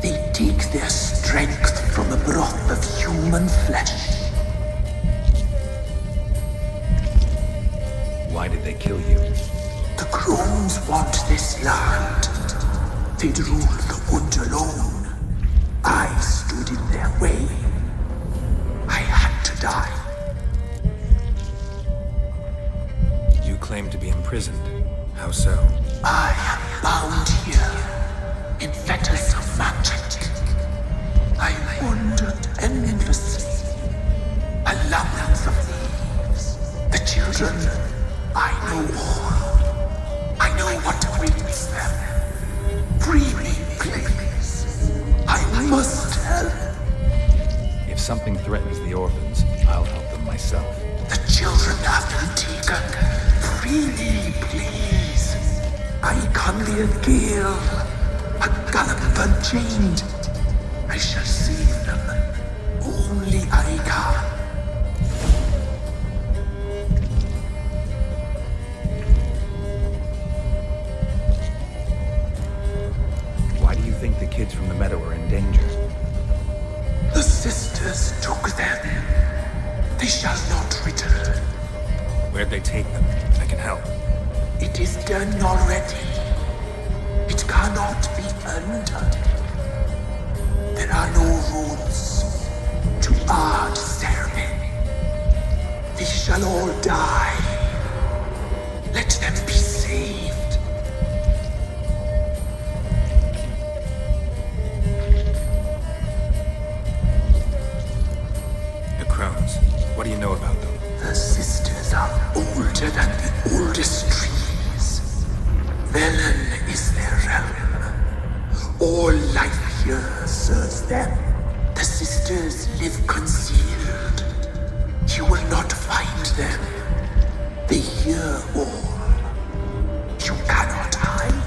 They take their strength from the broth of human flesh. Why did they kill you? The crones want this land. They'd rule the wood alone. I stood in their way. I had to die. You claim to be imprisoned. How so? I am bound here, in fetters of magic. I wandered endlessly, a labyrinth of thieves. The children, I know all. I know what awaits them. Free me, please. I must help. If something threatens the orphans, I'll help them myself. The children have been taken. Free me, please. I can be a gale, a gallop unchained. I shall save them. Only I can. Why do you think the kids from the meadow are in danger? The sisters took them. They shall not return. Where'd they take them? I can help. It is done already. It cannot be undone. There are no rules to our disturbing. They shall all die. Let them be saved. The crones. What do you know about them? The sisters are older than the oldest trees. Velen is their realm. All life here serves them. The sisters live concealed. You will not find them. They hear all. You cannot hide.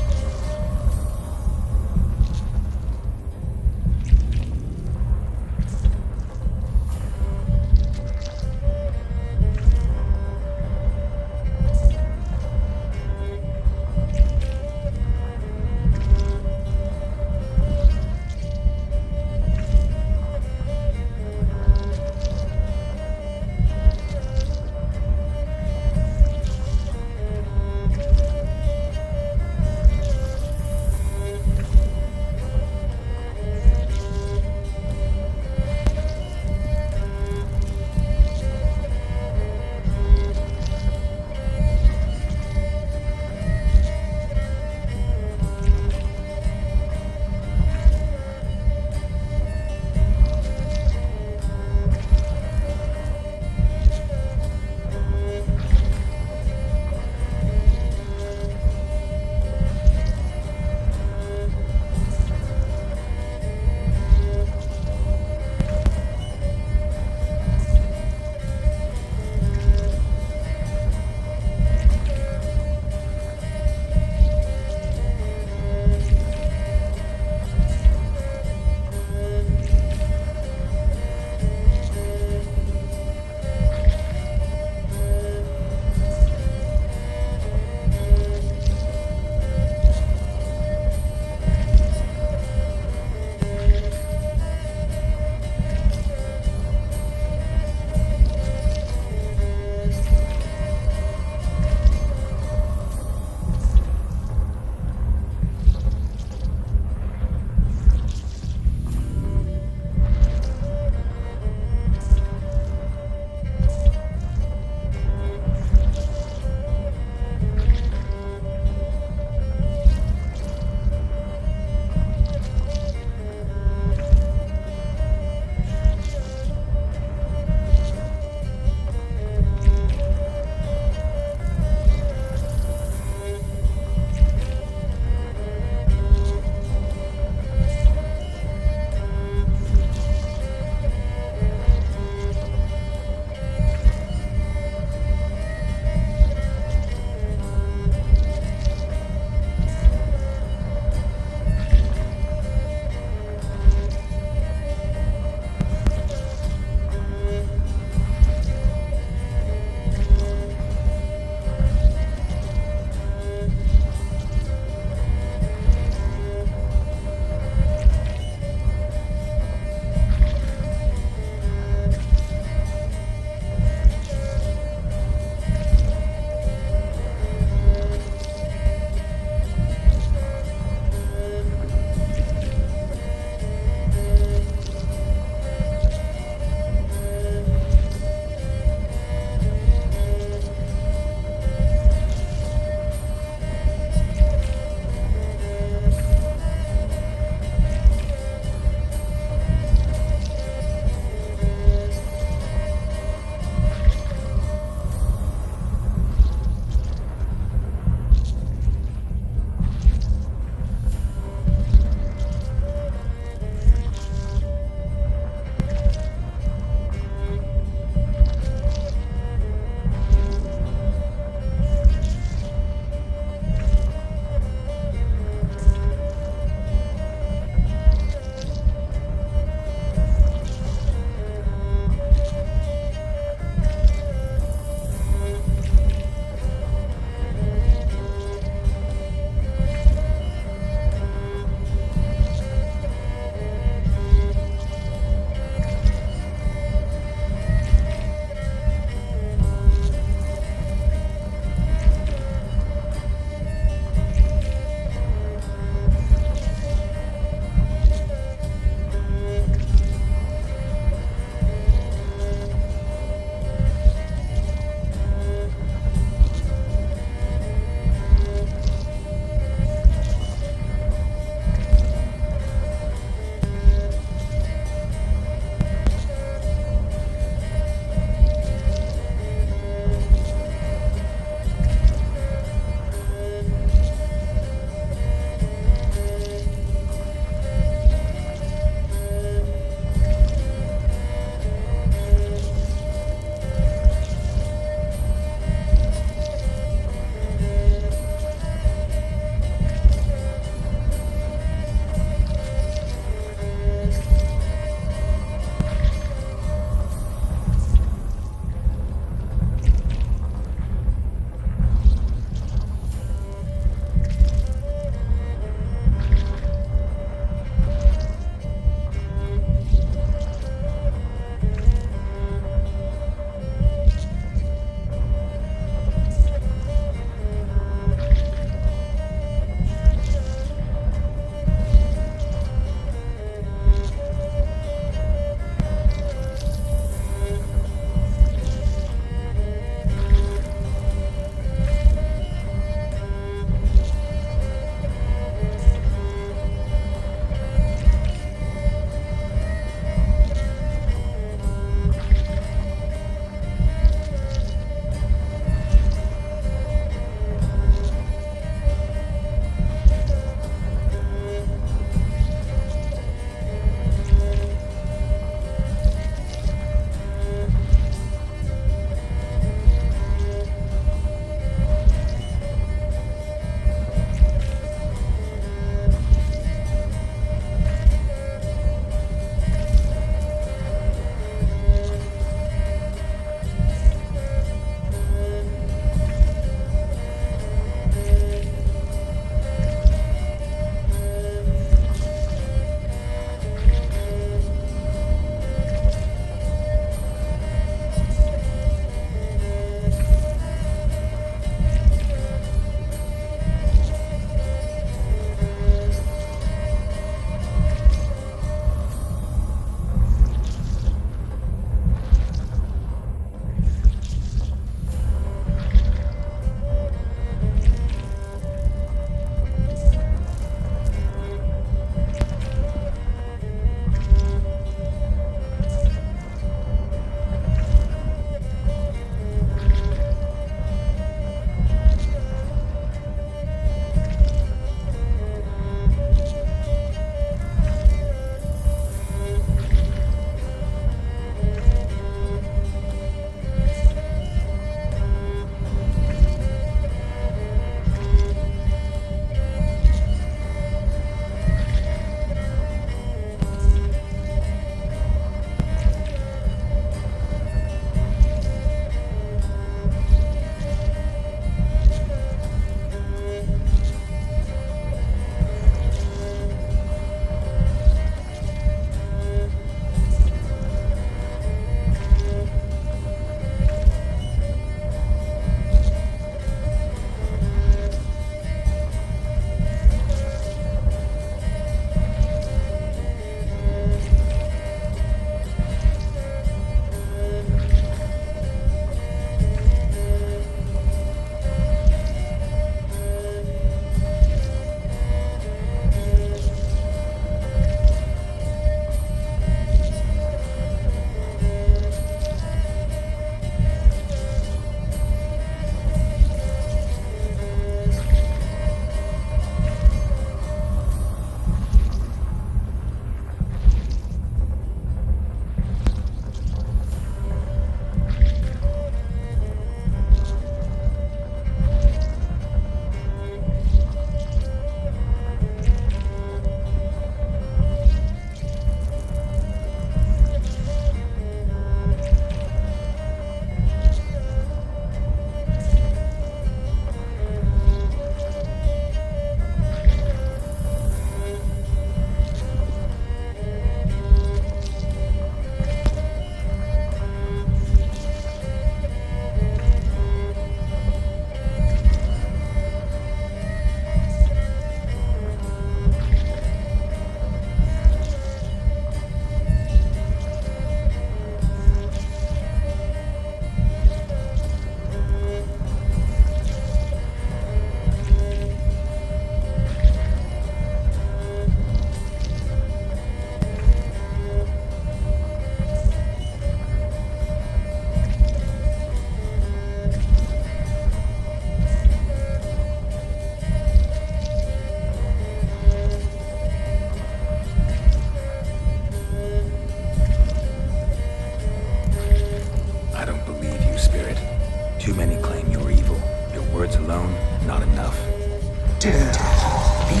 Dare harm me,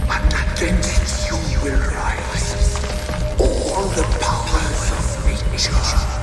and against you will rise all the powers of nature.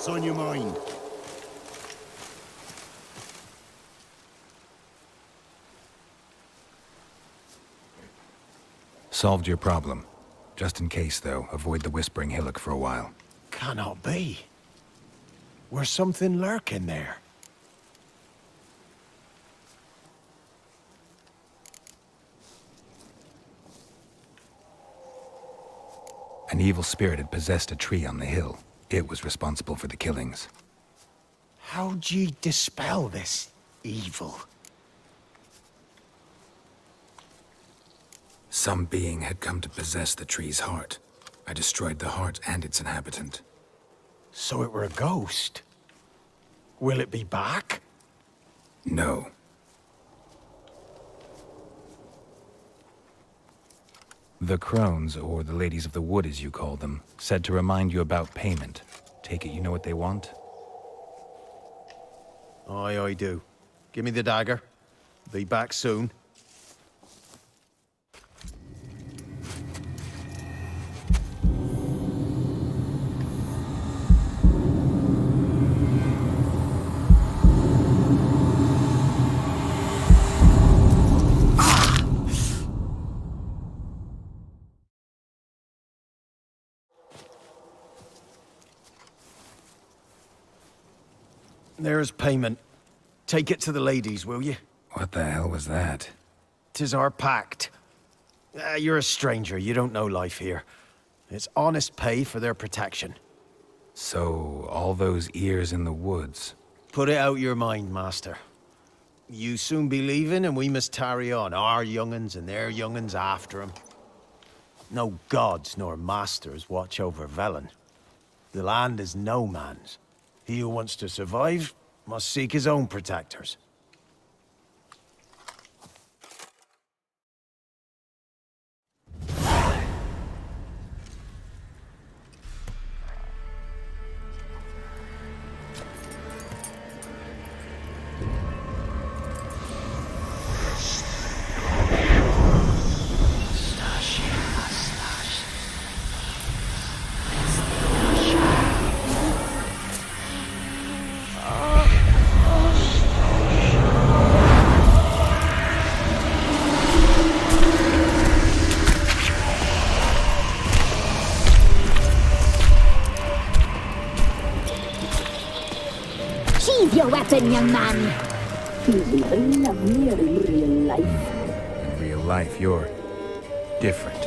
What's on your mind? Solved your problem. Just in case, though, avoid the Whispering Hillock for a while. Cannot be. Where's something lurking there? An evil spirit had possessed a tree on the hill. It was responsible for the killings. How'd ye dispel this evil? Some being had come to possess the tree's heart. I destroyed the heart and its inhabitant. So it were a ghost? Will it be back? No. The crones, or the ladies of the wood as you call them, said to remind you about payment. Take it you know what they want? Aye, I do. Give me the dagger. Be back soon. There's payment. Take it to the ladies, will you? What the hell was that? 'Tis our pact. You're a stranger, you don't know life here. It's honest pay for their protection. So, all those ears in the woods. Put it out your mind, master. You soon be leaving and we must tarry on, our young'uns and their young'uns after 'em. No gods nor masters watch over Velen. The land is no man's. He who wants to survive must seek his own protectors. Sheathe your weapon, young man. He's even lovelier in real life. In real life, you're different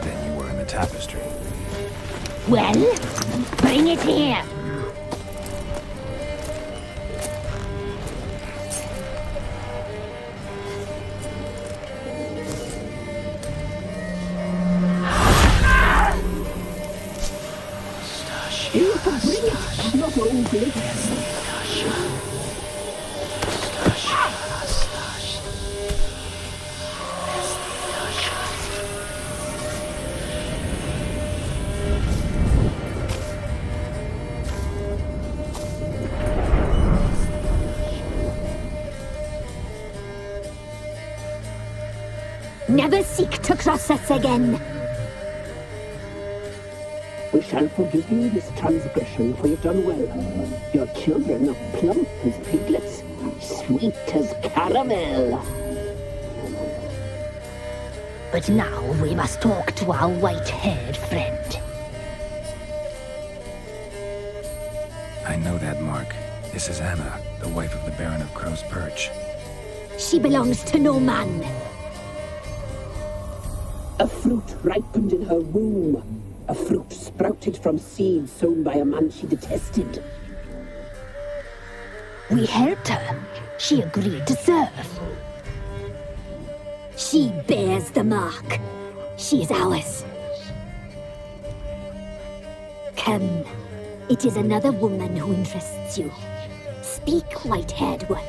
than you were in the tapestry. Well, bring it here. You can bring it, not only. Never seek to cross us again. We shall forgive you this transgression, for you've done well. Your children are plump as piglets, sweet as caramel. But now we must talk to our white-haired friend. I know that mark. This is Anna, the wife of the Baron of Crow's Perch. She belongs to no man. A fruit ripened in her womb. A fruit sprouted from seeds sown by a man she detested. We helped her. She agreed to serve. She bears the mark. She is ours. Come. It is another woman who interests you. Speak, white-haired one.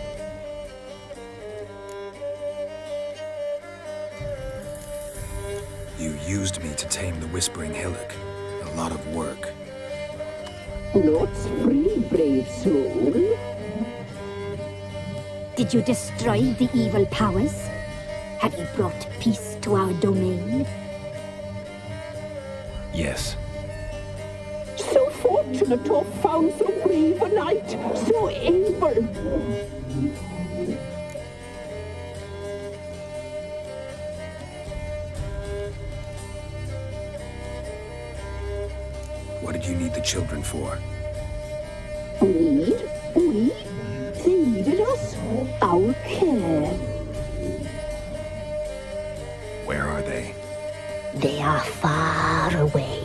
You used me to tame the Whispering Hillock. A lot of work. Nought's free, brave soul. Did you destroy the evil powers? Have you brought peace to our domain? Yes. So fortunate. fortunate to have found so brave a knight, so able. What did you need the children for? Need? We? They needed us. Our care. Where are they? They are far away.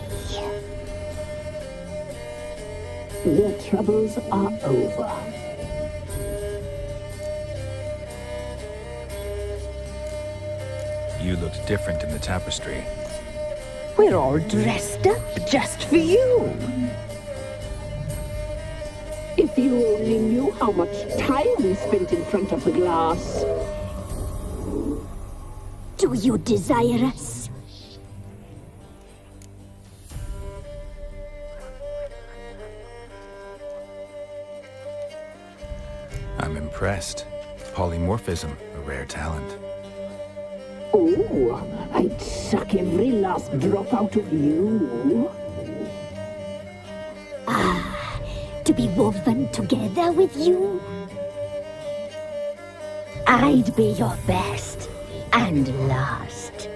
Their troubles are over. You looked different in the tapestry. We're all dressed up just for you. If you only knew how much time we spent in front of the glass. Do you desire us? I'm impressed. Polymorphism, a rare talent. Oh, I'd suck every last drop out of you. To be woven together with you? I'd be your best and last.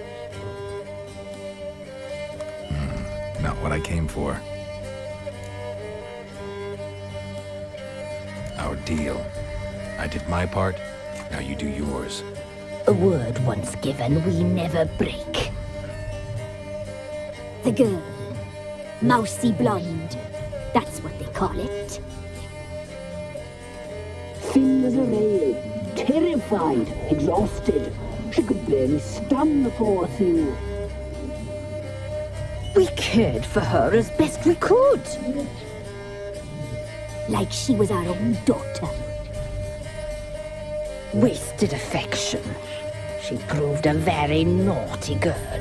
Not what I came for. Our deal. I did my part, now you do yours. A word once given, we never break. The girl. Mousy blonde. That's what they call it. Thin as a rail, terrified, exhausted. She could barely stand the poor thing. We cared for her as best we could. Like she was our own daughter. Wasted affection. She proved a very naughty girl.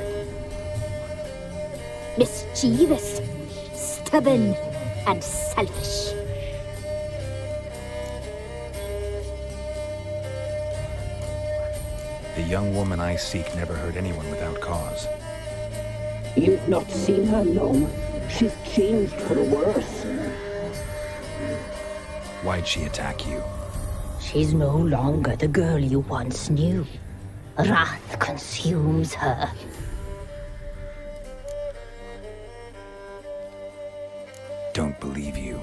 Mischievous, stubborn, and selfish. The young woman I seek never hurt anyone without cause. You've not seen her long. She's changed for the worse. Why'd she attack you? She's no longer the girl you once knew. Wrath consumes her. Don't believe you.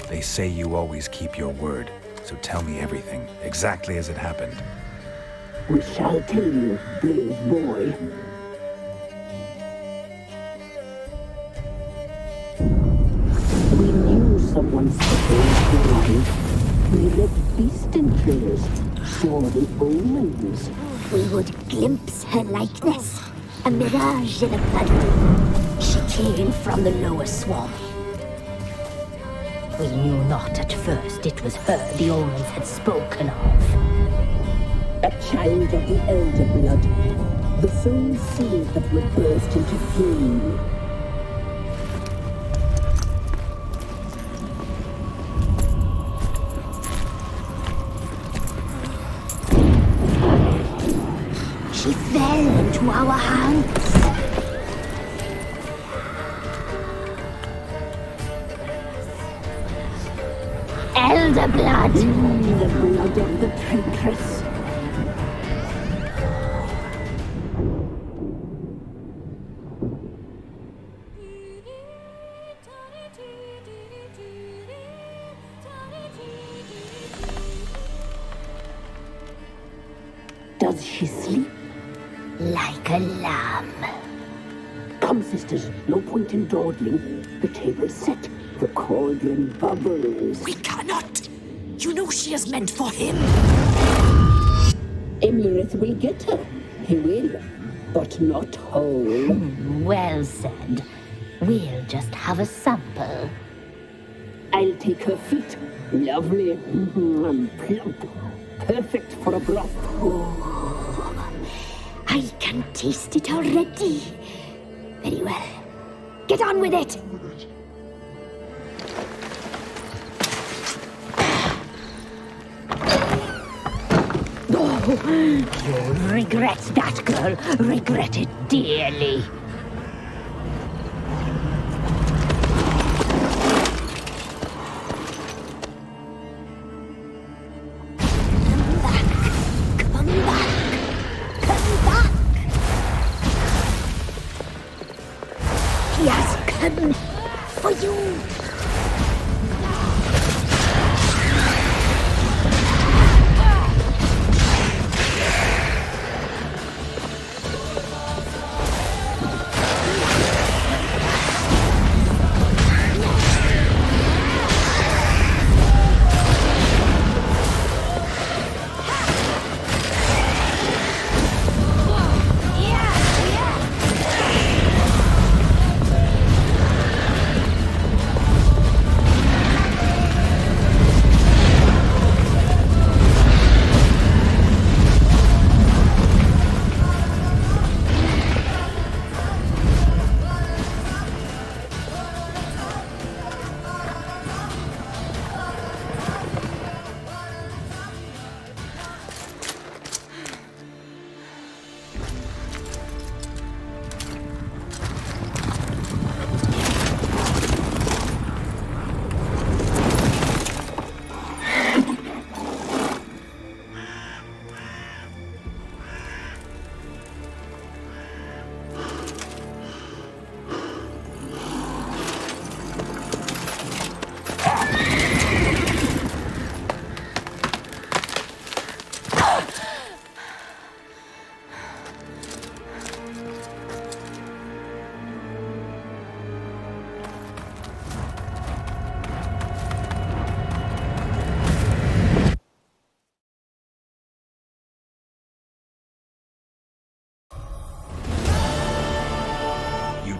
They say you always keep your word, so tell me everything, exactly as it happened. We shall tell you, brave boy. We knew someone supposed to arrive. We left beast entrails, saw the omens. We would glimpse her likeness, a mirage in a flood. She came from the lower swamp. We knew not at first it was her the omens had spoken of. A child of the elder blood, the soul seed that would burst into flame. She fell into our hands. Elder blood! The blood of the traitress. Does she sleep? Like a lamb. Come, sisters, no point in dawdling. The table's set, the cauldron bubbles. We cannot! You know she is meant for him! Emirith will get her. He will, but not whole. Well said. We'll just have a sample. I'll take her feet. Lovely. And plump. Perfect for a broth. I can taste it already. Very well. Get on with it. You'll regret that, girl. Regret it dearly.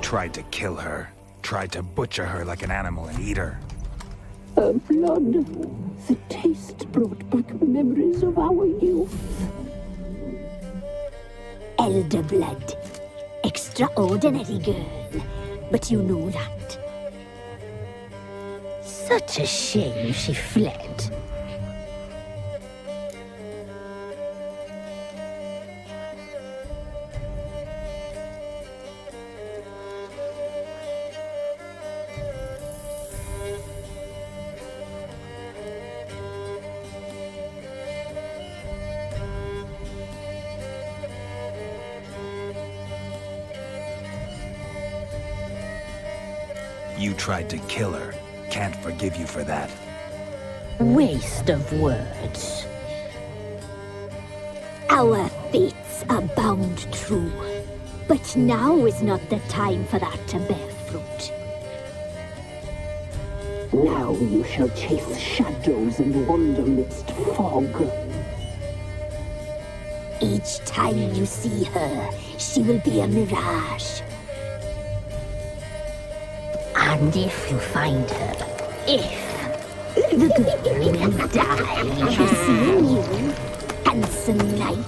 tried to kill her. Tried to butcher her like an animal and eat her. Her blood. The taste brought back memories of our youth. Elder blood. Extraordinary girl. But you know that. Such a shame she fled. You tried to kill her. Can't forgive you for that. Waste of words. Our fates are bound true. But now is not the time for that to bear fruit. Now you shall chase shadows and wander midst fog. Each time you see her, she will be a mirage. And if you find her, the girl will die seeing you, handsome knight.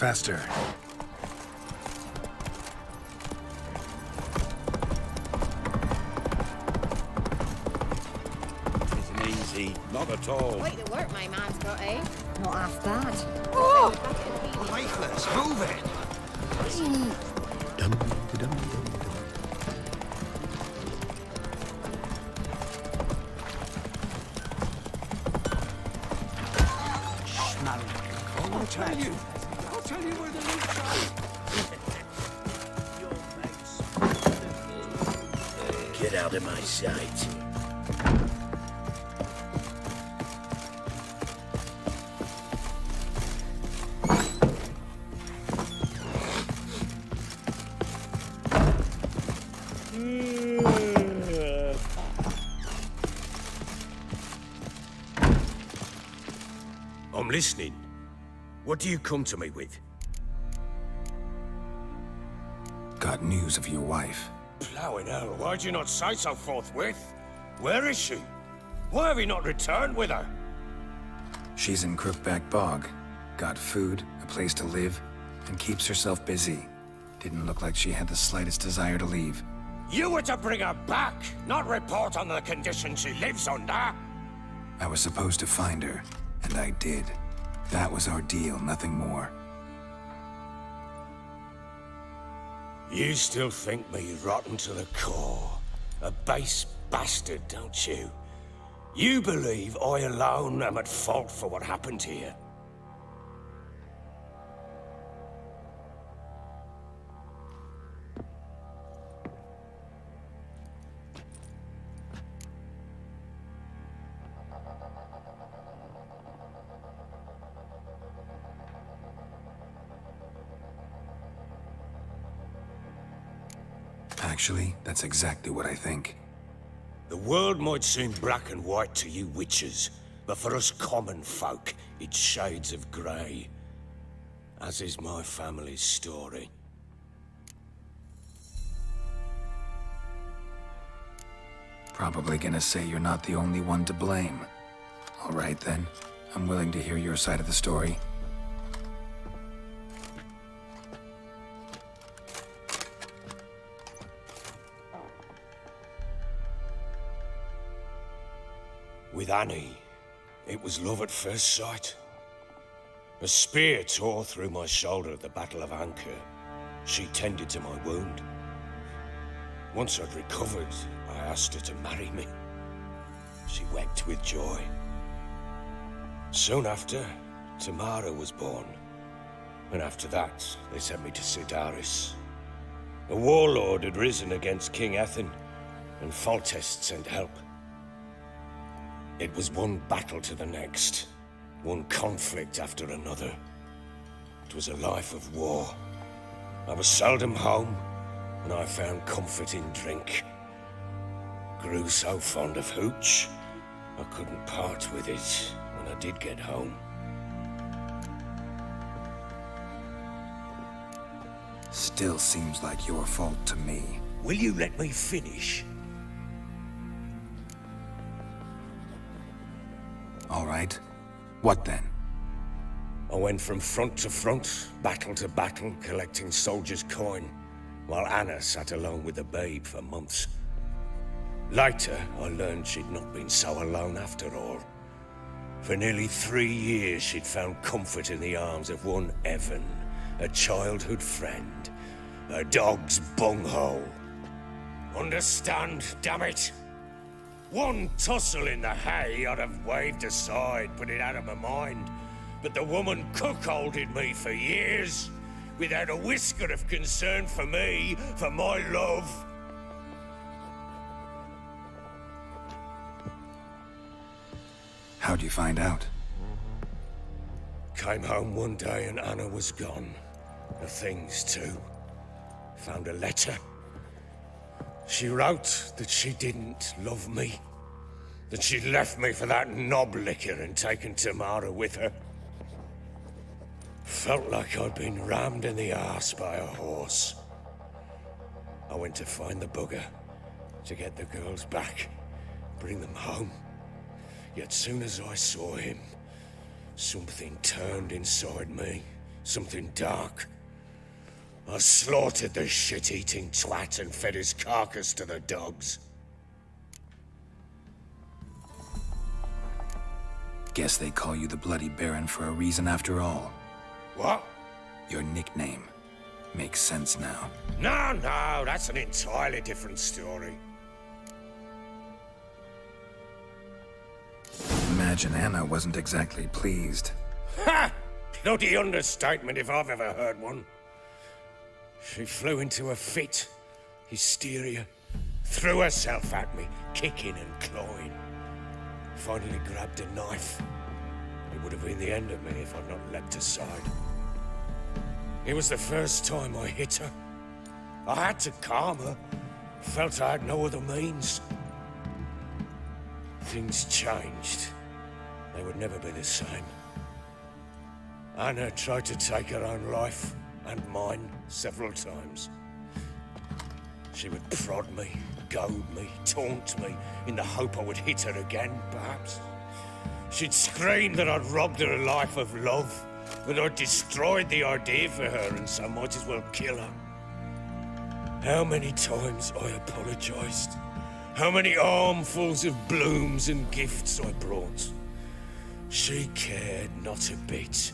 Faster. Isn't easy. Not at all. Quite the work my man's got, eh? Not half bad. Oh! Lifeless, move it! I'll tell you where the loot's at. Get out of my sight. I'm listening. What do you come to me with? Got news of your wife. Plowing hell, why'd you not say so forthwith? Where is she? Why have you not returned with her? She's in Crookback Bog. Got food, a place to live, and keeps herself busy. Didn't look like she had the slightest desire to leave. You were to bring her back, not report on the conditions she lives under. I was supposed to find her, and I did. That was our deal, nothing more. You still think me rotten to the core. A base bastard, don't you? You believe I alone am at fault for what happened here. Actually, that's exactly what I think. The world might seem black and white to you witches, but for us common folk, it's shades of grey. As is my family's story. Probably gonna say you're not the only one to blame. All right then, I'm willing to hear your side of the story. With Annie, it was love at first sight. A spear tore through my shoulder at the Battle of Anchor. She tended to my wound. Once I'd recovered, I asked her to marry me. She wept with joy. Soon after, Tamara was born. And after that, they sent me to Sidaris. A warlord had risen against King Ethan, and Foltest sent help. It was one battle to the next, one conflict after another. It was a life of war. I was seldom home, and I found comfort in drink. Grew so fond of hooch, I couldn't part with it when I did get home. Still seems like your fault to me. Will you let me finish? All right. What then? I went from front to front, battle to battle, collecting soldiers' coin, while Anna sat alone with the babe for months. Later, I learned she'd not been so alone after all. For nearly 3 years, she'd found comfort in the arms of one Evan, a childhood friend, a dog's bunghole. Understand, damn it? One tussle in the hay I'd have waved aside, put it out of my mind. But the woman cuckolded me for years, without a whisker of concern for me, for my love. How'd you find out? Came home one day and Anna was gone. The things too. Found a letter. She wrote that she didn't love me. That she'd left me for that knob licker and taken Tamara with her. Felt like I'd been rammed in the arse by a horse. I went to find the bugger, to get the girls back, bring them home. Yet soon as I saw him, something turned inside me, something dark. I slaughtered the shit-eating twat and fed his carcass to the dogs. Guess they call you the Bloody Baron for a reason after all. What? Your nickname. Makes sense now. No, that's an entirely different story. Imagine Anna wasn't exactly pleased. Ha! Bloody understatement if I've ever heard one. She flew into a fit, hysteria, threw herself at me, kicking and clawing. Finally grabbed a knife. It would have been the end of me if I'd not leapt aside. It was the first time I hit her. I had to calm her. Felt I had no other means. Things changed. They would never be the same. Anna tried to take her own life, and mine, several times. She would prod me, goad me, taunt me, in the hope I would hit her again, perhaps. She'd scream that I'd robbed her life of love, that I'd destroyed the idea for her, and so might as well kill her. How many times I apologized. How many armfuls of blooms and gifts I brought. She cared not a bit.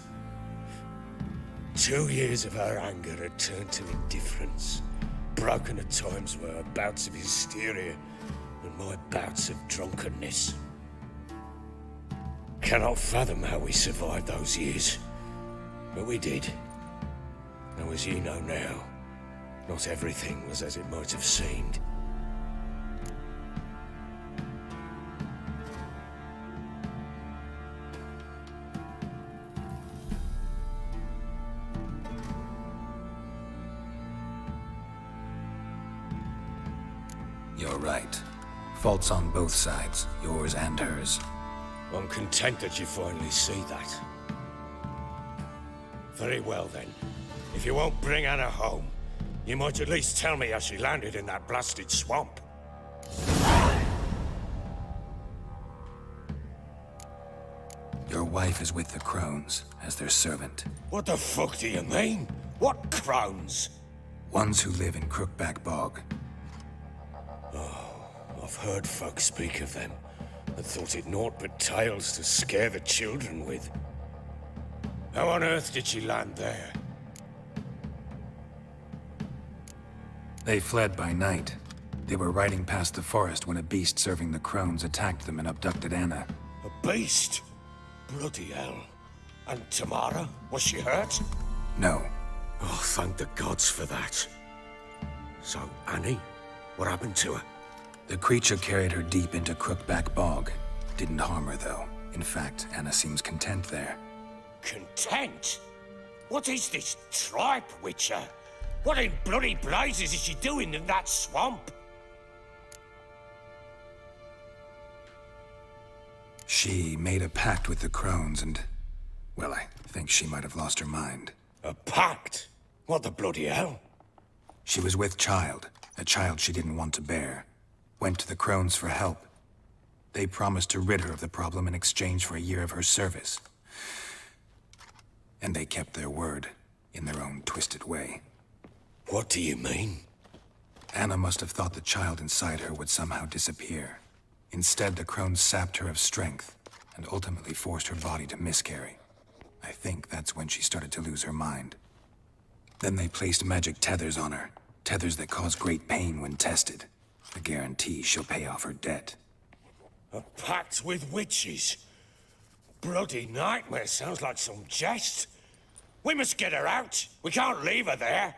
2 years of her anger had turned to indifference, broken at times by her bouts of hysteria and my bouts of drunkenness. Cannot fathom how we survived those years, but we did. Now, as you know now, not everything was as it might have seemed. You're right. Faults on both sides, yours and hers. I'm content that you finally see that. Very well then. If you won't bring Anna home, you might at least tell me how she landed in that blasted swamp. Your wife is with the Crones, as their servant. What the fuck do you mean? What Crones? Ones who live in Crookback Bog. I've heard folk speak of them, and thought it naught but tales to scare the children with. How on earth did she land there? They fled by night. They were riding past the forest when a beast serving the Crones attacked them and abducted Anna. A beast? Bloody hell. And Tamara? Was she hurt? No. Oh, thank the gods for that. So, Annie? What happened to her? The creature carried her deep into Crookback Bog. Didn't harm her, though. In fact, Anna seems content there. Content? What is this tripe, Witcher? What in bloody blazes is she doing in that swamp? She made a pact with the Crones and... well, I think she might have lost her mind. A pact? What the bloody hell? She was with child, a child she didn't want to bear. Went to the Crones for help. They promised to rid her of the problem in exchange for a year of her service. And they kept their word, in their own twisted way. What do you mean? Anna must have thought the child inside her would somehow disappear. Instead, the Crones sapped her of strength, and ultimately forced her body to miscarry. I think that's when she started to lose her mind. Then they placed magic tethers on her, tethers that cause great pain when tested. A guarantee she'll pay off her debt. A pact with witches? Bloody nightmare, sounds like some jest. We must get her out. We can't leave her there.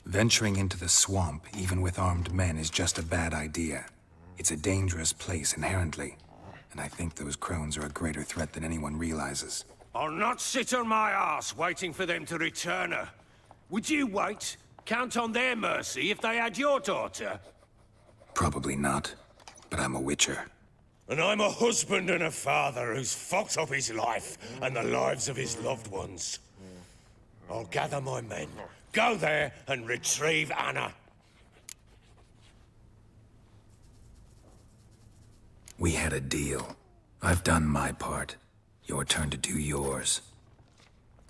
Venturing into the swamp, even with armed men, is just a bad idea. It's a dangerous place inherently, and I think those Crones are a greater threat than anyone realizes. I'll not sit on my ass waiting for them to return her. Would you wait? Count on their mercy if they had your daughter? Probably not, but I'm a witcher. And I'm a husband and a father who's fucked up his life and the lives of his loved ones. I'll gather my men, go there and retrieve Anna. We had a deal. I've done my part. Your turn to do yours.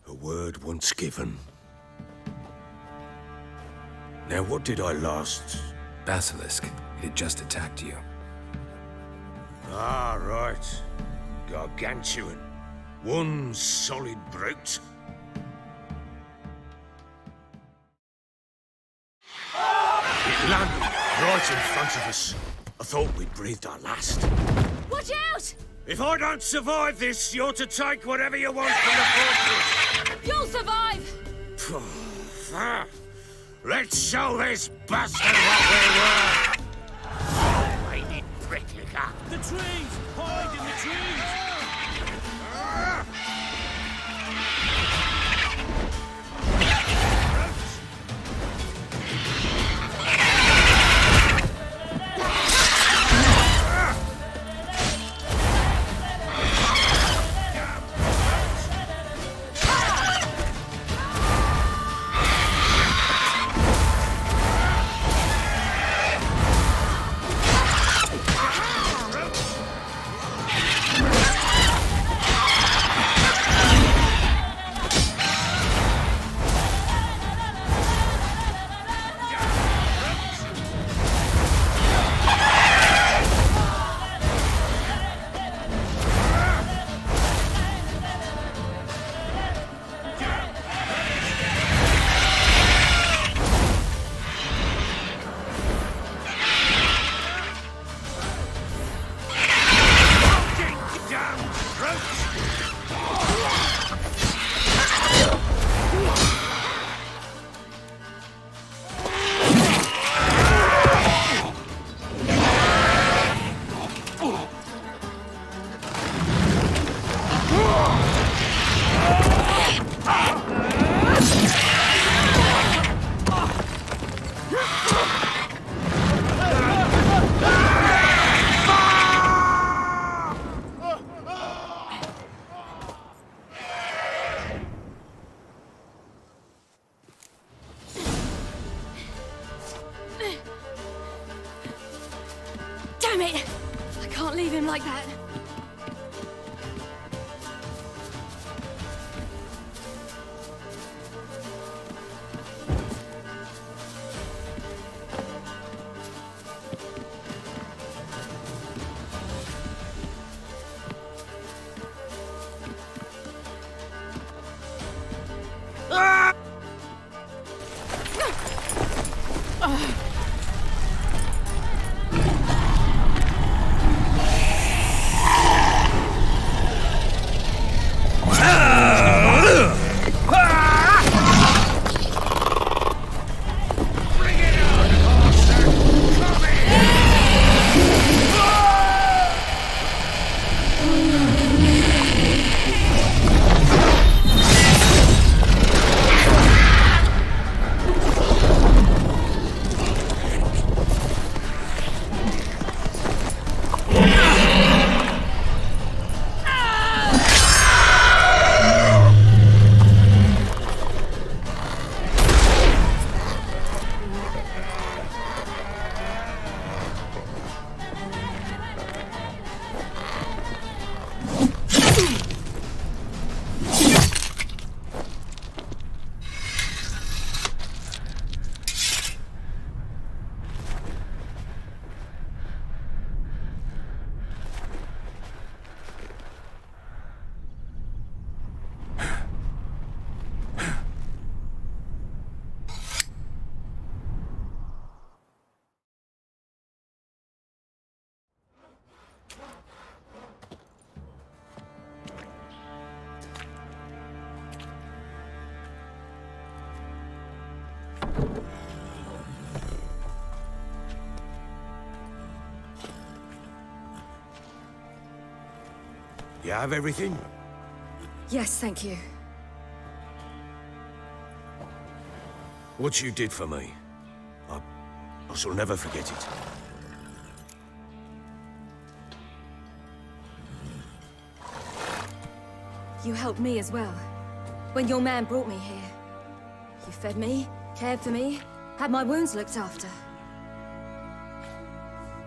A word once given. Now what did I last? Basilisk. It had just attacked you. Ah, right. Gargantuan. One solid brute. It landed right in front of us. I thought we'd breathed our last. Watch out! If I don't survive this, you're to take whatever you want from the fortress. You'll survive! Let's show this bastard what we were! Waited pricklicker. The trees! Hide in the trees! Damn it! I can't leave him like that. You have everything? Yes, thank you. What you did for me, I shall never forget it. You helped me as well. When your man brought me here. You fed me, cared for me, had my wounds looked after.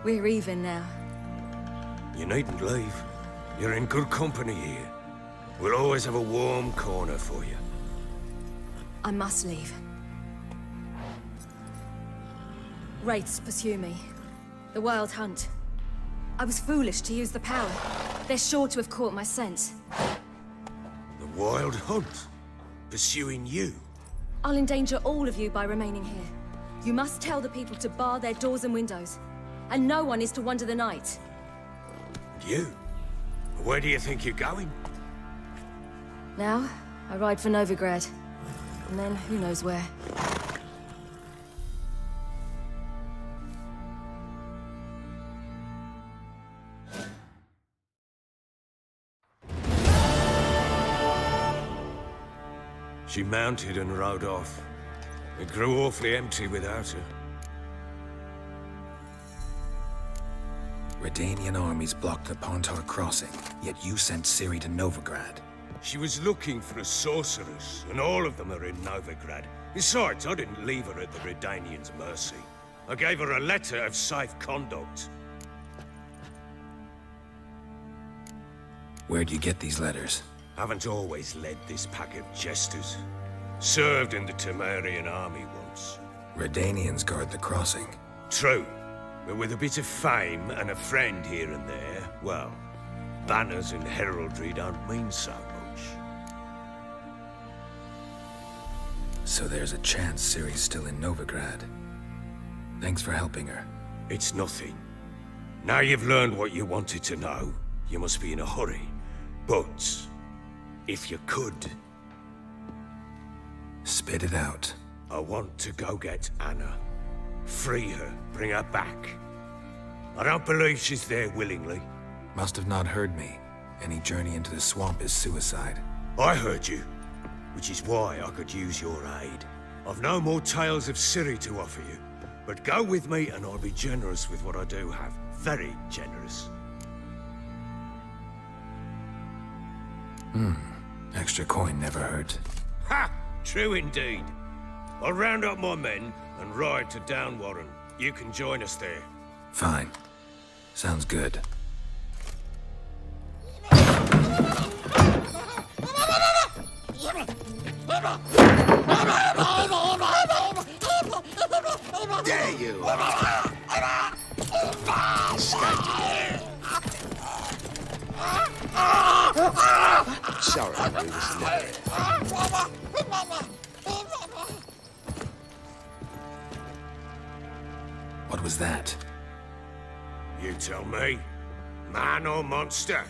We're even now. You needn't leave. You're in good company here. We'll always have a warm corner for you. I must leave. Wraiths pursue me. The Wild Hunt. I was foolish to use the power. They're sure to have caught my scent. The Wild Hunt? Pursuing you? I'll endanger all of you by remaining here. You must tell the people to bar their doors and windows. And no one is to wander the night. You? Where do you think you're going? Now, I ride for Novigrad. And then, who knows where. She mounted and rode off. It grew awfully empty without her. Redanian armies blocked the Pontar crossing, yet you sent Ciri to Novigrad. She was looking for a sorceress, and all of them are in Novigrad. Besides, I didn't leave her at the Redanians' mercy. I gave her a letter of safe conduct. Where'd you get these letters? Haven't always led this pack of jesters. Served in the Temerian army once. Redanians guard the crossing. True. But with a bit of fame and a friend here and there, well, banners and heraldry don't mean so much. So there's a chance Ciri's still in Novigrad. Thanks for helping her. It's nothing. Now you've learned what you wanted to know, you must be in a hurry. But, if you could... Spit it out. I want to go get Anna. Free her, bring her back. I don't believe she's there willingly. Must have not heard me. Any journey into the swamp is suicide. I heard you, which is why I could use your aid. I've no more tales of Ciri to offer you, but go with me and I'll be generous with what I do have. Very generous. Extra coin never hurt. Ha! True indeed. I'll round up my men and ride to Downwarren. You can join us there. Fine. Sounds good. Dare you! Sorry, we was late. What was that? You tell me. Man or monster?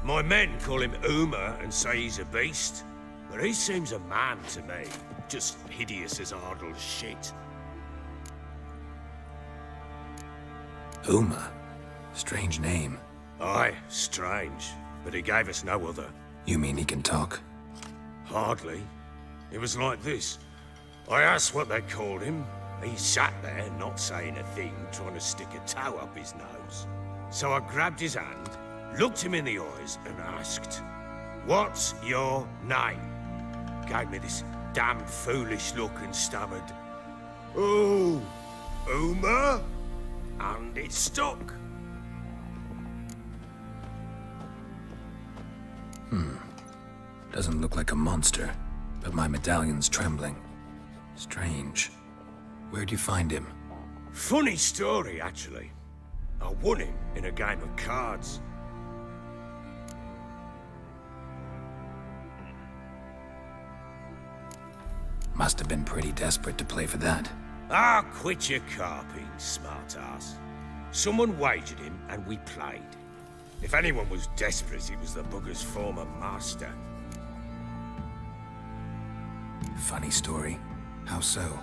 My men call him Uma and say he's a beast. But he seems a man to me. Just hideous as Ardle's shit. Uma? Strange name. Aye, strange. But he gave us no other. You mean he can talk? Hardly. It was like this. I asked what they called him. He sat there, not saying a thing, trying to stick a toe up his nose. So I grabbed his hand, looked him in the eyes, and asked, "What's your name?" Gave me this damn foolish look and stammered, "Oh, Uma?" And it stuck. Doesn't look like a monster, but my medallion's trembling. Strange. Where'd you find him? Funny story, actually. I won him in a game of cards. Must have been pretty desperate to play for that. Ah, quit your carping, smartass. Someone wagered him, and we played. If anyone was desperate, it was the bugger's former master. Funny story. How so?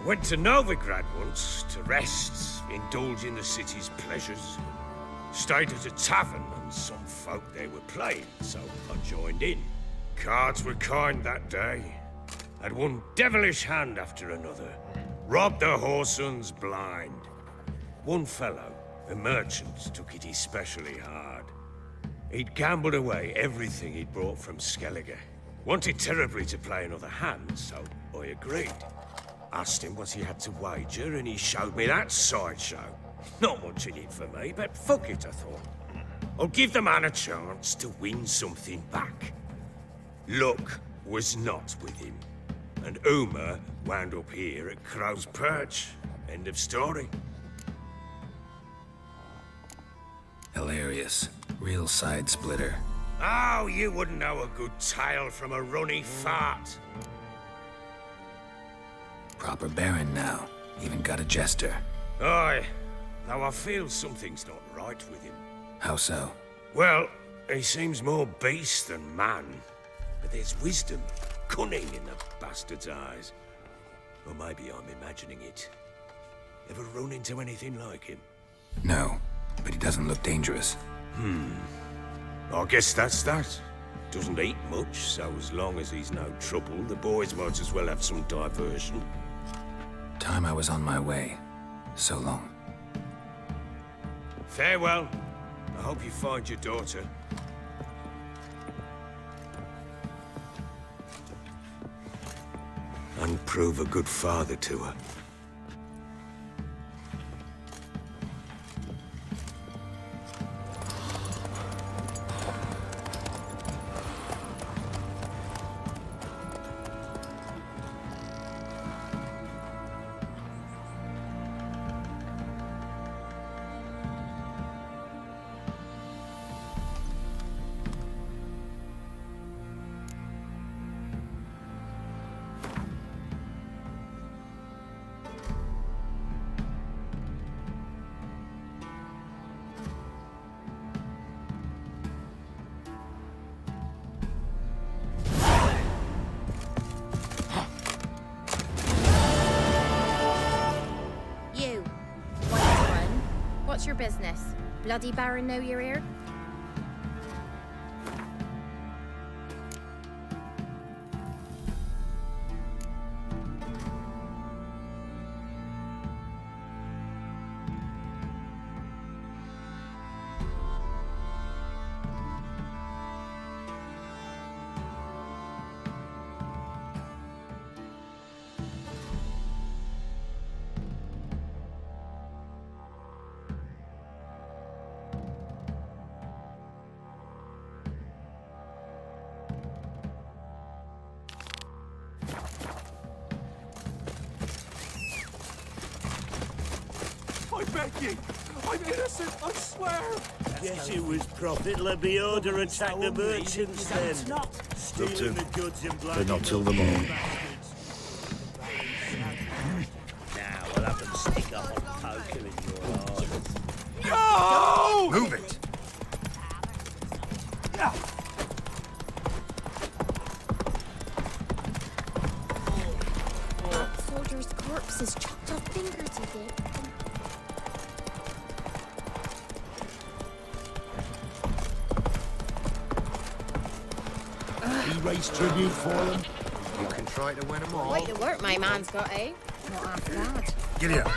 Went to Novigrad once to rest, indulge in the city's pleasures. Stayed at a tavern, and some folk there were playing, so I joined in. Cards were kind that day. Had one devilish hand after another. Robbed the whoresun's blind. One fellow, a merchant, took it especially hard. He'd gambled away everything he'd brought from Skellige. Wanted terribly to play another hand, so I agreed. Asked him what he had to wager, and he showed me that sideshow. Not much in it for me, but fuck it, I thought. I'll give the man a chance to win something back. Luck was not with him, and Uma wound up here at Crow's Perch. End of story. Hilarious. Real side splitter. Oh, you wouldn't know a good tale from a runny fart. Proper baron now. Even got a jester. Aye, though I feel something's not right with him. How so? Well, he seems more beast than man. But there's wisdom, cunning in the bastard's eyes. Or maybe I'm imagining it. Ever run into anything like him? No, but he doesn't look dangerous. I guess that's that. Doesn't eat much, so as long as he's no trouble, the boys might as well have some diversion. Time I was on my way. So long. Farewell. I hope you find your daughter. And prove a good father to her. What's your business? Bloody Baron know you're here? I beg you! I'm innocent, I swear! Guess it was Prophet be order attack the merchants then. Stealing the goods and blood. But not till the morning. Now we'll have them stick a hot poker in your eye. No! Move it! That soldier's corpse is chopped off fingers, you did. He raised tribute for them. You can try to win them all. Quite the work my man's got, eh? Not half bad. Giddy up.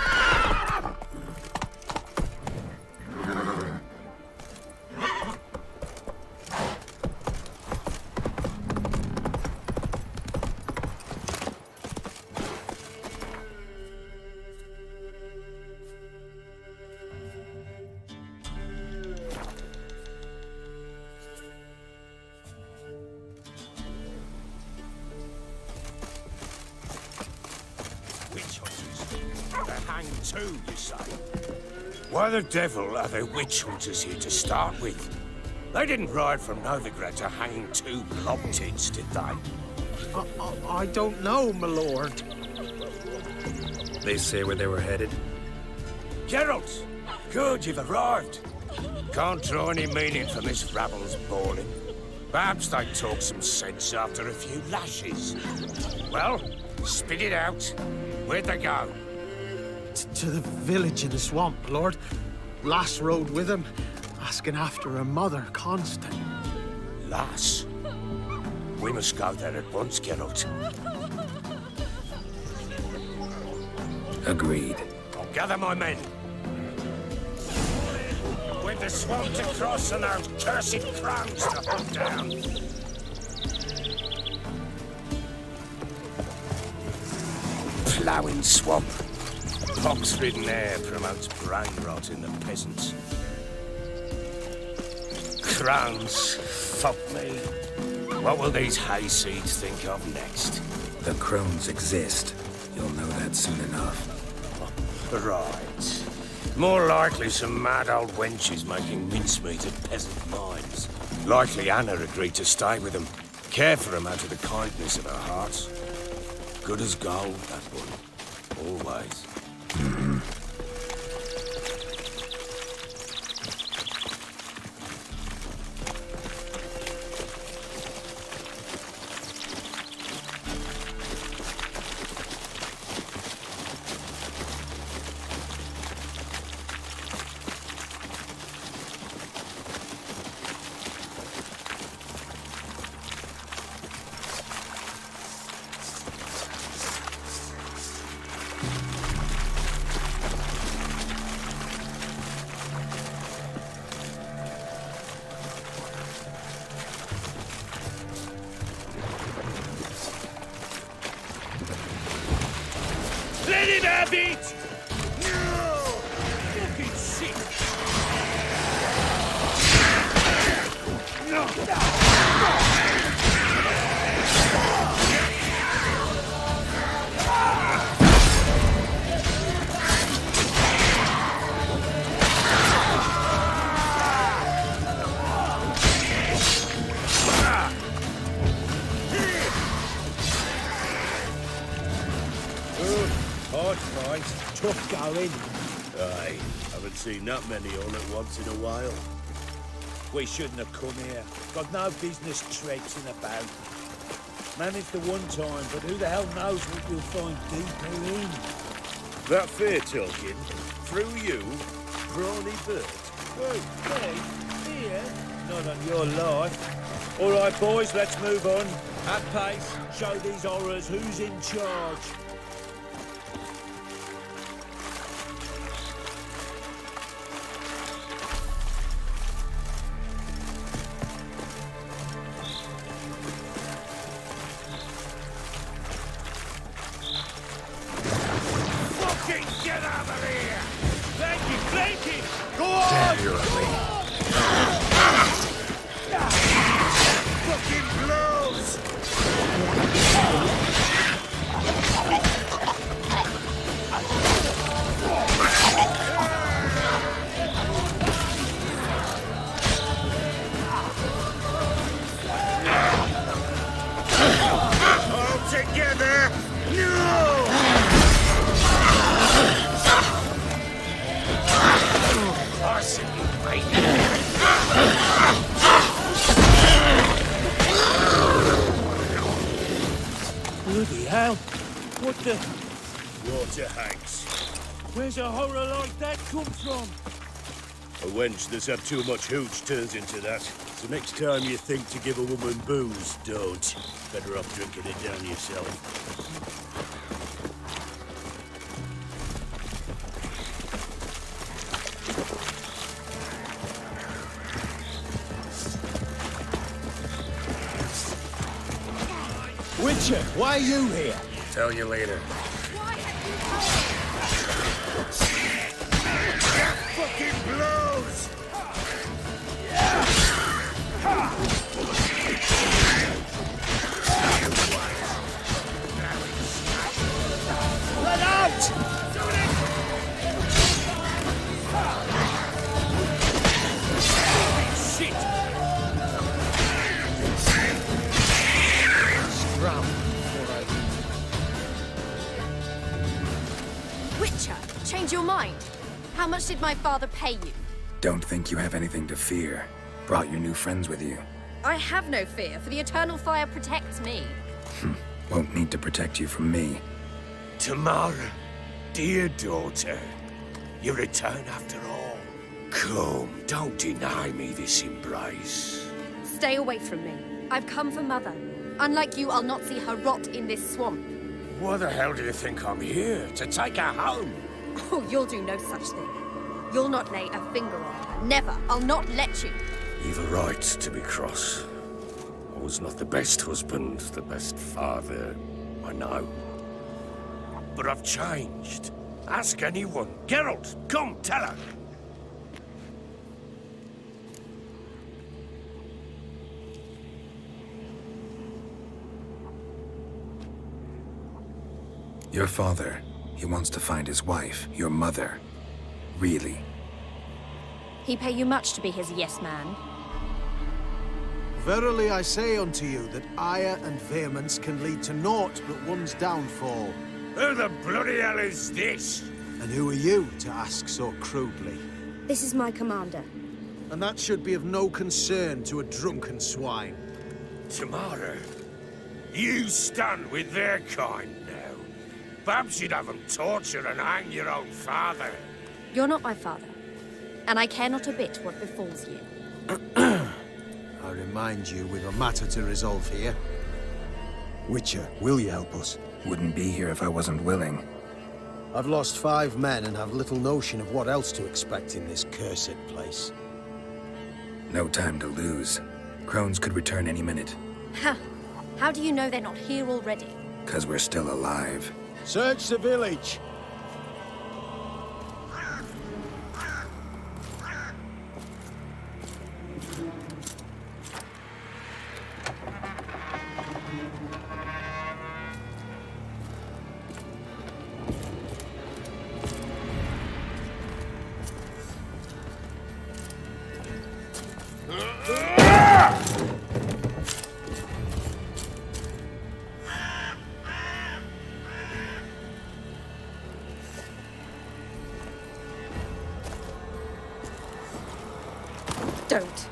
Witch hunters. They're hanged too, you say? Why the devil are there witch hunters here to start with? They didn't ride from Novigrad to hang two blob-tits, did they? I don't know, my lord. They say where they were headed? Geralt! Good, you've arrived. Can't draw any meaning from this rabble's bawling. Perhaps they talk some sense after a few lashes. Well, spit it out. Where'd they go? To the village in the swamp, lord. Lass rode with him, asking after her mother, Constant. Lass? We must go there at once, Geralt. Agreed. Gather my men. With the swamp to cross and those cursed crowns to hunt down. Ploughing swamp. Pox-ridden air promotes brain rot in the peasants. Crowns, fuck me. What will these hayseeds think of next? The crones exist. You'll know that soon enough. Right. More likely some mad old wenches making mincemeat at peasant mines. Likely Anna agreed to stay with them. Care for them out of the kindness of her heart. Good as gold, that one. Always. Let him have it! No! Fucking shit! Hard fight, tough going. Aye, haven't seen that many all at once in a while. We shouldn't have come here. Got no business traipsing about. Managed the one time, but who the hell knows what you'll find deeper in? That fair talking? Through you? Brawny bird? Wait, me? Here? Not on your life. All right, boys, let's move on. At pace, show these horrors who's in charge. Get out of here! Thank you! Go on! Damn, you're ugly. Fucking blows! daughter, Hanks. Where's a horror like that come from? A wench that's had too much hooch turns into that. So next time you think to give a woman booze, don't. Better off drinking it down yourself. Witcher, why are you here? Tell you later. Fucking blows! Let out! Shit! Witcher, change your mind. How much did my father pay you? Don't think you have anything to fear. Brought your new friends with you. I have no fear, for the eternal fire protects me. Won't need to protect you from me. Tamara, dear daughter, you return after all. Come, don't deny me this embrace. Stay away from me. I've come for Mother. Unlike you, I'll not see her rot in this swamp. Why the hell do you think I'm here? To take her home? Oh, you'll do no such thing. You'll not lay a finger on her. Never. I'll not let you. You've a right to be cross. I was not the best husband, the best father, I know. But I've changed. Ask anyone. Geralt, come, tell her. Your father, he wants to find his wife, your mother. Really? He pay you much to be his yes man. Verily I say unto you that ire and vehemence can lead to naught but one's downfall. Who the bloody hell is this? And who are you to ask so crudely? This is my commander. And that should be of no concern to a drunken swine. Tamara, you stand with their kind now. Perhaps you'd have them torture and hang your own father. You're not my father, and I care not a bit what befalls you. I remind you, we've a matter to resolve here. Witcher, will you help us? Wouldn't be here if I wasn't willing. I've lost 5 men and have little notion of what else to expect in this cursed place. No time to lose. Crones could return any minute. Ha! How do you know they're not here already? 'Cause we're still alive. Search the village! Don't.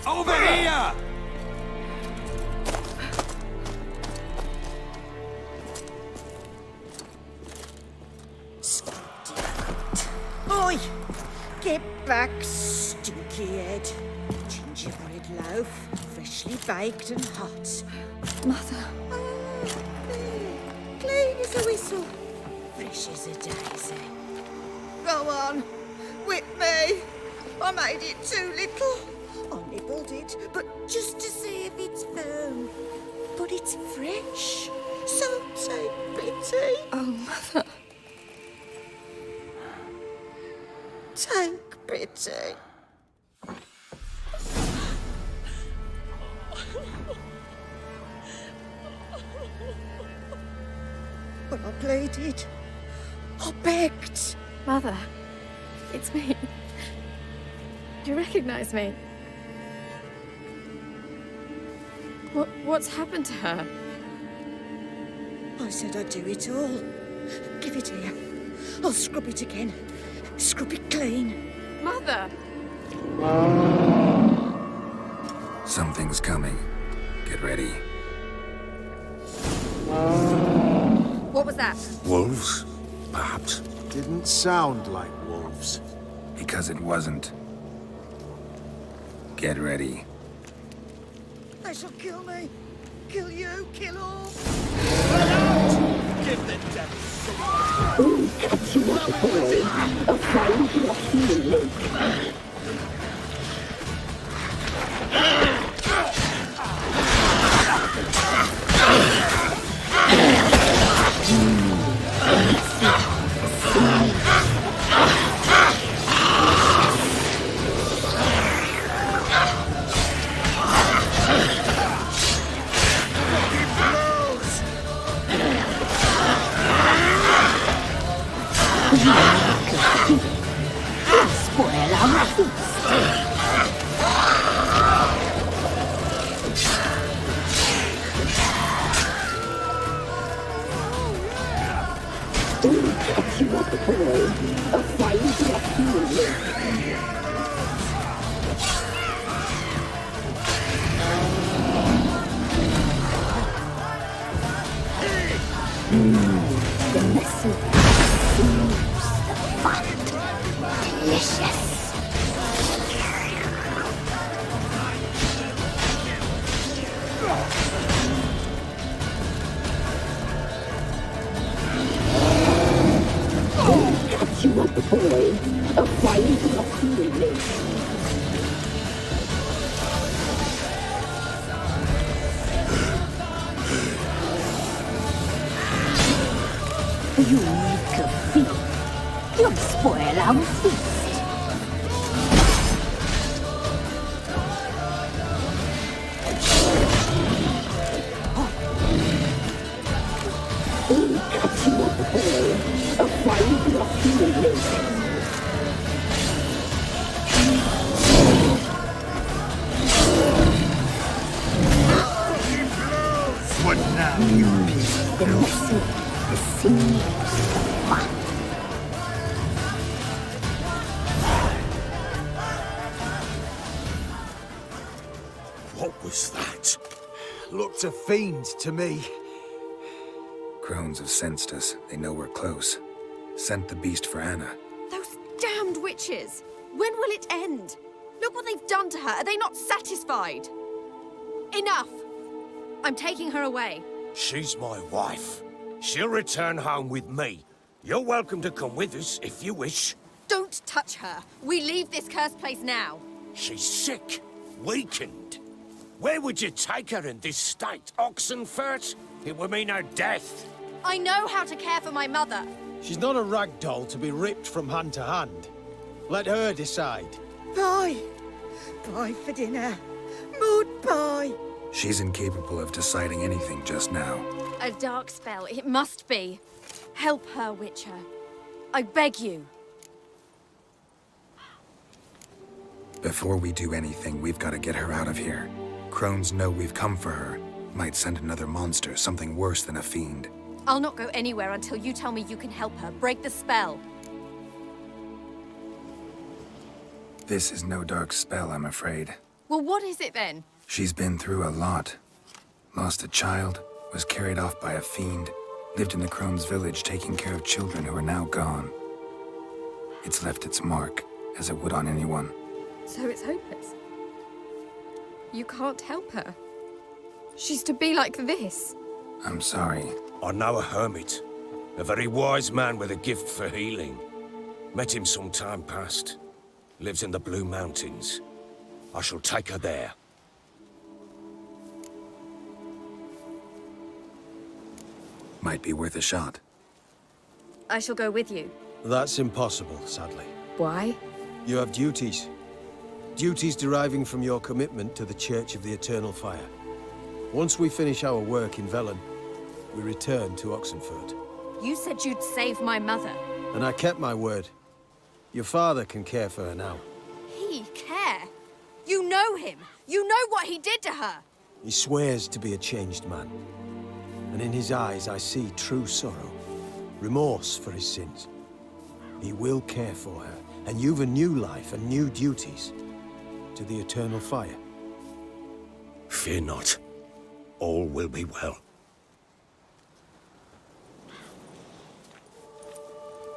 Over here! Oi! Get back, stinky head. Gingerbread loaf, freshly baked and hot. Mother. Clean as a whistle. Fresh as a daisy. Go on, whip me. I made it too little. I nibbled it, but just to see if it's firm. But it's fresh, so take pity. Oh, Mother. Take pity. But I pleaded. I begged. Mother, it's me. Do you recognize me? What's happened to her? I said I'd do it all. Give it here. I'll scrub it again. Scrub it clean. Mother! Something's coming. Get ready. What was that? Wolves? Perhaps. Didn't sound like wolves. Because it wasn't. Get ready. They shall kill me. Kill you, kill all. Give the devil Oh, catch you up, boy. A fine grassy lake. Spoil our feast. Catch you up, boy. A fine grassy lake. The messy seems the fat. Delicious. Catch you up, boy. A fine grassy lake. You make a feast. You'll spoil our feast. Oh, catch you up, boy. A fine grassy lake. What now, you piece of The filth? messy, the sinews, the fat. What was that? Looked a fiend to me. Crones have sensed us. They know we're close. Sent the beast for Anna. Those damned witches! When will it end? Look what they've done to her. Are they not satisfied? Enough! I'm taking her away. She's my wife. She'll return home with me. You're welcome to come with us if you wish. Don't touch her. We leave this cursed place now. She's sick, weakened. Where would you take her in this state? Oxenfurt? It would mean her death. I know how to care for my mother. She's not a rag doll to be ripped from hand to hand. Let her decide. Pie. Pie for dinner. Mood pie. She's incapable of deciding anything just now. A dark spell. It must be. Help her, Witcher. I beg you. Before we do anything, we've got to get her out of here. Crones know we've come for her. Might send another monster, something worse than a fiend. I'll not go anywhere until you tell me you can help her. Break the spell. This is no dark spell, I'm afraid. Well, what is it then? She's been through a lot. Lost a child, was carried off by a fiend, lived in the Crone's village taking care of children who are now gone. It's left its mark, as it would on anyone. So it's hopeless. You can't help her. She's to be like this. I'm sorry. I know a hermit. A very wise man with a gift for healing. Met him some time past. Lives in the Blue Mountains. I shall take her there. Might be worth a shot. I shall go with you. That's impossible, sadly. Why? You have duties. Duties deriving from your commitment to the Church of the Eternal Fire. Once we finish our work in Velen, we return to Oxenfurt. You said you'd save my mother. And I kept my word. Your father can care for her now. He care? You know him. You know what he did to her. He swears to be a changed man. And in his eyes I see true sorrow. Remorse for his sins. He will care for her. And you've a new life and new duties. To the Eternal Fire. Fear not. All will be well.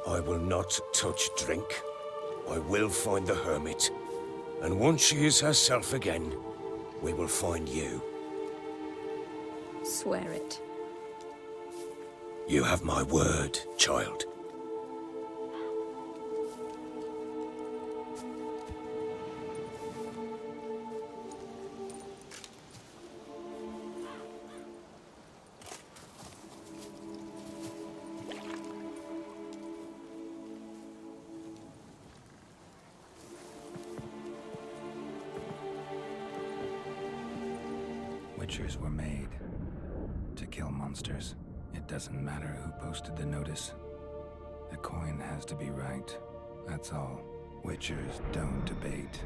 I will not touch drink. I will find the hermit. And once she is herself again, we will find you. Swear it. You have my word, child. Witchers were made to kill monsters. It doesn't matter who posted the notice. The coin has to be right. That's all. Witchers don't debate.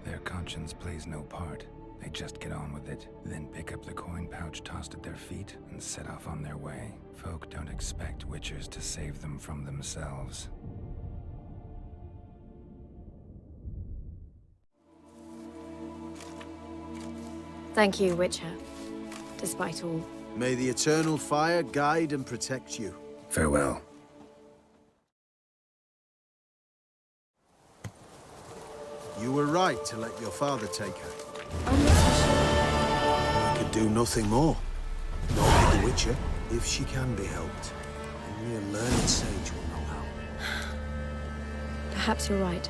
Their conscience plays no part. They just get on with it, then pick up the coin pouch tossed at their feet and set off on their way. Folk don't expect witchers to save them from themselves. Thank you, Witcher. Despite all. May the eternal fire guide and protect you. Farewell. You were right to let your father take her. I could do nothing more. Nor may the Witcher, if she can be helped. Only a learned sage will know how. Perhaps you're right.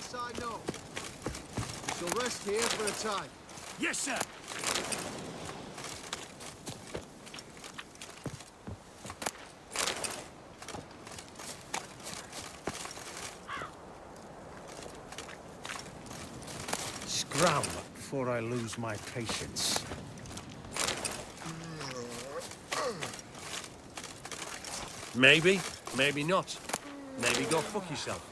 This I know. We shall rest here for a time. Yes, sir. Scram before I lose my patience. Maybe, maybe not. Maybe go fuck yourself.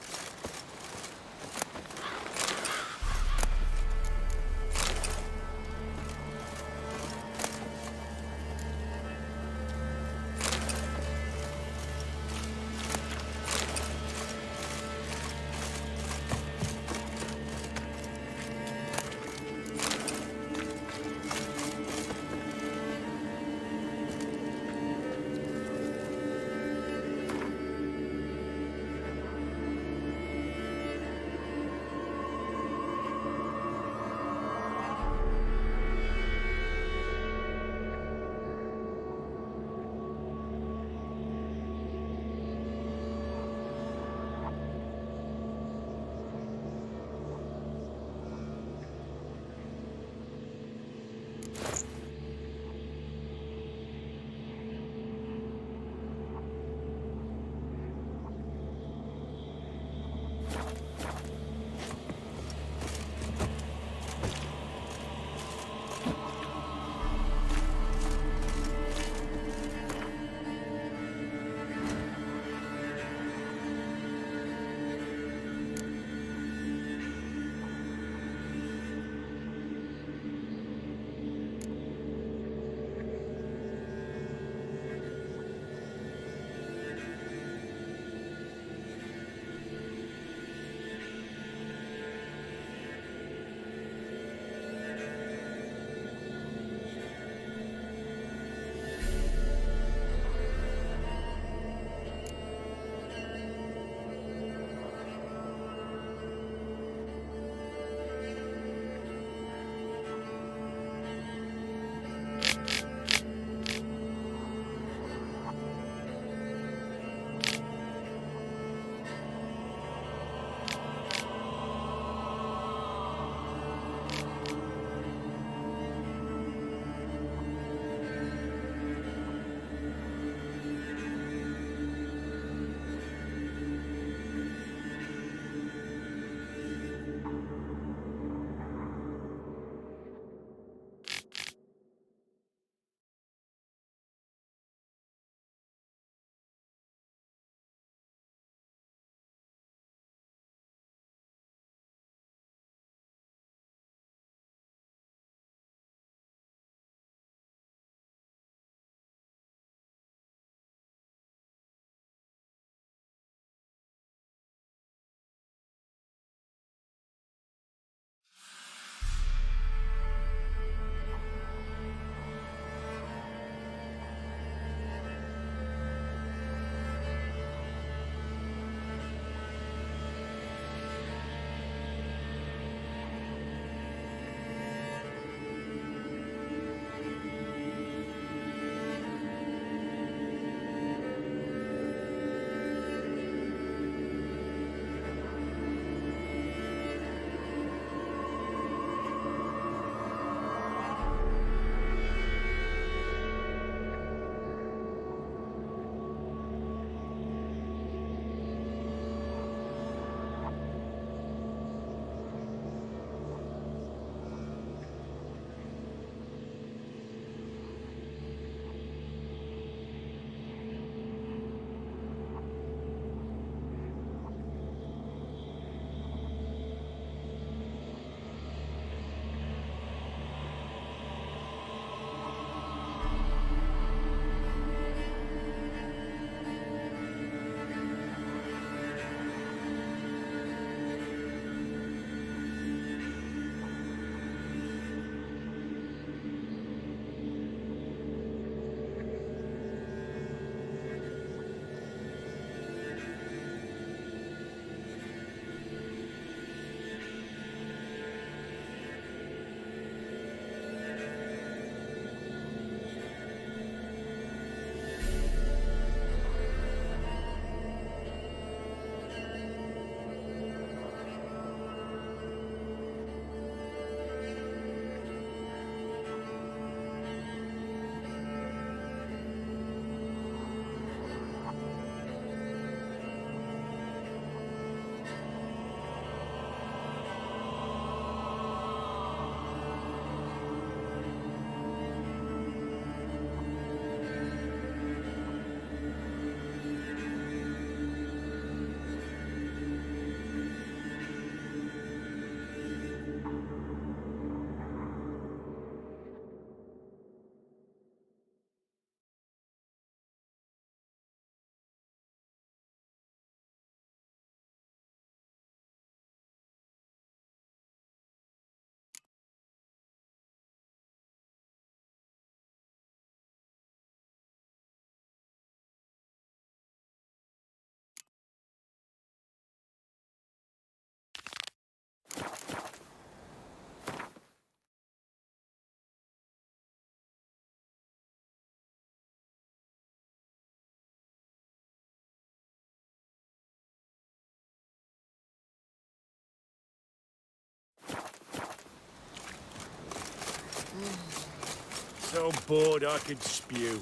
So bored I could spew.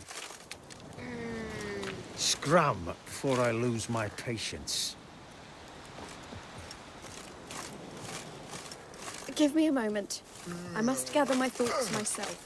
Scram before I lose my patience. Give me a moment. I must gather my thoughts myself.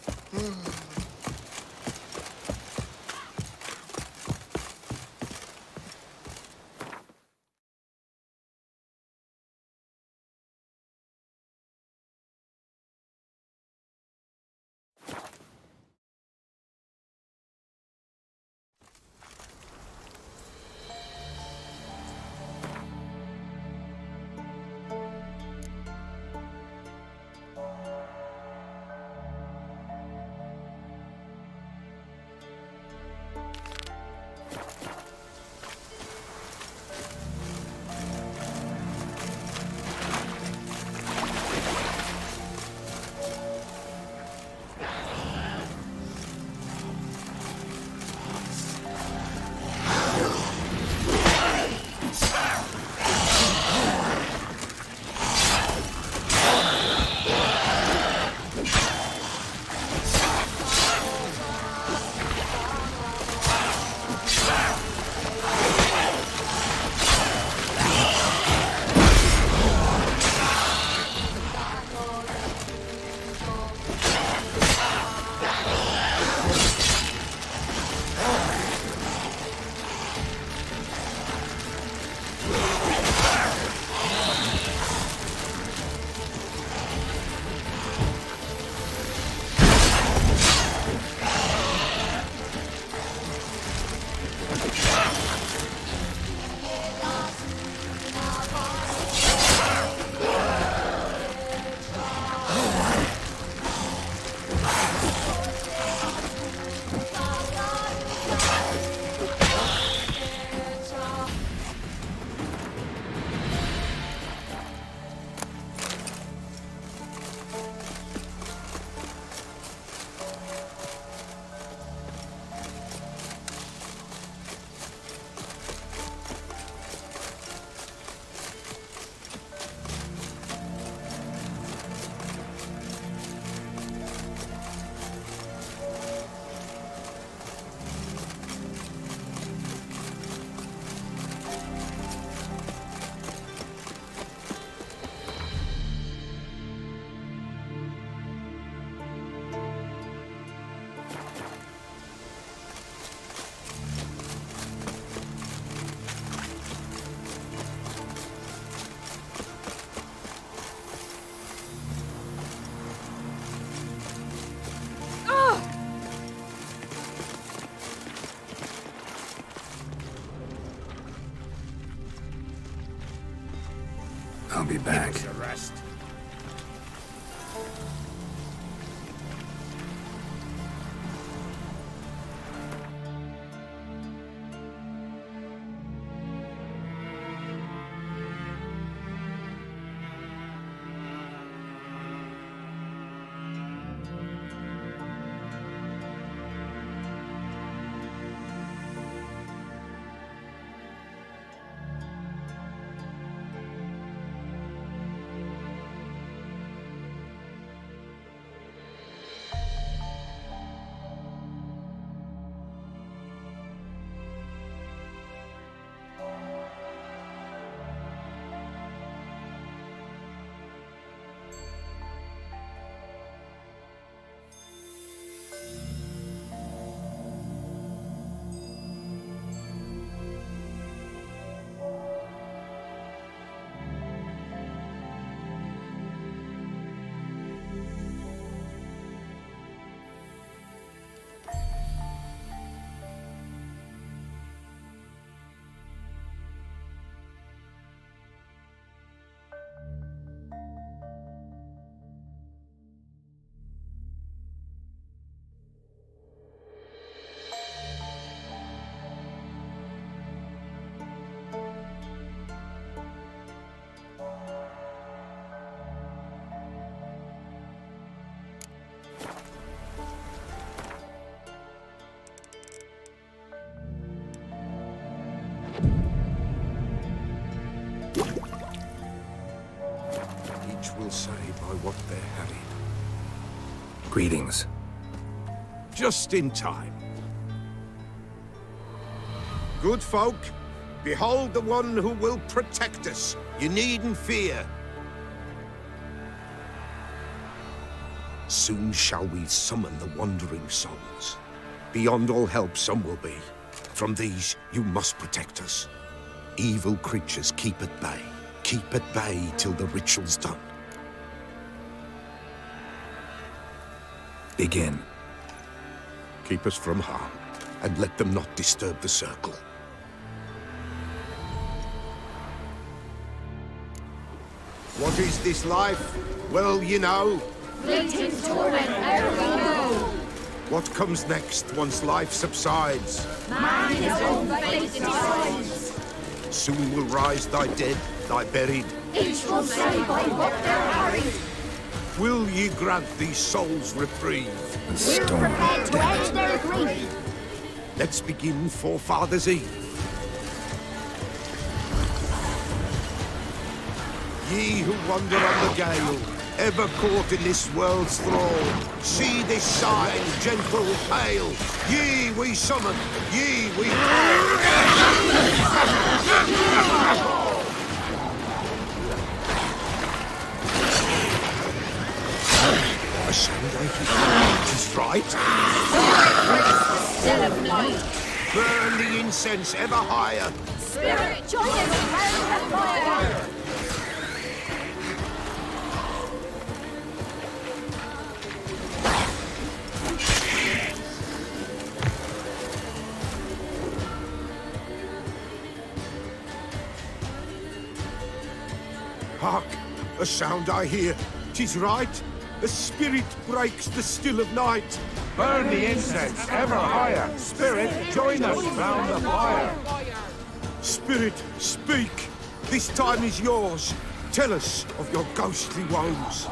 I'll be back. Give us a rest. Each will say by what they're having. Greetings. Just in time. Good folk, behold the one who will protect us. You needn't fear. Soon shall we summon the wandering souls. Beyond all help some will be. From these, you must protect us. Evil creatures keep at bay. Keep at bay till the ritual's done. Begin. Keep us from harm, and let them not disturb the circle. What is this life? Well, you know. Fleeting torment, ere we go. What comes next once life subsides? Man his own fate decides. Soon will rise thy dead, thy buried. Each will say by what they're harried. Will ye grant these souls reprieve? We're prepared to end their grief. Let's begin Forefathers' Eve. Ye who wander on the gale, ever caught in this world's thrall, see this sign, gentle, pale. Ye we summon, ye we call. A sound I hear. It is right. Still of light. Burn the incense ever higher. Spirit, join us round the fire. Hark! A sound I hear. 'Tis right. A spirit breaks the still of night. Burn the incense ever higher. Spirit, join us round the fire. Spirit, speak. This time is yours. Tell us of your ghostly woes.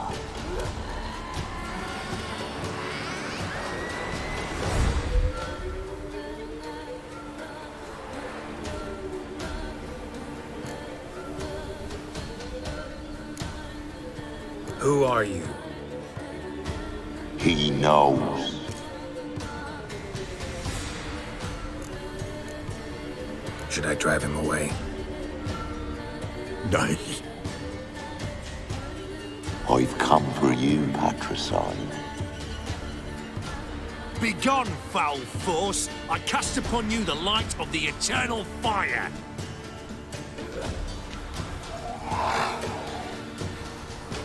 Who are you? He knows. Should I drive him away? Nay. I've come for you, patricide. Begone, foul force! I cast upon you the light of the eternal fire!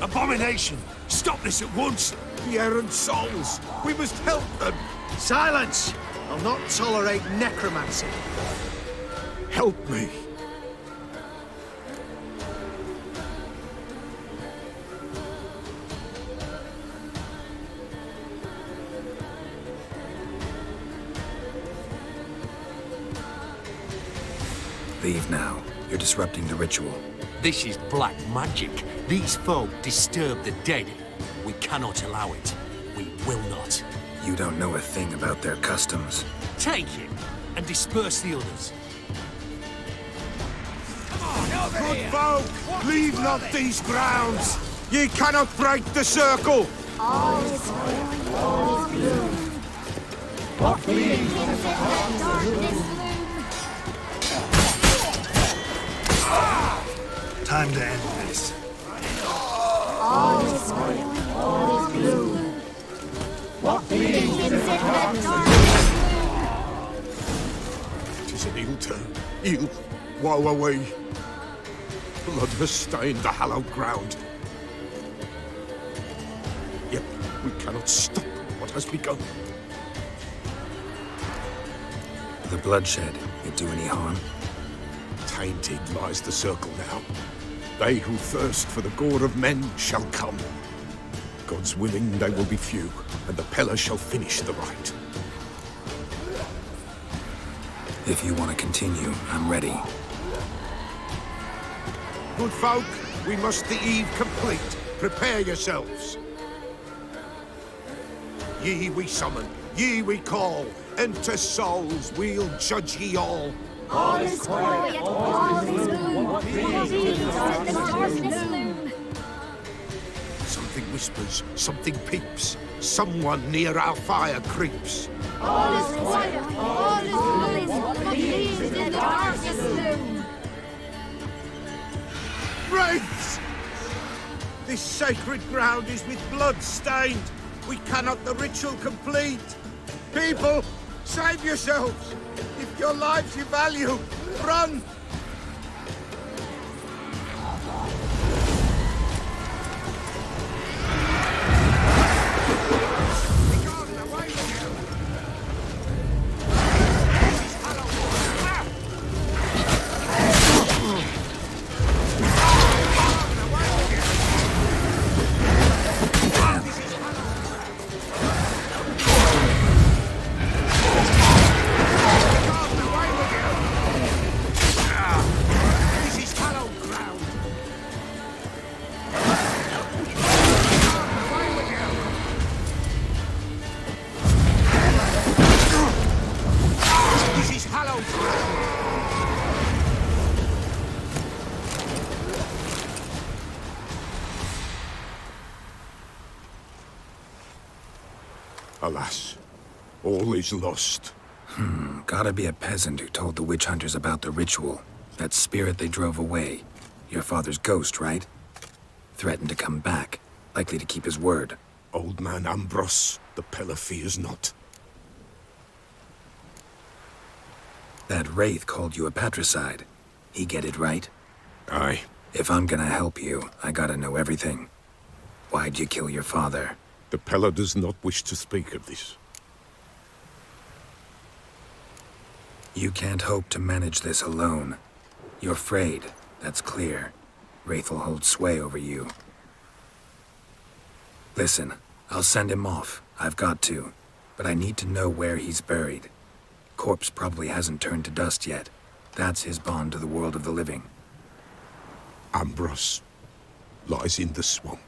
Abomination! Stop this at once! The errant souls! We must help them! Silence! I'll not tolerate necromancy. Help me! Leave now. You're disrupting the ritual. This is black magic. These folk disturb the dead. We cannot allow it. We will not. You don't know a thing about their customs. Take him and disperse the others. Good folk, leave not these grounds. Ye cannot break the circle. All is well, all is blue. What gleams in the darkness gloom? Time to end this. All is well, all is blue. What gleams in the darkness gloom? 'Tis an ill turn. Ill. Woe away. Blood has stained the hallowed ground. Yet we cannot stop what has begun. The bloodshed, it do any harm? Tainted lies the circle now. They who thirst for the gore of men shall come. God's willing, they will be few, and the Peller shall finish the rite. If you want to continue, I'm ready. Good folk, we must the eve complete. Prepare yourselves. Ye we summon, ye we call. Enter souls, we'll judge ye all. All is quiet, all is gloom. What gleams in the darkness gloom? Something whispers, something peeps. Someone near our fire creeps. All is quiet. All is pleased in the darkest gloom. Wraiths! This sacred ground is with blood stained. We cannot the ritual complete. People, save yourselves. If your lives you value, run! Alas, all is lost. Gotta be a peasant who told the witch hunters about the ritual. That spirit they drove away. Your father's ghost, right? Threatened to come back. Likely to keep his word. Old man Ambrose, the pillar fears not. That wraith called you a patricide. He get it right? Aye. If I'm gonna help you, I gotta know everything. Why'd you kill your father? The Pella does not wish to speak of this. You can't hope to manage this alone. You're afraid, that's clear. Wraith will hold sway over you. Listen, I'll send him off. I've got to. But I need to know where he's buried. Corpse probably hasn't turned to dust yet. That's his bond to the world of the living. Ambrose lies in the swamp.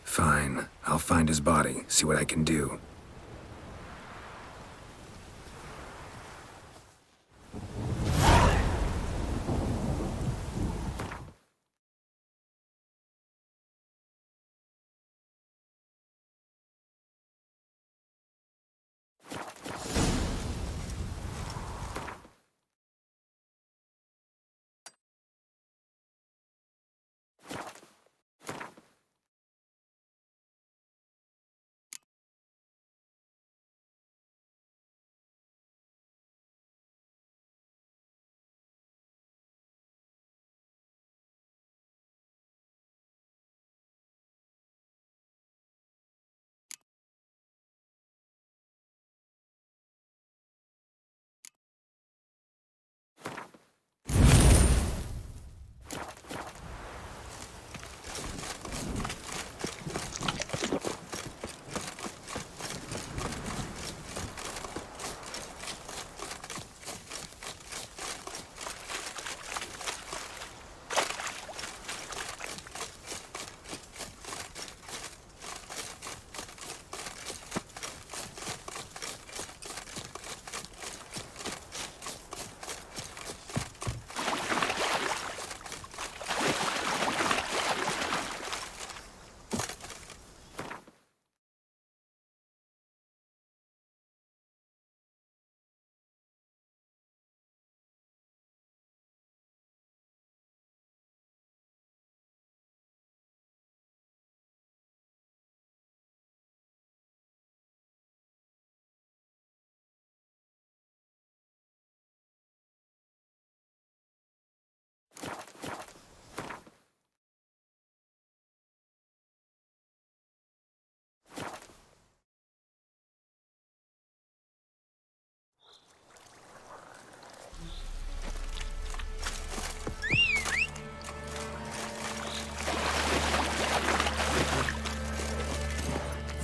Fine. I'll find his body, see what I can do.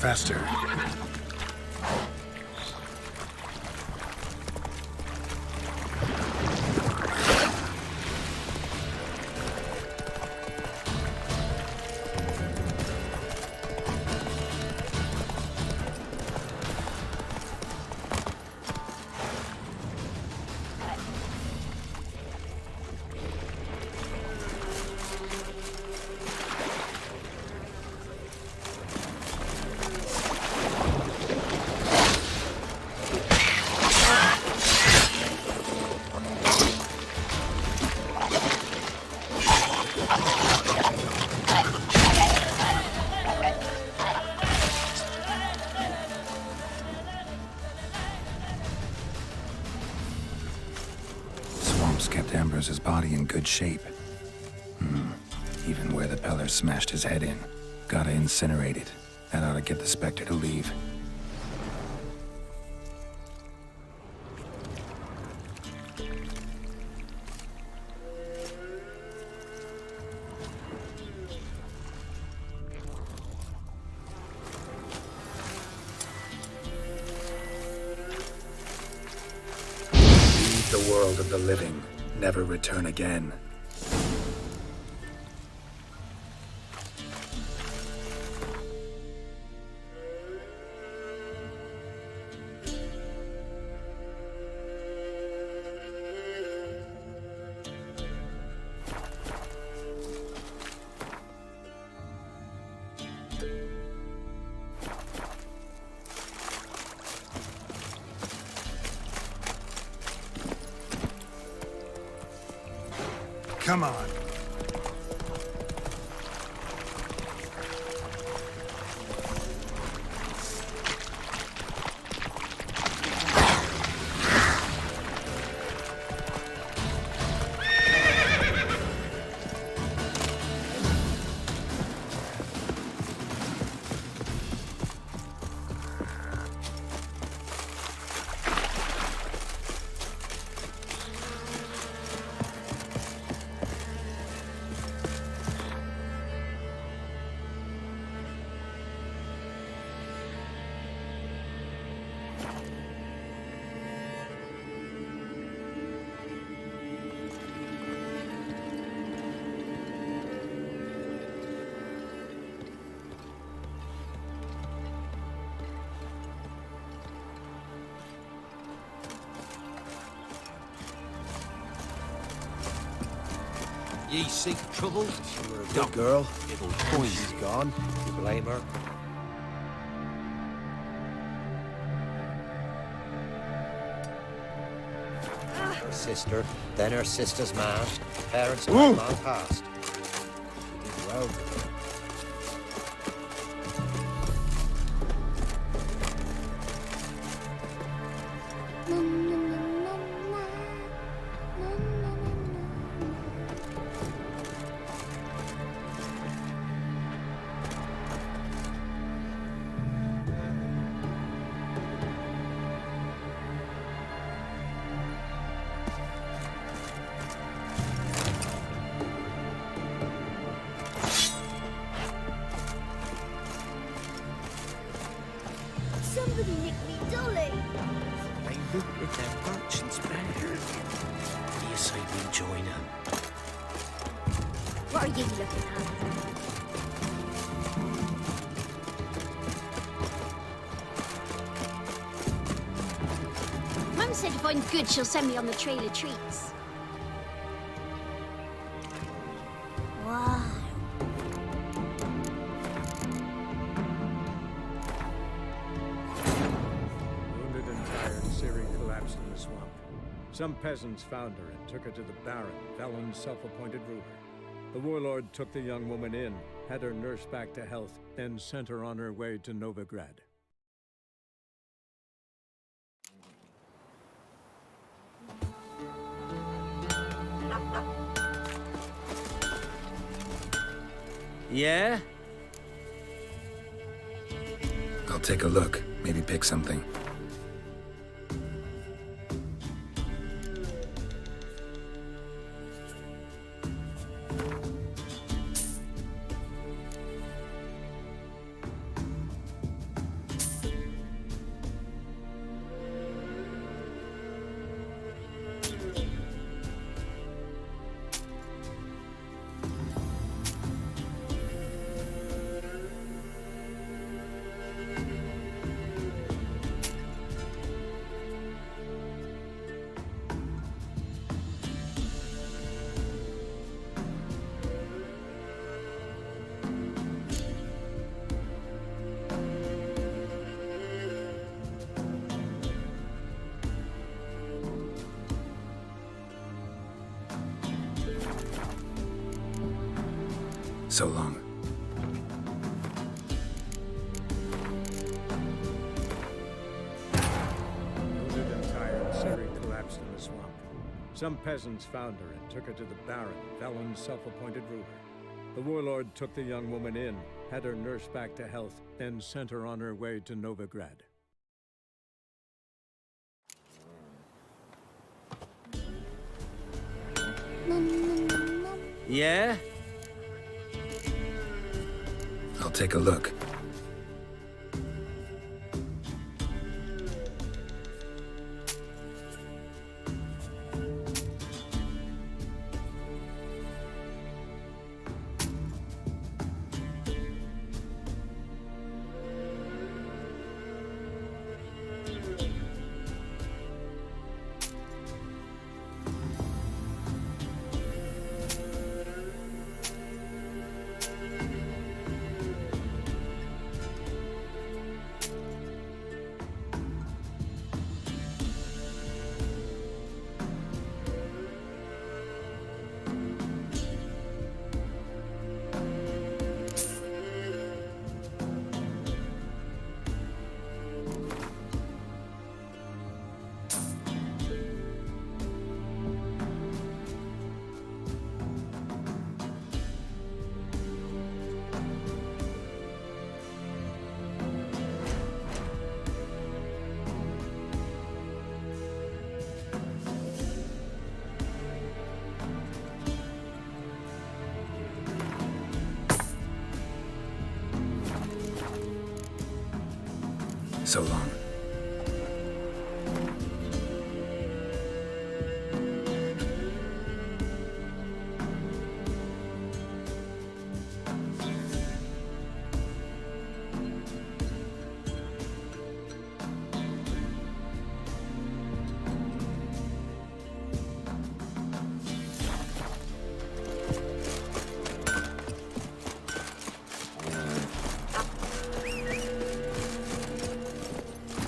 Faster. shape. Even where the Peller smashed his head in. Gotta incinerate it. That ought to get the Spectre to leave. Leave the world of the living. Never return again. Come on. Ye seek trouble? She were a good girl. It'll When she's gone, you blame her. Her sister, then her sister's man. Parents are long past. She did well. Somebody nicked me dolly. Hey, look at that merchant's bag. What do you say we join her? What are you looking at? Mum said if I'm good, she'll send me on the trail of treats. Wow. Wounded and tired, Ciri collapsed in the swamp. Some peasants found her and took her to the Baron, Valen's self-appointed ruler. The warlord took the young woman in, had her nursed back to health, then sent her on her way to Novigrad. Yeah? I'll take a look. Maybe pick something. So long. Wounded and tired, Ciri collapsed in the swamp. Some peasants found her and took her to the Baron, Valen's self-appointed ruler. The warlord took the young woman in, had her nursed back to health, then sent her on her way to Novigrad. Yeah? I'll take a look. So long.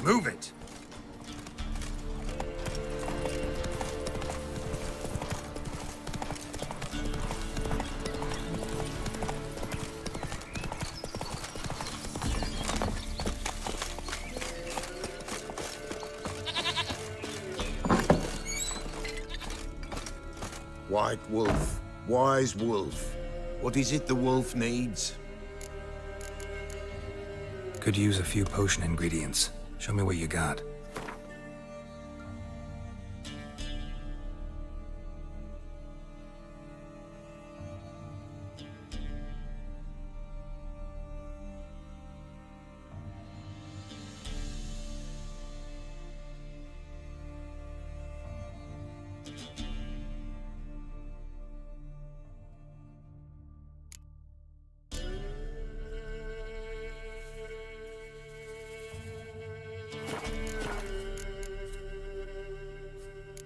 Move it! White wolf, wise wolf. What is it the wolf needs? Could use a few potion ingredients. Show me what you got.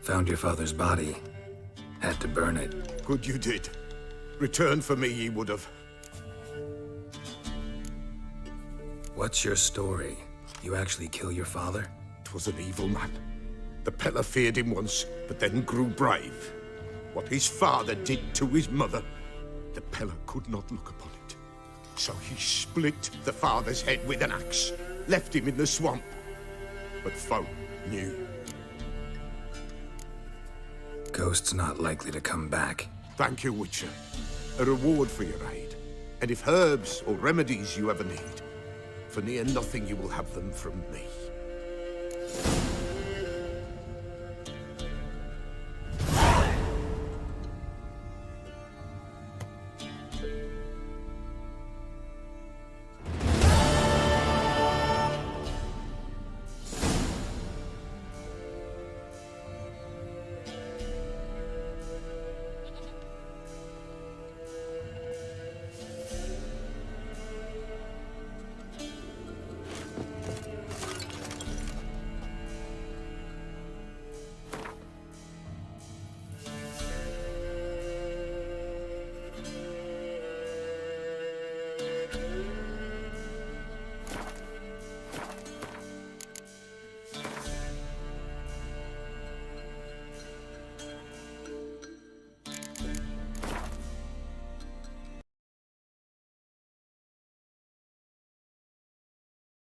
Found your father's body. Had to burn it. Good you did. Return for me ye would have. What's your story? You actually kill your father? 'Twas an evil man. The Peller feared him once, but then grew brave. What his father did to his mother, the Peller could not look upon it. So he split the father's head with an axe, left him in the swamp. But folk knew. Ghost's not likely to come back. Thank you, Witcher. A reward for your aid. And if herbs or remedies you ever need, for near nothing you will have them from me.